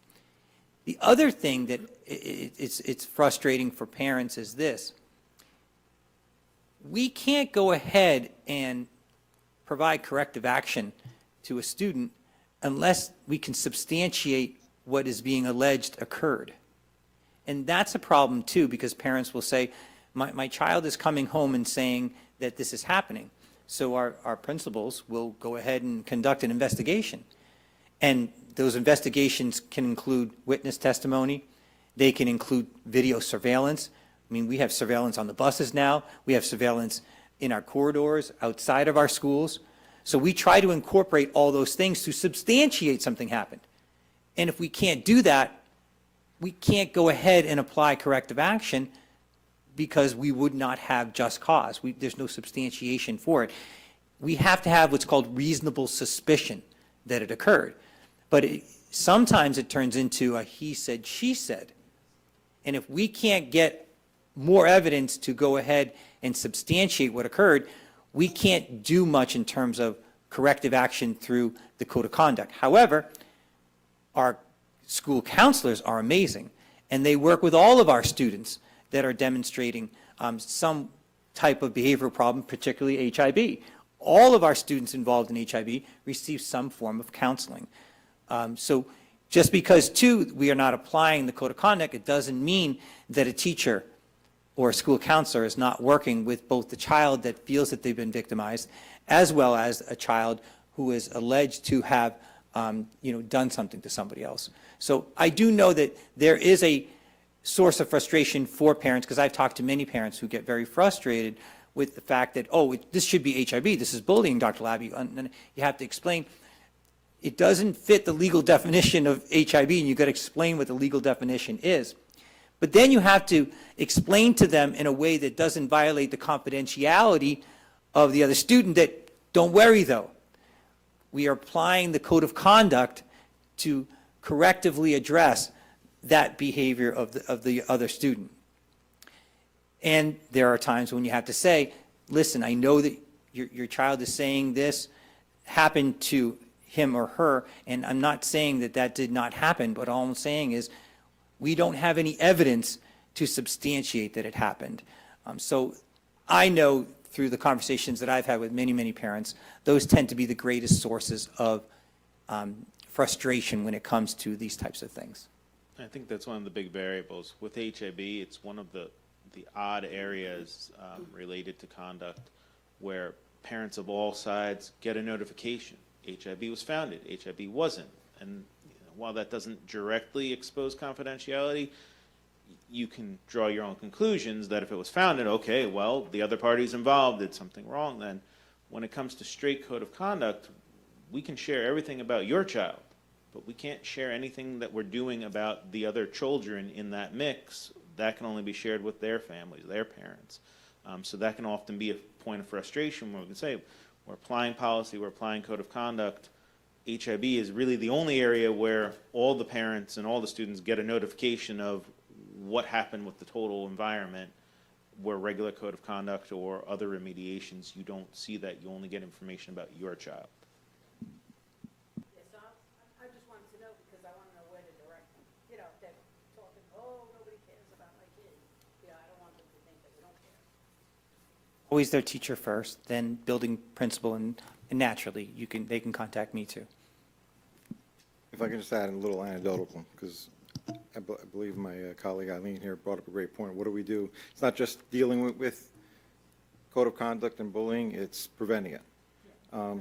The other thing that it's frustrating for parents is this. We can't go ahead and provide corrective action to a student unless we can substantiate what is being alleged occurred. And that's a problem too, because parents will say, my child is coming home and saying that this is happening. So our principals will go ahead and conduct an investigation. And those investigations can include witness testimony. They can include video surveillance. I mean, we have surveillance on the buses now. We have surveillance in our corridors, outside of our schools. So we try to incorporate all those things to substantiate something happened. And if we can't do that, we can't go ahead and apply corrective action because we would not have just cause. There's no substantiation for it. We have to have what's called reasonable suspicion that it occurred. But sometimes it turns into a he said, she said. And if we can't get more evidence to go ahead and substantiate what occurred, we can't do much in terms of corrective action through the code of conduct. However, our school counselors are amazing, and they work with all of our students that are demonstrating some type of behavioral problem, particularly HIB. All of our students involved in HIB receive some form of counseling. So just because, too, we are not applying the code of conduct, it doesn't mean that a teacher or a school counselor is not working with both the child that feels that they've been victimized, as well as a child who is alleged to have done something to somebody else. So I do know that there is a source of frustration for parents, because I've talked to many parents who get very frustrated with the fact that, this should be HIB, this is bullying, Dr. Labby. And then you have to explain, it doesn't fit the legal definition of HIB, and you've got to explain what the legal definition is. But then you have to explain to them in a way that doesn't violate the confidentiality of the other student that, don't worry though, we are applying the code of conduct to correctively address that behavior of the other student. And there are times when you have to say, listen, I know that your child is saying this happened to him or her, and I'm not saying that that did not happen, but all I'm saying is we don't have any evidence to substantiate that it happened. So I know through the conversations that I've had with many, many parents, those tend to be the greatest sources of frustration when it comes to these types of things. I think that's one of the big variables. With HIB, it's one of the odd areas related to conduct where parents of all sides get a notification. HIB was founded, HIB wasn't. And while that doesn't directly expose confidentiality, you can draw your own conclusions that if it was founded, okay, well, the other parties involved did something wrong then. When it comes to straight code of conduct, we can share everything about your child, but we can't share anything that we're doing about the other children in that mix. That can only be shared with their families, their parents. So that can often be a point of frustration where we can say, we're applying policy, we're applying code of conduct. HIB is really the only area where all the parents and all the students get a notification of what happened with the total environment, where regular code of conduct or other remediations, you don't see that. You only get information about your child. Yes, I just wanted to know because I want to know where to direct them. You know, they're talking, nobody cares about my kid. You know, I don't want them to think that we don't care. Always their teacher first, then building principal, and naturally, they can contact me too. If I can just add a little anecdotal, because I believe my colleague Eileen here brought up a great point. What do we do? It's not just dealing with code of conduct and bullying, it's preventing it.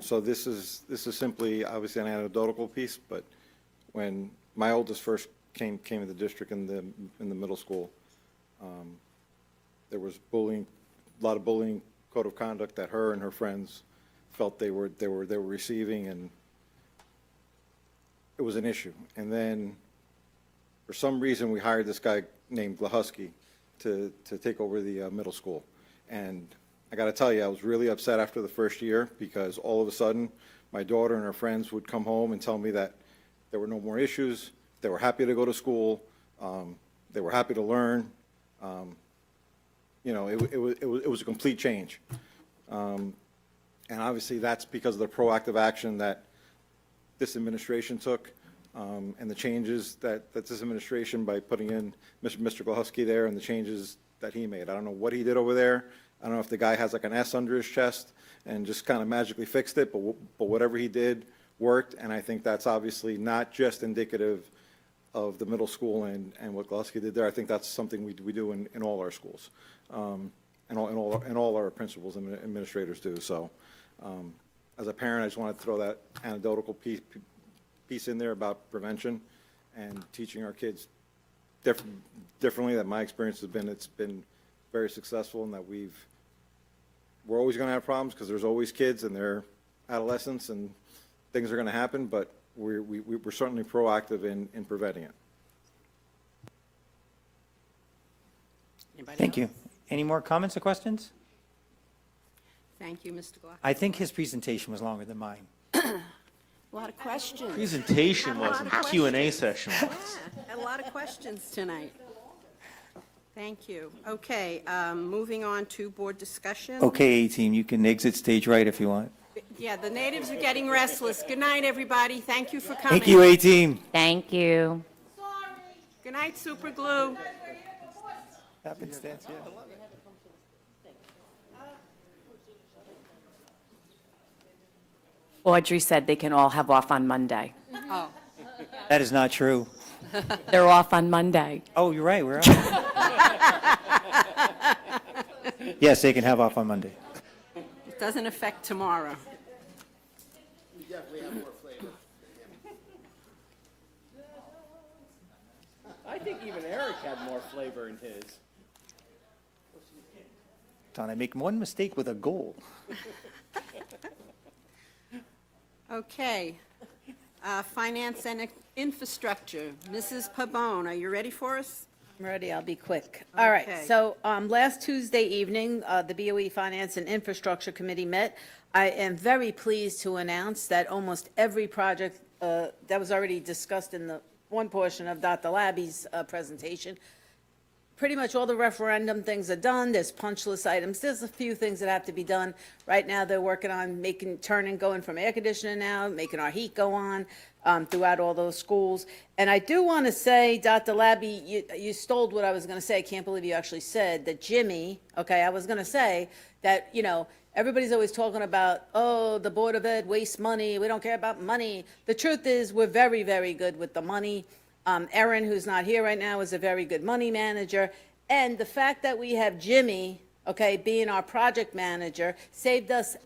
So this is simply, obviously, an anecdotal piece, but when my oldest first came to the district in the middle school, there was bullying, a lot of bullying code of conduct that her and her friends felt they were receiving, and it was an issue. And then, for some reason, we hired this guy named Glahusky to take over the middle school. And I got to tell you, I was really upset after the first year because all of a sudden, my daughter and her friends would come home and tell me that there were no more issues, they were happy to go to school, they were happy to learn. You know, it was a complete change. And obviously, that's because of the proactive action that this administration took, and the changes that this administration, by putting in Mr. Glahusky there, and the changes that he made. I don't know what he did over there. I don't know if the guy has like an S under his chest and just kind of magically fixed it, but whatever he did worked, and I think that's obviously not just indicative of the middle school and what Glahusky did there. I think that's something we do in all our schools, and all our principals and administrators do. So, as a parent, I just want to throw that anecdotal piece in there about prevention and teaching our kids differently. That my experience has been, it's been very successful, and that we're always going to have problems because there's always kids and they're adolescents and things are going to happen, but we're certainly proactive in preventing it. Anybody Thank else? you. Any more comments or questions? Thank you, Mr. Glock. I think his presentation was longer than mine. A lot of questions. Presentation wasn't, the Q&A session was. Had a lot of questions tonight. Thank you. Okay, moving on to board discussion. Okay, A-team, you can exit stage right if you want. Yeah, the natives are getting restless. Good night, everybody. Thank you for coming. Thank you, A-team. Thank you. Good night, Super Glue. Happenstance, yeah. Audrey said they can all have off on Monday. Oh, That is not true. They're off on Monday. Oh, you're right, we're on. Yes, they can have off on Monday. it doesn't affect tomorrow. think even Eric had more flavor in his. Don, I make one mistake with a goal. Okay. Finance and Infrastructure. Mrs. Pabon, are you ready for us? I'm ready, I'll be quick. All right, Okay. so last Tuesday evening, the BOE Finance and Infrastructure Committee met. I am very pleased to announce that almost every project that was already discussed in the one portion of Dr. Labby's presentation, pretty much all the referendum things are done. There's punch list items. There's a few things that have to be done. Right now, they're working on going from air conditioning now, making our heat go on throughout all those schools. And I do want to say, Dr. Labby, you stole what I was going to say. I can't believe you actually said that Jimmy, okay, I was going to say that, everybody's always talking about, oh, the Board of Ed wastes money. We don't care about money. The truth is, we're very, very good with the money. Erin, who's not here right now, is a very good money manager. And the fact that we have Jimmy, okay, being our project manager, saved us,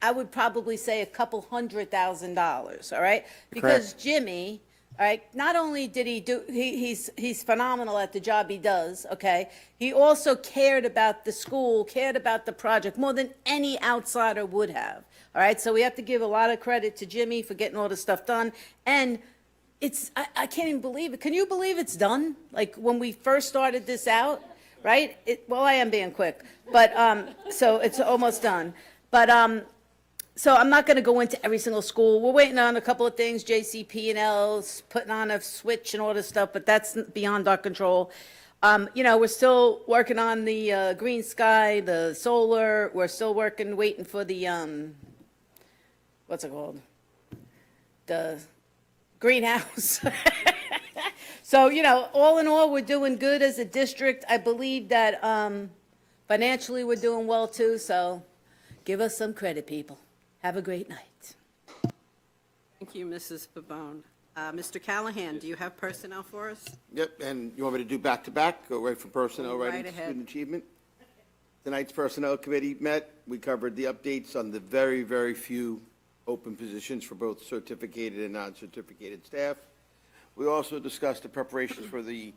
I would probably say, a couple $100,000, all right? Because Jimmy, all right, not only did he do, he's phenomenal at the job he does, okay? He also cared about the school, cared about the project more than any outsider would have, all right? So we have to give a lot of credit to Jimmy for getting all the stuff done. And I can't even believe it. Can you believe it's done? Like, when we first started this out, right? Well, I am being quick, but, so it's almost done. But, so I'm not going to go into every single school. We're waiting on a couple of things, JCP&L's putting on a switch and all this stuff, but that's beyond our control. We're still working on the green sky, the solar. We're still waiting for the, what's it called? The greenhouse. So, all in all, we're doing good as a district. I believe that financially we're doing well too, so give us some credit, people. Have a great night. Thank you, Mrs. Pabon. Mr. Callahan, do you have personnel for us? Yep, and you want me to do back-to-back, go right from personnel Go right right into ahead. student achievement? Tonight's Personnel Committee met. We covered the updates on the very, very few open positions for both certificated and non-certificated staff. We also discussed the preparations for the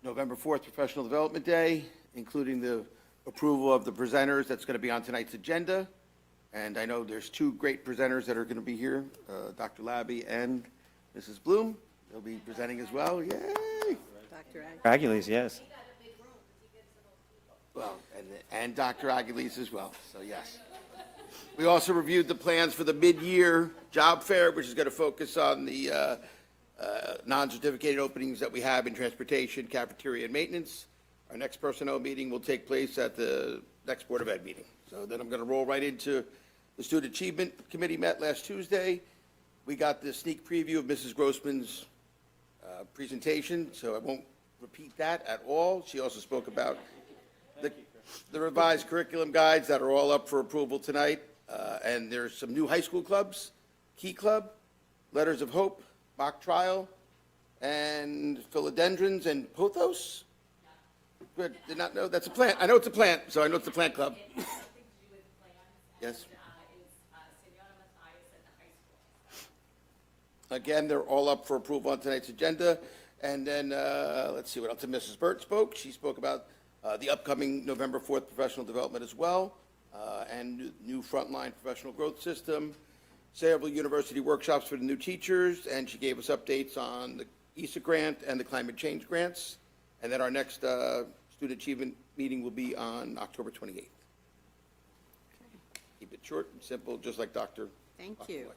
November 4th Professional Development Day, including the approval of the presenters that's going to be on tonight's agenda. And I know there's two great presenters that are going to be here, Dr. Labby and Mrs. Bloom. They'll be presenting as well. Yay! Dr. Ag? Aguiles, yes. Well, and Dr. Aguiles as well, so yes. We also reviewed the plans for the mid-year job fair, which is going to focus on the non-certificated openings that we have in transportation, cafeteria, and maintenance. Our next personnel meeting will take place at the next Board of Ed meeting. So then I'm going to roll right into the Student Achievement Committee met last Tuesday. We got the sneak preview of Mrs. Grossman's presentation, so I won't repeat that at all. She also spoke about the revised curriculum guides that are all up for approval tonight. And there's some new high school clubs, Key Club, Letters of Hope, Mock Trial, and Philodendrons and Pothos. Good, did not know, that's a plant. I know it's a plant, so I know it's a plant club. Yes. Again, they're all up for approval on tonight's agenda. And then, let's see what else. Mrs. Burt spoke. She spoke about the upcoming November 4th professional development as well, and new frontline professional growth system, Sayreville University workshops for the new teachers, and she gave us updates on the ESA grant and the climate change grants. And then our next student achievement meeting will be on October 28th. Keep it short and simple, just like Dr. Thank you.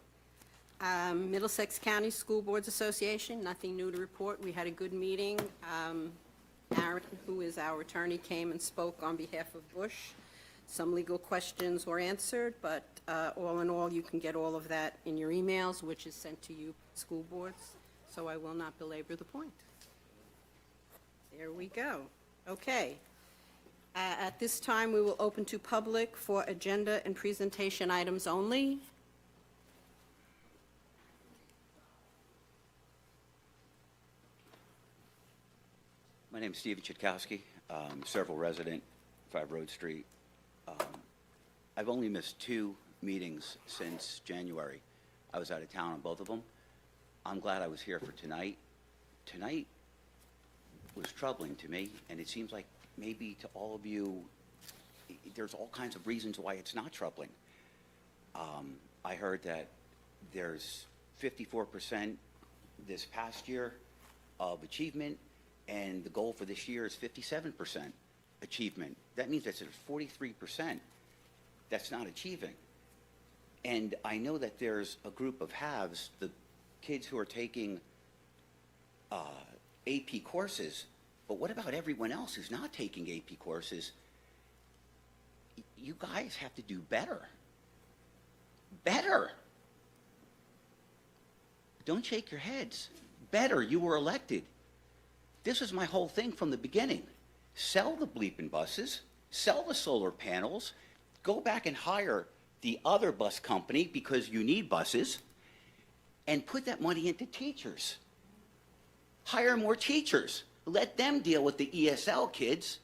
Middlesex County School Boards Association, nothing new to report. We had a good meeting. Aaron, who is our attorney, came and spoke on behalf of Bush. Some legal questions were answered, but all in all, you can get all of that in your emails, which is sent to you, school boards, so I will not belabor the point. There we go. Okay. At this time, we will open to public for agenda and presentation items only. My name is Steven Chitkowski, Sayreville resident, 5 Road Street. I've only missed 2 meetings since January. I was out of town on both of them. I'm glad I was here for tonight. Tonight, was troubling to me, and it seems like maybe to all of you, there's all kinds of reasons why it's not troubling. I heard that there's 54% this past year of achievement, and the goal for this year is 57% achievement. That means that there's 43% that's not achieving. And I know that there's a group of haves, the kids who are taking AP courses, but what about everyone else who's not taking AP courses? You guys have to do better. Better. Don't shake your heads. Better. You were elected. This was my whole thing from the beginning. Sell the bleeping buses, sell the solar panels, go back and hire the other bus company because you need buses, and put that money into teachers. Hire more teachers. Let them deal with the ESL kids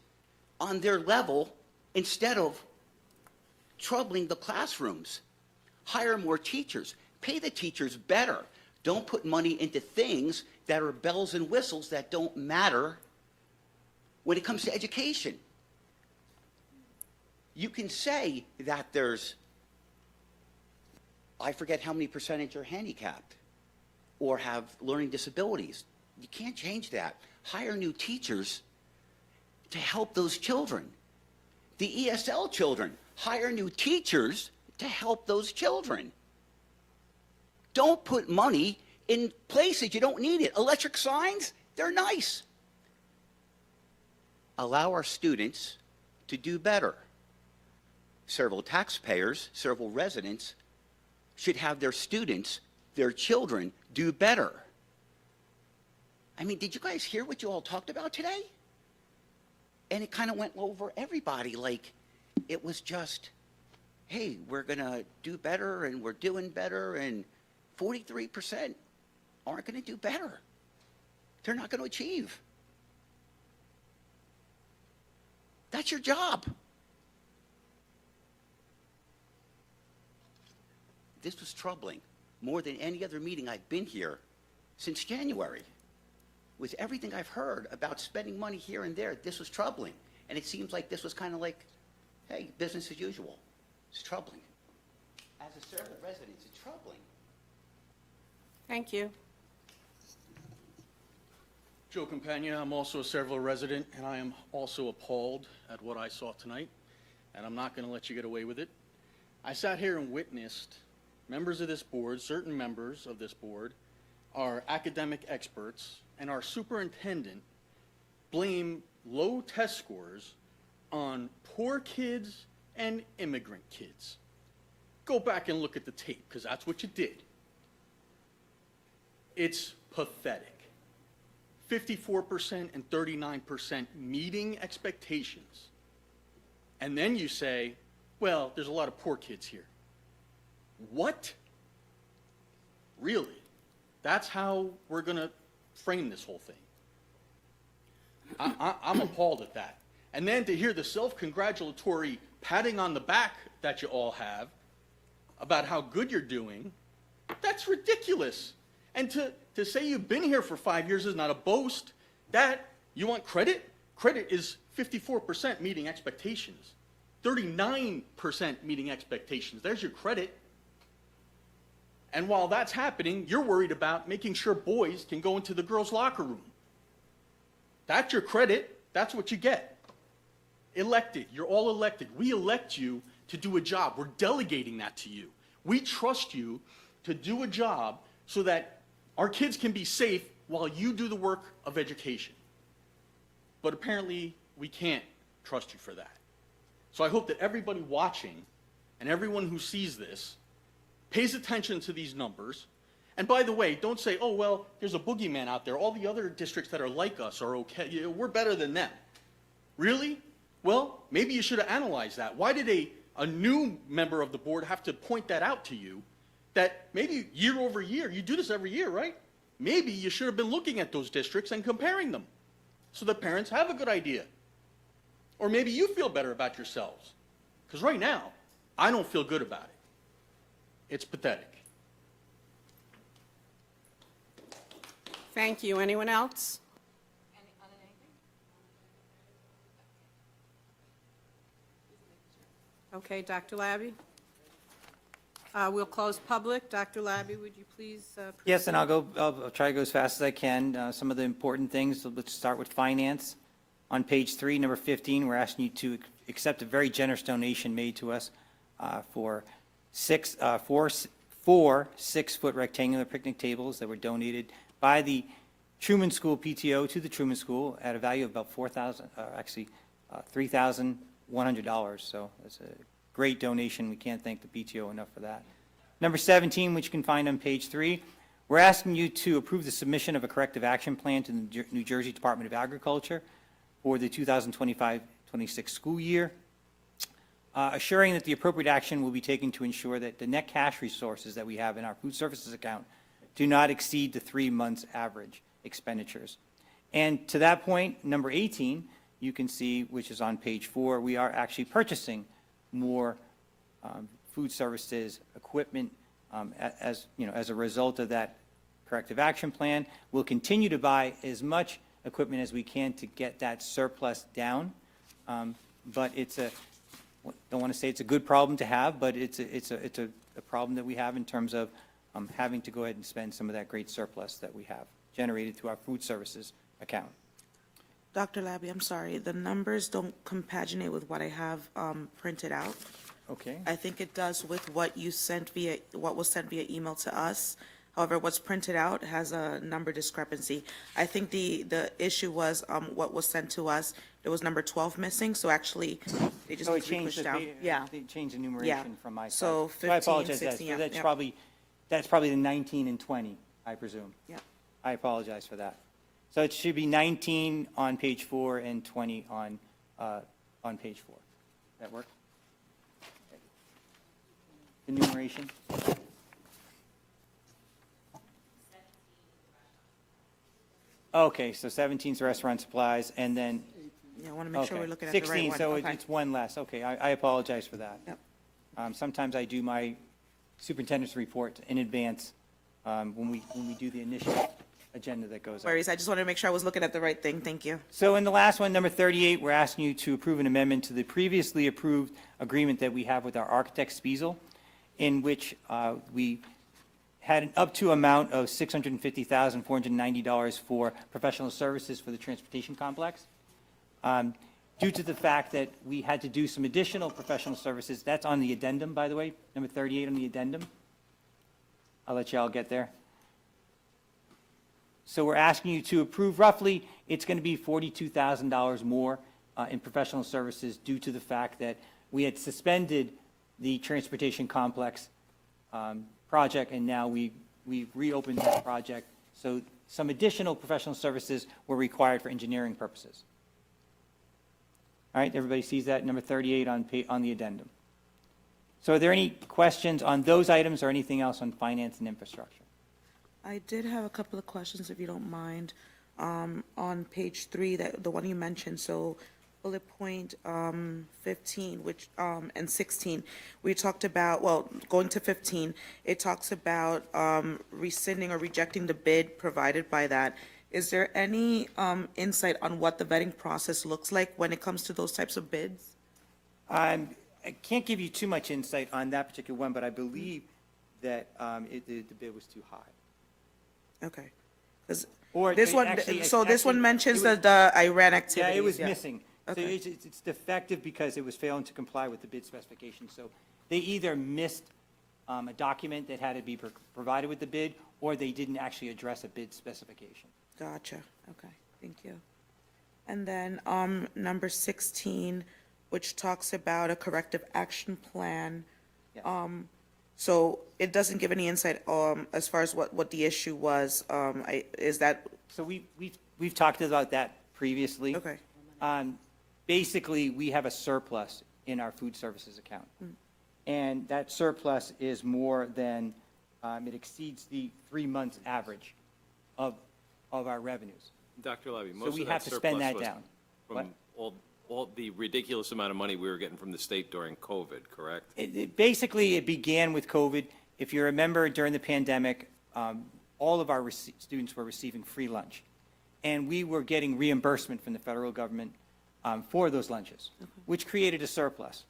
on their level instead of troubling the classrooms. Hire more teachers. Pay the teachers better. Don't put money into things that are bells and whistles that don't matter when it comes to education. You can say that there's, I forget how many percentage are handicapped or have learning disabilities. You can't change that. Hire new teachers to help those children. The ESL children, hire new teachers to help those children. Don't put money in places you don't need it. Electric signs, they're nice. Allow our students to do better. Several taxpayers, several residents should have their students, their children, do better. I mean, did you guys hear what you all talked about today? And it kind of went over everybody, like it was just, hey, we're going to do better and we're doing better, and 43% aren't going to do better. They're not going to achieve. That's your job. This was troubling more than any other meeting I've been here since January. With everything I've heard about spending money here and there, this was troubling. And it seems like this was kind of like, hey, business as usual. It's troubling. As a Sayreville resident, it's troubling. Thank you. Joe Campagna, I'm also a Sayreville resident, and I am also appalled at what I saw tonight, and I'm not going to let you get away with it. I sat here and witnessed members of this board, certain members of this board, our academic experts, and our superintendent blame low test scores on poor kids and immigrant kids. Go back and look at the tape, because that's what you did. It's pathetic. 54% and 39% meeting expectations. And then you say, well, there's a lot of poor kids here. What? Really? That's how we're going to frame this whole thing. I'm appalled at that. And then to hear the self-congratulatory patting on the back that you all have about how good you're doing, that's ridiculous. And to say you've been here for 5 years is not a boast. That, you want credit? Credit is 54% meeting expectations, 39% meeting expectations. There's your credit. And while that's happening, you're worried about making sure boys can go into the girls' locker room. That's your credit. That's what you get. Elected. You're all elected. We elect you to do a job. We're delegating that to you. We trust you to do a job so that our kids can be safe while you do the work of education. But apparently, we can't trust you for that. So I hope that everybody watching and everyone who sees this pays attention to these numbers. And by the way, don't say, oh, well, there's a boogeyman out there. All the other districts that are like us are okay. We're better than them. Really? Well, maybe you should have analyzed that. Why did a new member of the board have to point that out to you, that maybe year over year, you do this every year, right? Maybe you should have been looking at those districts and comparing them so the parents have a good idea. Or maybe you feel better about yourselves. Because right now, I don't feel good about it. It's pathetic. Thank you. Anyone else? Okay, Dr. Labby? We'll close public. Dr. Labby, would you please? Yes, and I'll try to go as fast as I can. Some of the important things, so let's start with finance. On page 3, number 15, we're asking you to accept a very generous donation made to us for four 6-foot rectangular picnic tables that were donated by the Truman School PTO to the Truman School at a value of about $3,100. So that's a great donation. We can't thank the PTO enough for that. Number 17, which you can find on page 3, we're asking you to approve the submission of a corrective action plan to the New Jersey Department of Agriculture for the 2025-26 school year, assuring that the appropriate action will be taken to ensure that the net cash resources that we have in our food services account do not exceed the 3 months' average expenditures. And to that point, number 18, you can see, which is on page 4, we are actually purchasing more food services equipment as a result of that corrective action plan. We'll continue to buy as much equipment as we can to get that surplus down. But don't want to say it's a good problem to have, but it's a problem that we have in terms of having to go ahead and spend some of that great surplus that we have generated through our food services account. Dr. Labby, I'm sorry, the numbers don't compaginate with what I have printed out. Okay. I think it does with what was sent via email to us. However, what's printed out has a number discrepancy. I think the issue was what was sent to us, there was number 12 missing, so actually, they just So need it to be changed pushed down. Yeah. They changed the numeration from my side. So I 15, apologize. 16, So yeah, that's yeah. probably the 19 and 20, I presume. Yeah. I apologize for that. So it should be 19 on page 4 and 20 on page 4. That work? The numeration? Okay, so 17 is restaurant supplies, and then, Yeah, I want to make sure okay, we're looking at the right 16, one. so Okay. it's one less. Okay, I apologize for that. Yep. Sometimes I do my superintendent's report in advance when we do the initial agenda that goes out. Worries, I just wanted to make sure I was looking at the right thing. Thank you. So in the last one, number 38, we're asking you to approve an amendment to the previously approved agreement that we have with our architect, Spiesel, in which we had an up to amount of $650,490 for professional services for the transportation complex. Due to the fact that we had to do some additional professional services, that's on the addendum, by the way, number 38 on the addendum. I'll let you all get there. So we're asking you to approve roughly, it's going to be $42,000 more in professional services due to the fact that we had suspended the transportation complex project, and now we've reopened that project. So some additional professional services were required for engineering purposes. All right, everybody sees that, number 38 on the addendum. So are there any questions on those items or anything else on finance and infrastructure? I did have a couple of questions, if you don't mind. On page 3, the one you mentioned, so bullet point 15, which, and 16, we talked about, well, going to 15, it talks about rescinding or rejecting the bid provided by that. Is there any insight on what the vetting process looks like when it comes to those types of bids? I can't give you too much insight on that particular one, but I believe that the bid was too high. Okay. 'Cause Or this one, actually- so this one actually, mentions it was- the Iran Yeah, activities. it was missing. So Okay. it's defective because it was failing to comply with the bid specification. So they either missed a document that had to be provided with the bid, or they didn't actually address a bid specification. Gotcha, okay, thank you. And then, number 16, which talks about a corrective action plan. Yes. So it doesn't give any insight, as far as what the issue was, is that, So we've talked about that previously. okay, Basically, we have a surplus in our food services account. And that surplus is more than, it exceeds the 3 months average of our revenues. Dr. Labby, So most we of that have to spend surplus that was down. What? from all the ridiculous amount of money we were getting from the state during COVID, correct? Basically, it began with COVID. If you remember, during the pandemic, all of our students were receiving free lunch. And we were getting reimbursement from the federal government for those lunches, which created a surplus.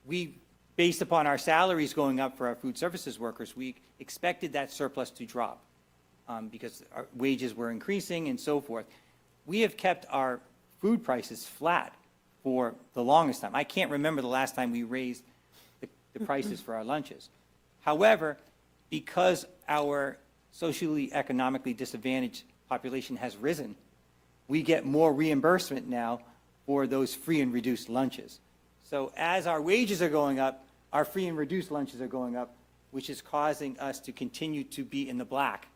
We, based upon our salaries going up for our food services workers, we expected that surplus to drop because our wages were increasing and so forth. We have kept our food prices flat for the longest time. I can't remember the last time we raised the prices for our lunches. However, because our socially economically disadvantaged population has risen, we get more reimbursement now for those free and reduced lunches. So as our wages are going up, our free and reduced lunches are going up, which is causing us to continue to be in the black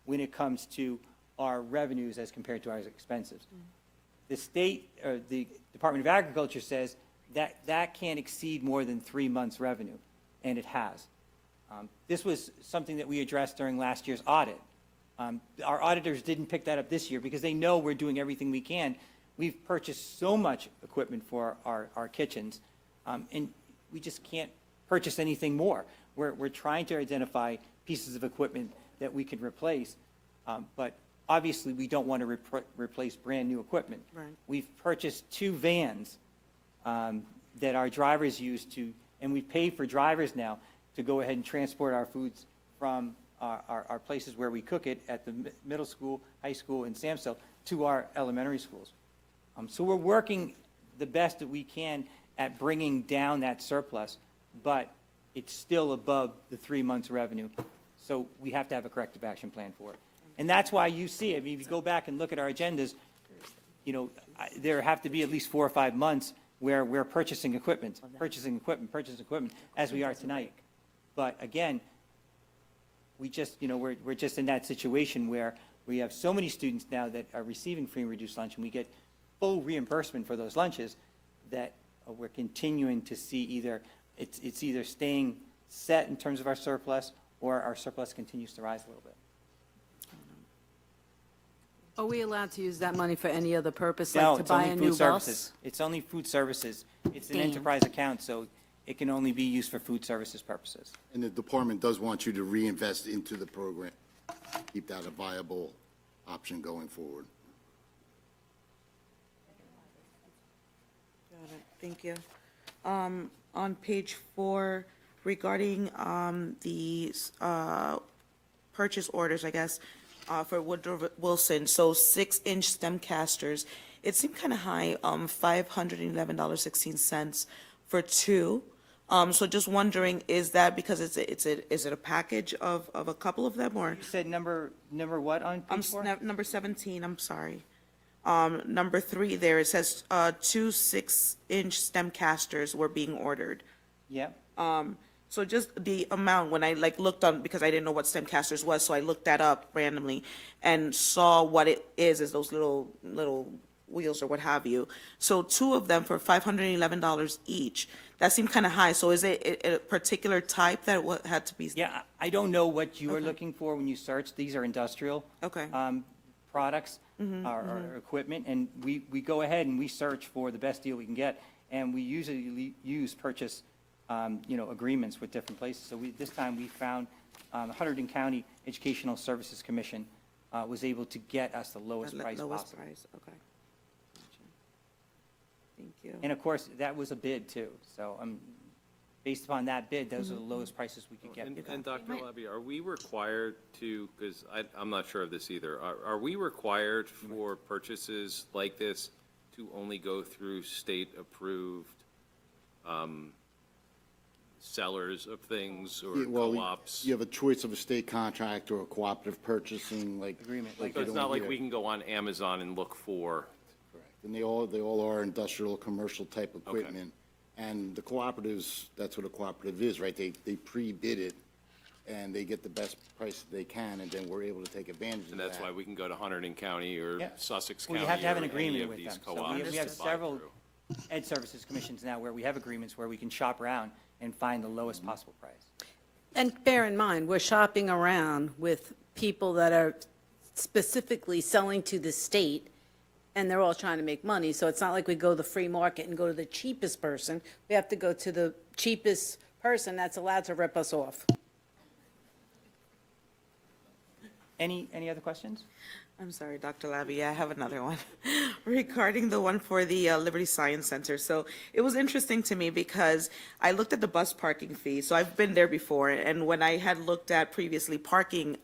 when it comes to our revenues as compared to our expenses. The state, or the Department of Agriculture says that that can't exceed more than 3 months' revenue, and it has. This was something that we addressed during last year's audit. Our auditors didn't pick that up this year because they know we're doing everything we can. We've purchased so much equipment for our kitchens, and we just can't purchase anything more. We're trying to identify pieces of equipment that we can replace, but obviously we don't want to replace brand-new equipment. Right. We've purchased 2 vans that our drivers use to, and we pay for drivers now to go ahead and transport our foods from our places where we cook it at the middle school, high school, and Samsel to our elementary schools. So we're working the best that we can at bringing down that surplus, but it's still above the 3 months' revenue. So we have to have a corrective action plan for it. And that's why you see, I mean, if you go back and look at our agendas, you know, there have to be at least 4 or 5 months where we're purchasing equipment, as we are tonight. But again, we just, you know, we're just in that situation where we have so many students now that are receiving free and reduced lunch, and we get full reimbursement for those lunches, that we're continuing to see either, it's either staying set in terms of our surplus, or our surplus continues to rise a little bit. Are we allowed to use that money for any other purpose, No, like to it's buy only a food new services. bus? It's only food services. It's an Damn. enterprise account, so it can only be used for food services purposes. And the department does want you to reinvest into the program, keep that a viable option going forward. Got it, thank you. On page 4, regarding the purchase orders, I guess, for Woodrow Wilson, so 6-inch stem casters, it seemed kind of high, $511.16 for 2. So just wondering, is that because is it a package of a couple of them, or? You said number what on page 4? Number 17, I'm sorry. Number 3 there, it says 2 6-inch stem casters were being ordered. Yep. So just the amount, when I looked on, because I didn't know what stem casters was, so I looked that up randomly and saw what it is those little wheels or what have you. So 2 of them for $511 each. That seemed kind of high. So is it a particular type that had to be? Yeah, I don't know what you are looking for when you search. These are industrial Okay. products or equipment, and we go ahead and we search for the best deal we can get, and we usually use purchase agreements with different places. So this time we found Hunterdon County Educational Services Commission was able to get us the lowest price Lowest possible. price, okay. Gotcha. Thank you. And of course, that was a bid too. So based upon that bid, those are the lowest prices we could get. And Dr. Labby, are we required to, because I'm not sure of this either, are we required for purchases like this to only go through state-approved sellers of things or Yeah, well, co-ops? you have a choice of a state contract or a cooperative purchasing, like. Agreement. like So you it's don't not like hear. we can go on Amazon and look for, Correct. And they all are industrial, commercial type equipment. And the cooperatives, that's what a cooperative is, right? They pre-bid it, and they get the best price they can, and then we're able to take advantage of that. and that's why we can go to Hunterdon County or Yeah. Sussex Well, County you have to have an or any agreement of with these them. So co-ops. we have to buy several through. ed services commissions now where we have agreements where we can shop around and find the lowest possible price. And bear in mind, we're shopping around with people that are specifically selling to the state, and they're all trying to make money. So it's not like we go to the free market and go to the cheapest person. We have to go to the cheapest person that's allowed to rip us off. Any other questions? I'm sorry, Dr. Labby, I have another one regarding the one for the Liberty Science Center. So it was interesting to me because I looked at the bus parking fee. So I've been there before, and when I had looked at previously parking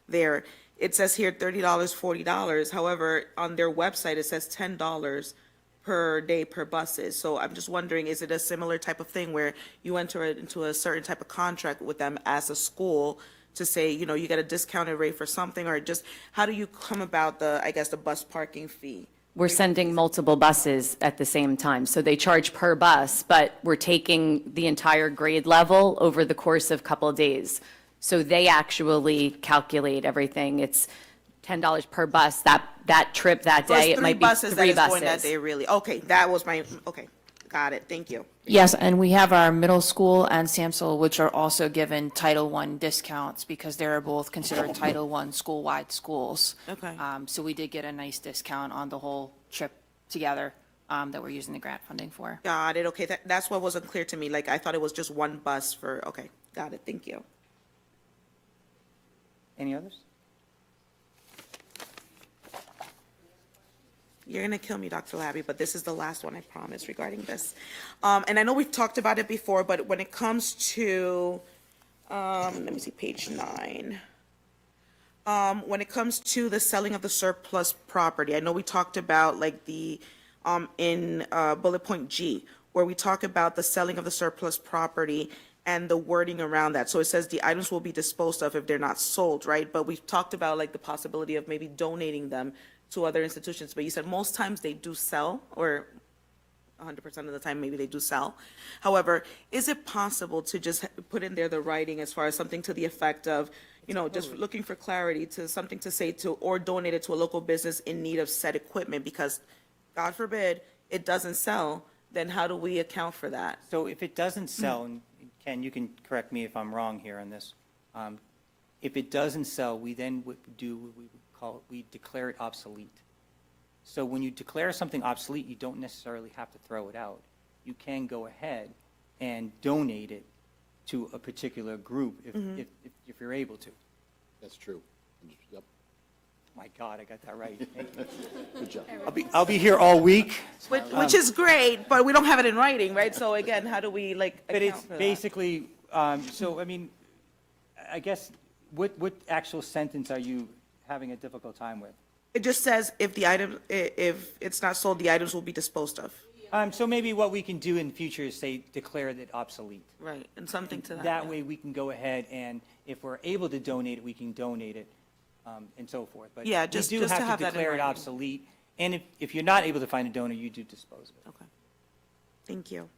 there, it says here $30, $40. However, on their website, it says $10 per day per buses. So I'm just wondering, is it a similar type of thing where you enter into a certain type of contract with them as a school to say, you know, you get a discounted rate for something, or just, how do you come about the, I guess, the bus parking fee? We're sending multiple buses at the same time, so they charge per bus, but we're taking the entire grade level over the course of a couple of days. So they actually calculate everything. It's $10 per bus, that trip, that So it's day, it might be three buses that three is going that buses. day, really? Okay, that was my, okay, got it, thank you. Yes, and we have our middle school and Samsel, which are also given Title I discounts because they're both considered Title I school-wide schools. Okay. So we did get a nice discount on the whole trip together that we're using the grant funding for. Got it, okay, that's what wasn't clear to me, like, I thought it was just one bus for, okay, got it, thank you. Any others? You're gonna kill me, Dr. Labby, but this is the last one, I promise, regarding this. And I know we've talked about it before, but when it comes to, let me see, page 9. When it comes to the selling of the surplus property, I know we talked about like the, in bullet point G, where we talk about the selling of the surplus property and the wording around that. So it says the items will be disposed of if they're not sold, right? But we've talked about like the possibility of maybe donating them to other institutions, but you said most times they do sell, or 100% of the time maybe they do sell. However, is it possible to just put in there the writing as far as something to the effect of, you know, just looking for clarity, to something to say to, or donate it to a local business in need of said equipment, because God forbid it doesn't sell, then how do we account for that? So if it doesn't sell, and Ken, you can correct me if I'm wrong here on this. If it doesn't sell, we then would do what we would call, we declare it obsolete. So when you declare something obsolete, you don't necessarily have to throw it out. You can go ahead and donate it to a particular group if you're able to. That's true. Yep. My God, I got that right. Good job. I'll be here all week. Which is great, but we don't have it in writing, right? So again, how do we like But account it's for that? basically, so I mean, I guess, what actual sentence are you having a difficult time with? It just says if the item, if it's not sold, the items will be disposed of. So maybe what we can do in the future is say, declare it obsolete. Right, and something to that. That yeah. way, we can go ahead and if we're able to donate it, we can donate it, and so forth. But Yeah, we just do to have have to that in declare it writing. obsolete. And if you're not able to find a donor, you do dispose of it. Okay. Thank you.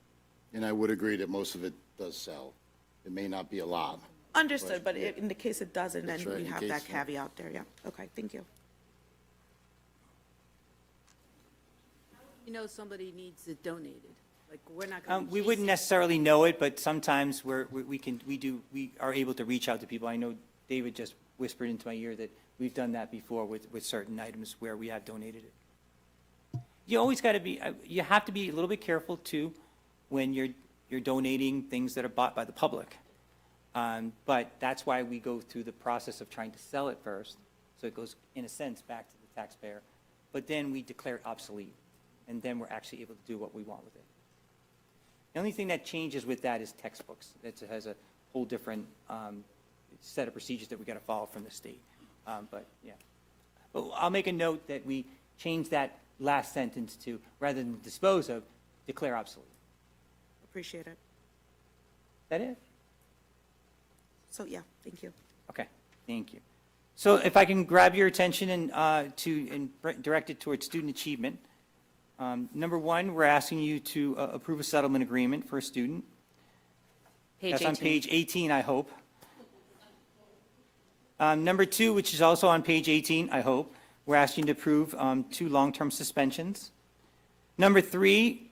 And I would agree that most of it does sell. It may not be a lot. Understood, but in the case it doesn't, then That's right, we in have case, that yeah. caveat there, yeah. Okay, thank you. You know somebody needs it donated, like, we're not gonna. We wouldn't necessarily know it, but sometimes we are able to reach out to people. I know David just whispered into my ear that we've done that before with certain items where we have donated it. You always got to be, you have to be a little bit careful too when you're donating things that are bought by the public. But that's why we go through the process of trying to sell it first, so it goes, in a sense, back to the taxpayer. But then we declare it obsolete, and then we're actually able to do what we want with it. The only thing that changes with that is textbooks. It has a whole different set of procedures that we got to follow from the state. But, yeah. But I'll make a note that we change that last sentence to, rather than dispose of, declare obsolete. Appreciate it. That it? So, yeah, thank you. Okay, thank you. So if I can grab your attention and direct it towards student achievement. Number one, we're asking you to approve a settlement agreement for a student. That's on page 18, I hope. Number two, which is also on page 18, I hope, we're asking you to approve 2 long-term suspensions. Number three,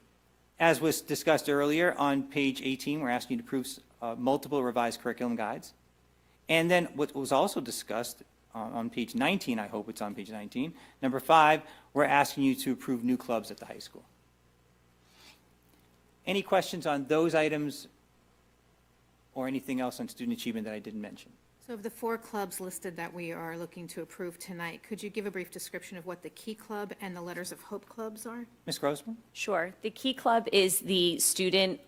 as was discussed earlier, on page 18, we're asking you to approve multiple revised curriculum guides. And then what was also discussed on page 19, I hope it's on page 19, number 5, we're asking you to approve new clubs at the high school. Any questions on those items or anything else on student achievement that I didn't mention? So of the 4 clubs listed that we are looking to approve tonight, could you give a brief description of what the Key Club and the Letters of Hope clubs are? Ms. Grossman? Sure. The Key Club is the student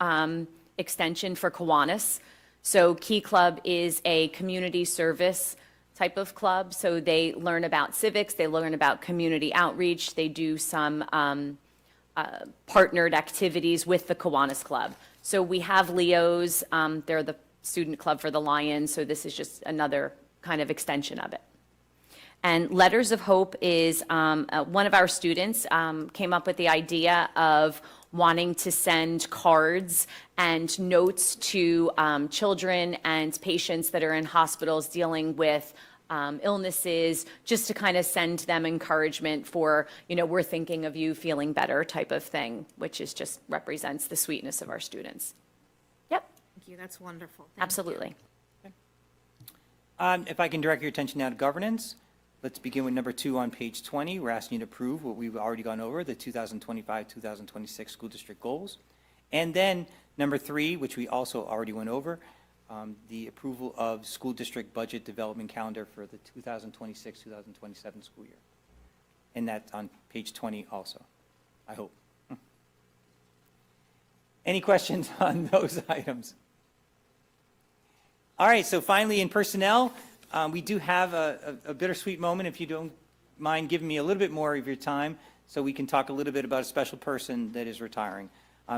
extension for Kiwanis. So Key Club is a community service type of club. So they learn about civics, they learn about community outreach, they do some partnered activities with the Kiwanis Club. So we have Leo's, they're the student club for the Lions, so this is just another kind of extension of it. And Letters of Hope is one of our students came up with the idea of wanting to send cards and notes to children and patients that are in hospitals dealing with illnesses, just to kind of send them encouragement for, we're thinking of you, feeling better type of thing, which is just represents the sweetness of our students. Yep, Thank you, that's wonderful. Thank you. absolutely. If I can direct your attention now to governance, let's begin with number 2 on page 20. We're asking you to approve what we've already gone over, the 2025-2026 school district goals. And then number 3, which we also already went over, the approval of school district budget development calendar for the 2026-2027 school year. And that's on page 20 also, I hope. Any questions on those items? All right, so finally in personnel, we do have a bittersweet moment, if you don't mind giving me a little bit more of your time, so we can talk a little bit about a special person that is retiring.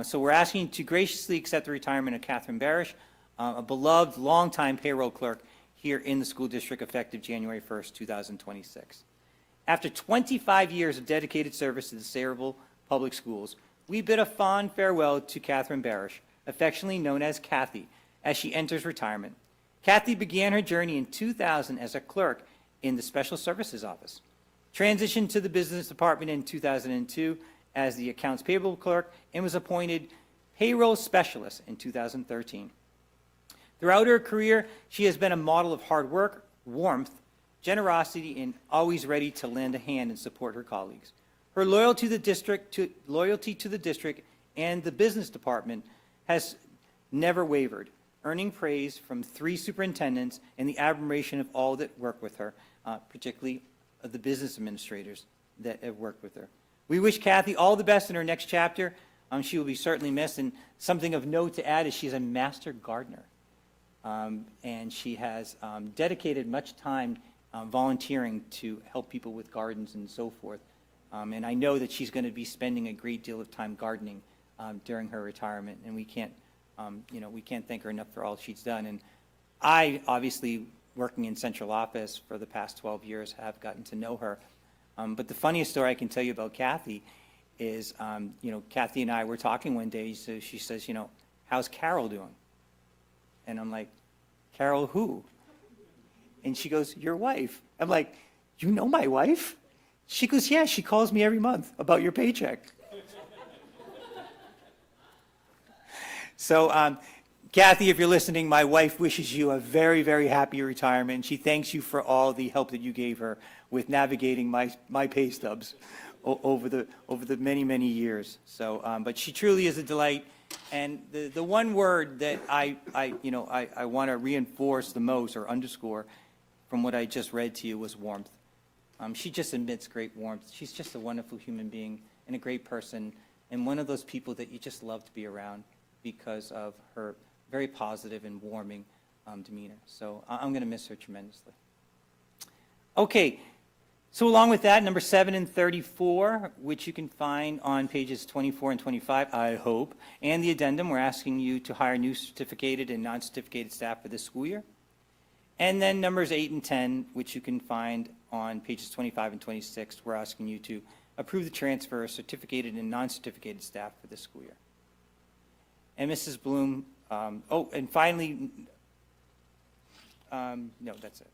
So we're asking you to graciously accept the retirement of Catherine Barish, a beloved, longtime payroll clerk here in the school district, effective January 1st, 2026. After 25 years of dedicated service to the Sayreville Public Schools, we bid a fond farewell to Catherine Barish, affectionately known as Kathy, as she enters retirement. Kathy began her journey in 2000 as a clerk in the Special Services Office, transitioned to the Business Department in 2002 as the Accounts Payable Clerk, and was appointed Payroll Specialist in 2013. Throughout her career, she has been a model of hard work, warmth, generosity, and always ready to lend a hand and support her colleagues. Her loyalty to the district and the Business Department has never wavered, earning praise from 3 superintendents and the admiration of all that work with her, particularly of the business administrators that have worked with her. We wish Kathy all the best in her next chapter. She will be certainly missed, and something of note to add is she's a master gardener. And she has dedicated much time volunteering to help people with gardens and so forth. And I know that she's going to be spending a great deal of time gardening during her retirement, and we can't thank her enough for all she's done. And I, obviously, working in central office for the past 12 years, have gotten to know her. But the funniest story I can tell you about Kathy is, Kathy and I were talking one day, so she says, how's Carol doing? And I'm like, Carol who? And she goes, your wife. I'm like, you know my wife? She goes, yeah, she calls me every month about your paycheck. So, Kathy, if you're listening, my wife wishes you a very, very happy retirement. She thanks you for all the help that you gave her with navigating my pay stubs over the many, many years. So, but she truly is a delight. And the one word that I want to reinforce the most or underscore from what I just read to you was warmth. She just emits great warmth. She's just a wonderful human being and a great person, and one of those people that you just love to be around because of her very positive and warming demeanor. So I'm going to miss her tremendously. Okay, so along with that, number 7 and 34, which you can find on pages 24 and 25, I hope, and the addendum, we're asking you to hire new certificated and non-certificated staff for this school year. And then numbers 8 and 10, which you can find on pages 25 and 26, we're asking you to approve the transfer of certificated and non-certificated staff for this school year. And Mrs. Bloom, and finally, no, that's it.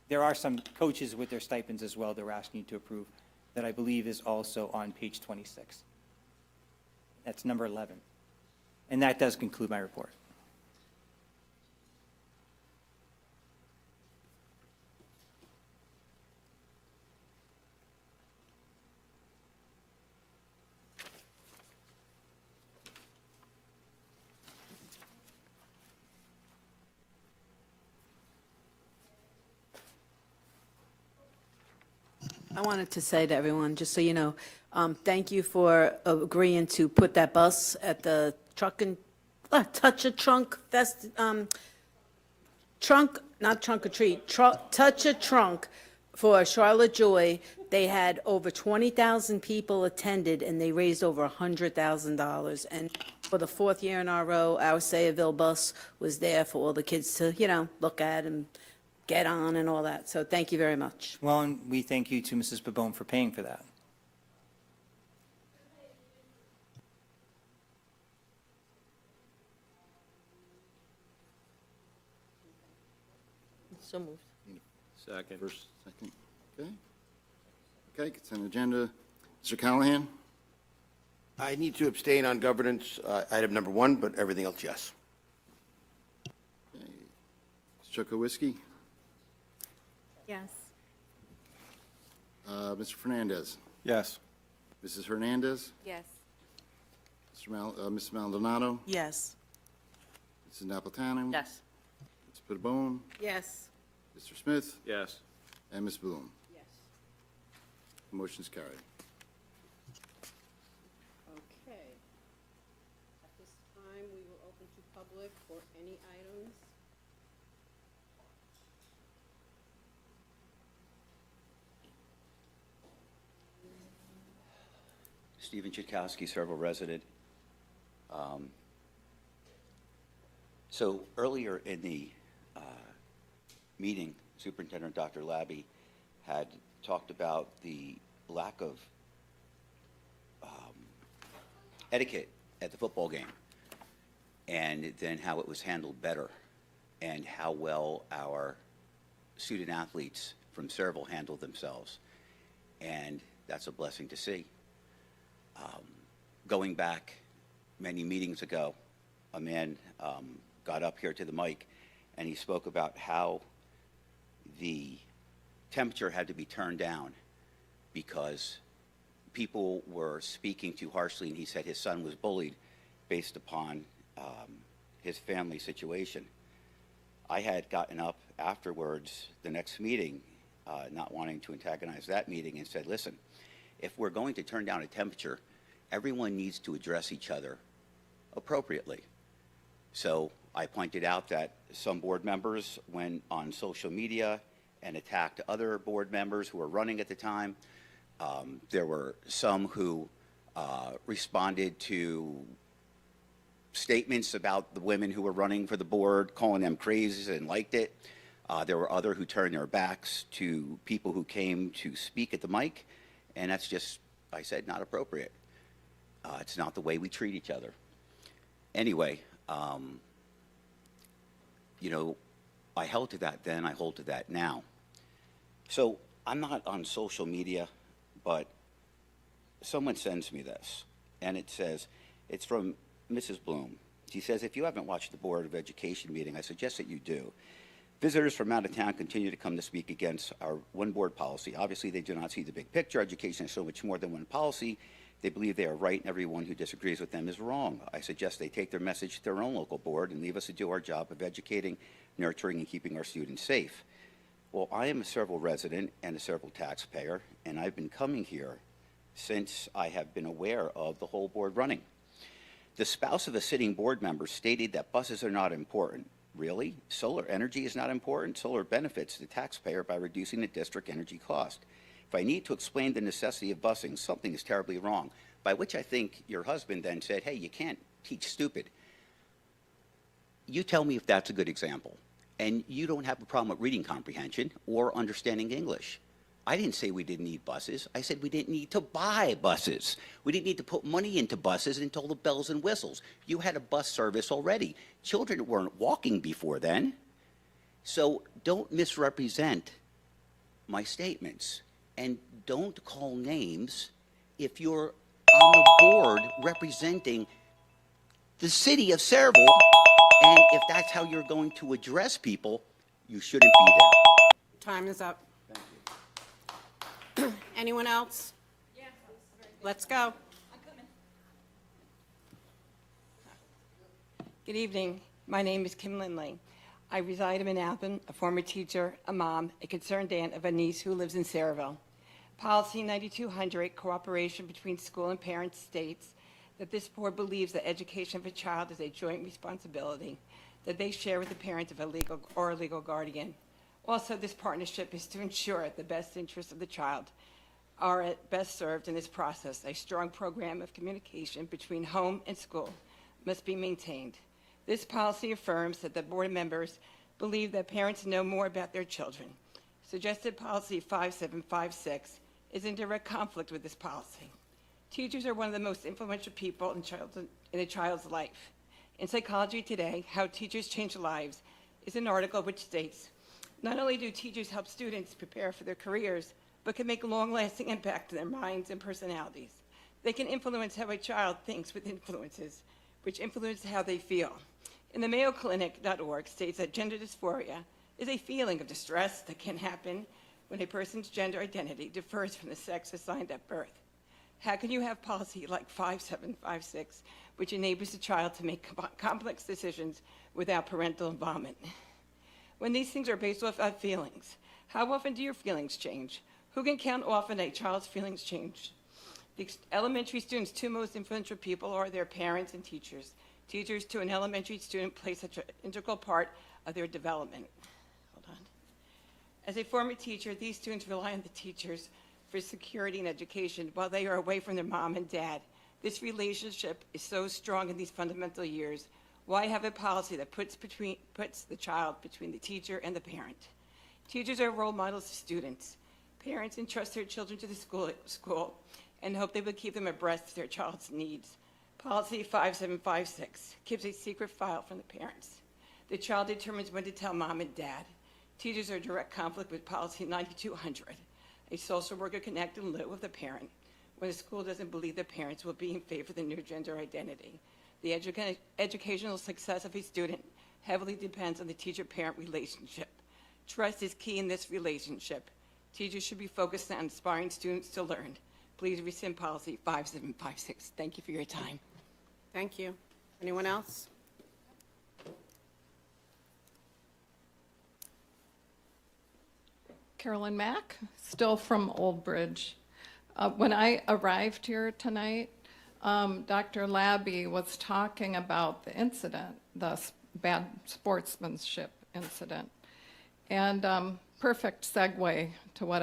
There are some coaches with their stipends as well that we're asking you to approve that I believe is also on page 26. That's number 11. And that does conclude my report. I wanted to say to everyone, just so you know, thank you for agreeing to put that bus at the Touch a Trunk not trunk or treat, Touch a Trunk for Charlotte Joy. They had over 20,000 people attended, and they raised over $100,000. And for the fourth year in a row, our Sayreville bus was there for all the kids to, look at and get on and all that. So thank you very much. Well, and we thank you to Mrs. Pabon for paying for that. So moved. Second. First, second, okay. Okay, consent agenda. Mr. Callahan? I need to abstain on governance, item number 1, but everything else, yes. Mr. Chukowski? Yes. Mr. Fernandez? Yes. Mrs. Hernandez? Yes. Mrs. Maldonado? Yes. Mrs. Napolitano? Yes. Mr. Pabon? Yes. Mr. Smith? Yes. And Ms. Bloom? Yes. Motion's carried. Okay. At this time, we will open to public for any items. Stephen Chitkowski, Sayreville resident. So earlier in the meeting, Superintendent Dr. Labby had talked about the lack of etiquette at the football game, and then how it was handled better, and how well our student athletes from Sayreville handled themselves. And that's a blessing to see. Going back many meetings ago, a man got up here to the mic and he spoke about how the temperature had to be turned down because people were speaking too harshly, and he said his son was bullied based upon his family situation. I had gotten up afterwards the next meeting, not wanting to antagonize that meeting, and said, listen, if we're going to turn down a temperature, everyone needs to address each other appropriately. So I pointed out that some board members went on social media and attacked other board members who were running at the time. There were some who responded to statements about the women who were running for the board, calling them crazy, and liked it. There were others who turned their backs to people who came to speak at the mic, and that's just, I said, not appropriate. It's not the way we treat each other. Anyway, I held to that then, I hold to that now. So I'm not on social media, but someone sends me this, and it says, it's from Mrs. Bloom. She says, if you haven't watched the Board of Education meeting, I suggest that you do. Visitors from out of town continue to come to speak against our one board policy. Obviously, they do not see the big picture. Education is so much more than one policy. They believe they are right, and everyone who disagrees with them is wrong. I suggest they take their message to their own local board and leave us to do our job of educating, nurturing, and keeping our students safe. Well, I am a Sayreville resident and a Sayreville taxpayer, and I've been coming here since I have been aware of the whole board running. The spouse of a sitting board member stated that buses are not important. Really? Solar energy is not important? Solar benefits the taxpayer by reducing the district energy cost. If I need to explain the necessity of busing, something is terribly wrong, by which I think your husband then said, hey, you can't teach stupid. You tell me if that's a good example. And you don't have a problem with reading comprehension or understanding English. I didn't say we didn't need buses. I said we didn't need to buy buses. We didn't need to put money into buses until the bells and whistles. You had a bus service already. Children weren't walking before then. So don't misrepresent my statements. And don't call names if you're on the board representing the city of Sayreville. And if that's how you're going to address people, you shouldn't be there. Time is up. Anyone else? Let's go. Good evening. My name is Kim Lindley. I reside in Manalapan, a former teacher, a mom, a concerned aunt of a niece who lives in Sayreville. Policy 9200, cooperation between school and parents, states that this board believes that education of a child is a joint responsibility that they share with the parent of a legal guardian. Also, this partnership is to ensure the best interests of the child are at best served in this process. A strong program of communication between home and school must be maintained. This policy affirms that the board members believe that parents know more about their children. Suggested policy 5756 is in direct conflict with this policy. Teachers are one of the most influential people in a child's life. In Psychology Today, How Teachers Change Lives is an article which states, not only do teachers help students prepare for their careers, but can make a long-lasting impact on their minds and personalities. They can influence how a child thinks with influences, which influence how they feel. In the MayoClinic.org states that gender dysphoria is a feeling of distress that can happen when a person's gender identity differs from the sex assigned at birth. How can you have policy like 5756, which enables a child to make complex decisions without parental involvement? When these things are based off of feelings, how often do your feelings change? Who can count often a child's feelings change? The elementary students' two most influential people are their parents and teachers. Teachers to an elementary student play such an integral part of their development. Hold on. As a former teacher, these students rely on the teachers for security and education while they are away from their mom and dad. This relationship is so strong in these fundamental years. Why have a policy that puts the child between the teacher and the parent? Teachers are role models to students. Parents entrust their children to the school and hope they will keep them abreast of their child's needs. Policy 5756 gives a secret file from the parents. The child determines when to tell mom and dad. Teachers are in direct conflict with policy 9200. A social worker can act in lieu of the parent when the school doesn't believe the parents will be in favor of the new gender identity. The educational success of a student heavily depends on the teacher-parent relationship. Trust is key in this relationship. Teachers should be focused on inspiring students to learn. Please rescind policy 5756. Thank you for your time. Thank you. Anyone else? Carolyn Mack, still from Old Bridge. When I arrived here tonight, Dr. Labby was talking about the incident, the bad sportsmanship incident. And perfect segue to what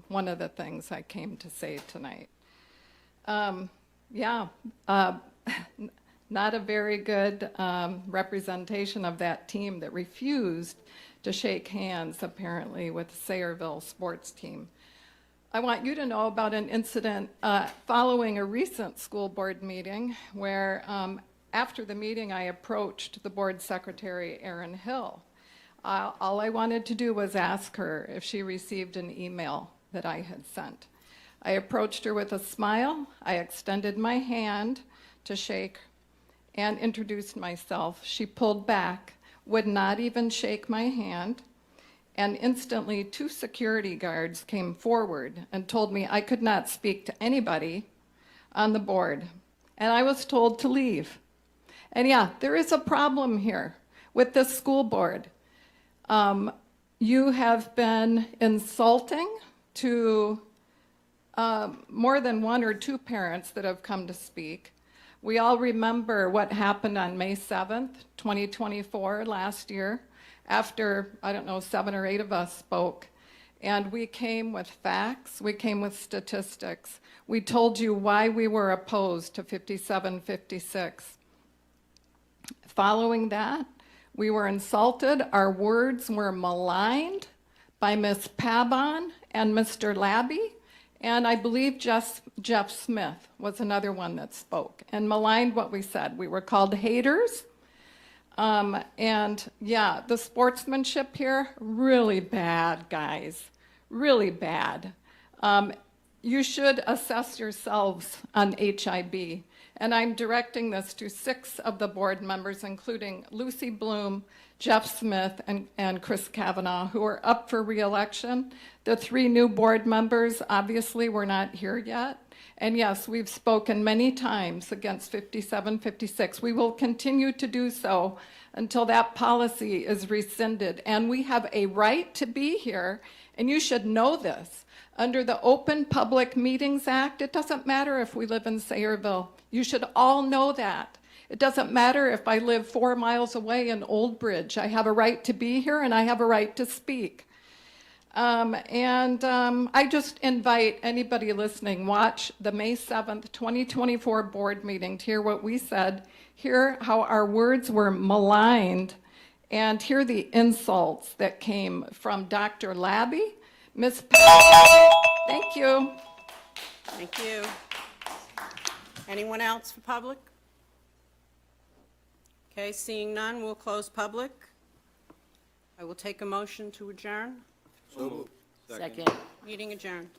one of the things I came to say tonight. Not a very good representation of that team that refused to shake hands, apparently, with the Sayreville sports team. I want you to know about an incident following a recent school board meeting where after the meeting I approached the board secretary, Erin Hill. All I wanted to do was ask her if she received an email that I had sent. I approached her with a smile. I extended my hand to shake and introduced myself. She pulled back, would not even shake my hand, and instantly 2 security guards came forward and told me I could not speak to anybody on the board, and I was told to leave. And yeah, there is a problem here with this school board. You have been insulting to more than 1 or 2 parents that have come to speak. We all remember what happened on May 7th, 2024, last year, after, 7 or 8 of us spoke. And we came with facts, we came with statistics. We told you why we were opposed to 5756. Following that, we were insulted, our words were maligned by Ms. Pabon and Mr. Labby, and I believe Jeff Smith was another one that spoke and maligned what we said. We were called haters. And yeah, the sportsmanship here, really bad, guys, really bad. You should assess yourselves on HIB. And I'm directing this to 6 of the board members, including Lucy Bloom, Jeff Smith, and Chris Kavanaugh, who are up for re-election. The 3 new board members obviously were not here yet. And yes, we've spoken many times against 5756. We will continue to do so until that policy is rescinded. And we have a right to be here, and you should know this. Under the Open Public Meetings Act, it doesn't matter if we live in Sayreville. You should all know that. It doesn't matter if I live 4 miles away in Old Bridge. I have a right to be here and I have a right to speak. I just invite anybody listening, watch the May 7th, 2024 board meeting to hear what we said, hear how our words were maligned, and hear the insults that came from Dr. Labby, Ms. Thank you. Thank you. Anyone else for public? Okay, seeing none, we'll close public. I will take a motion to adjourn. So moved. Second. Meeting adjourned.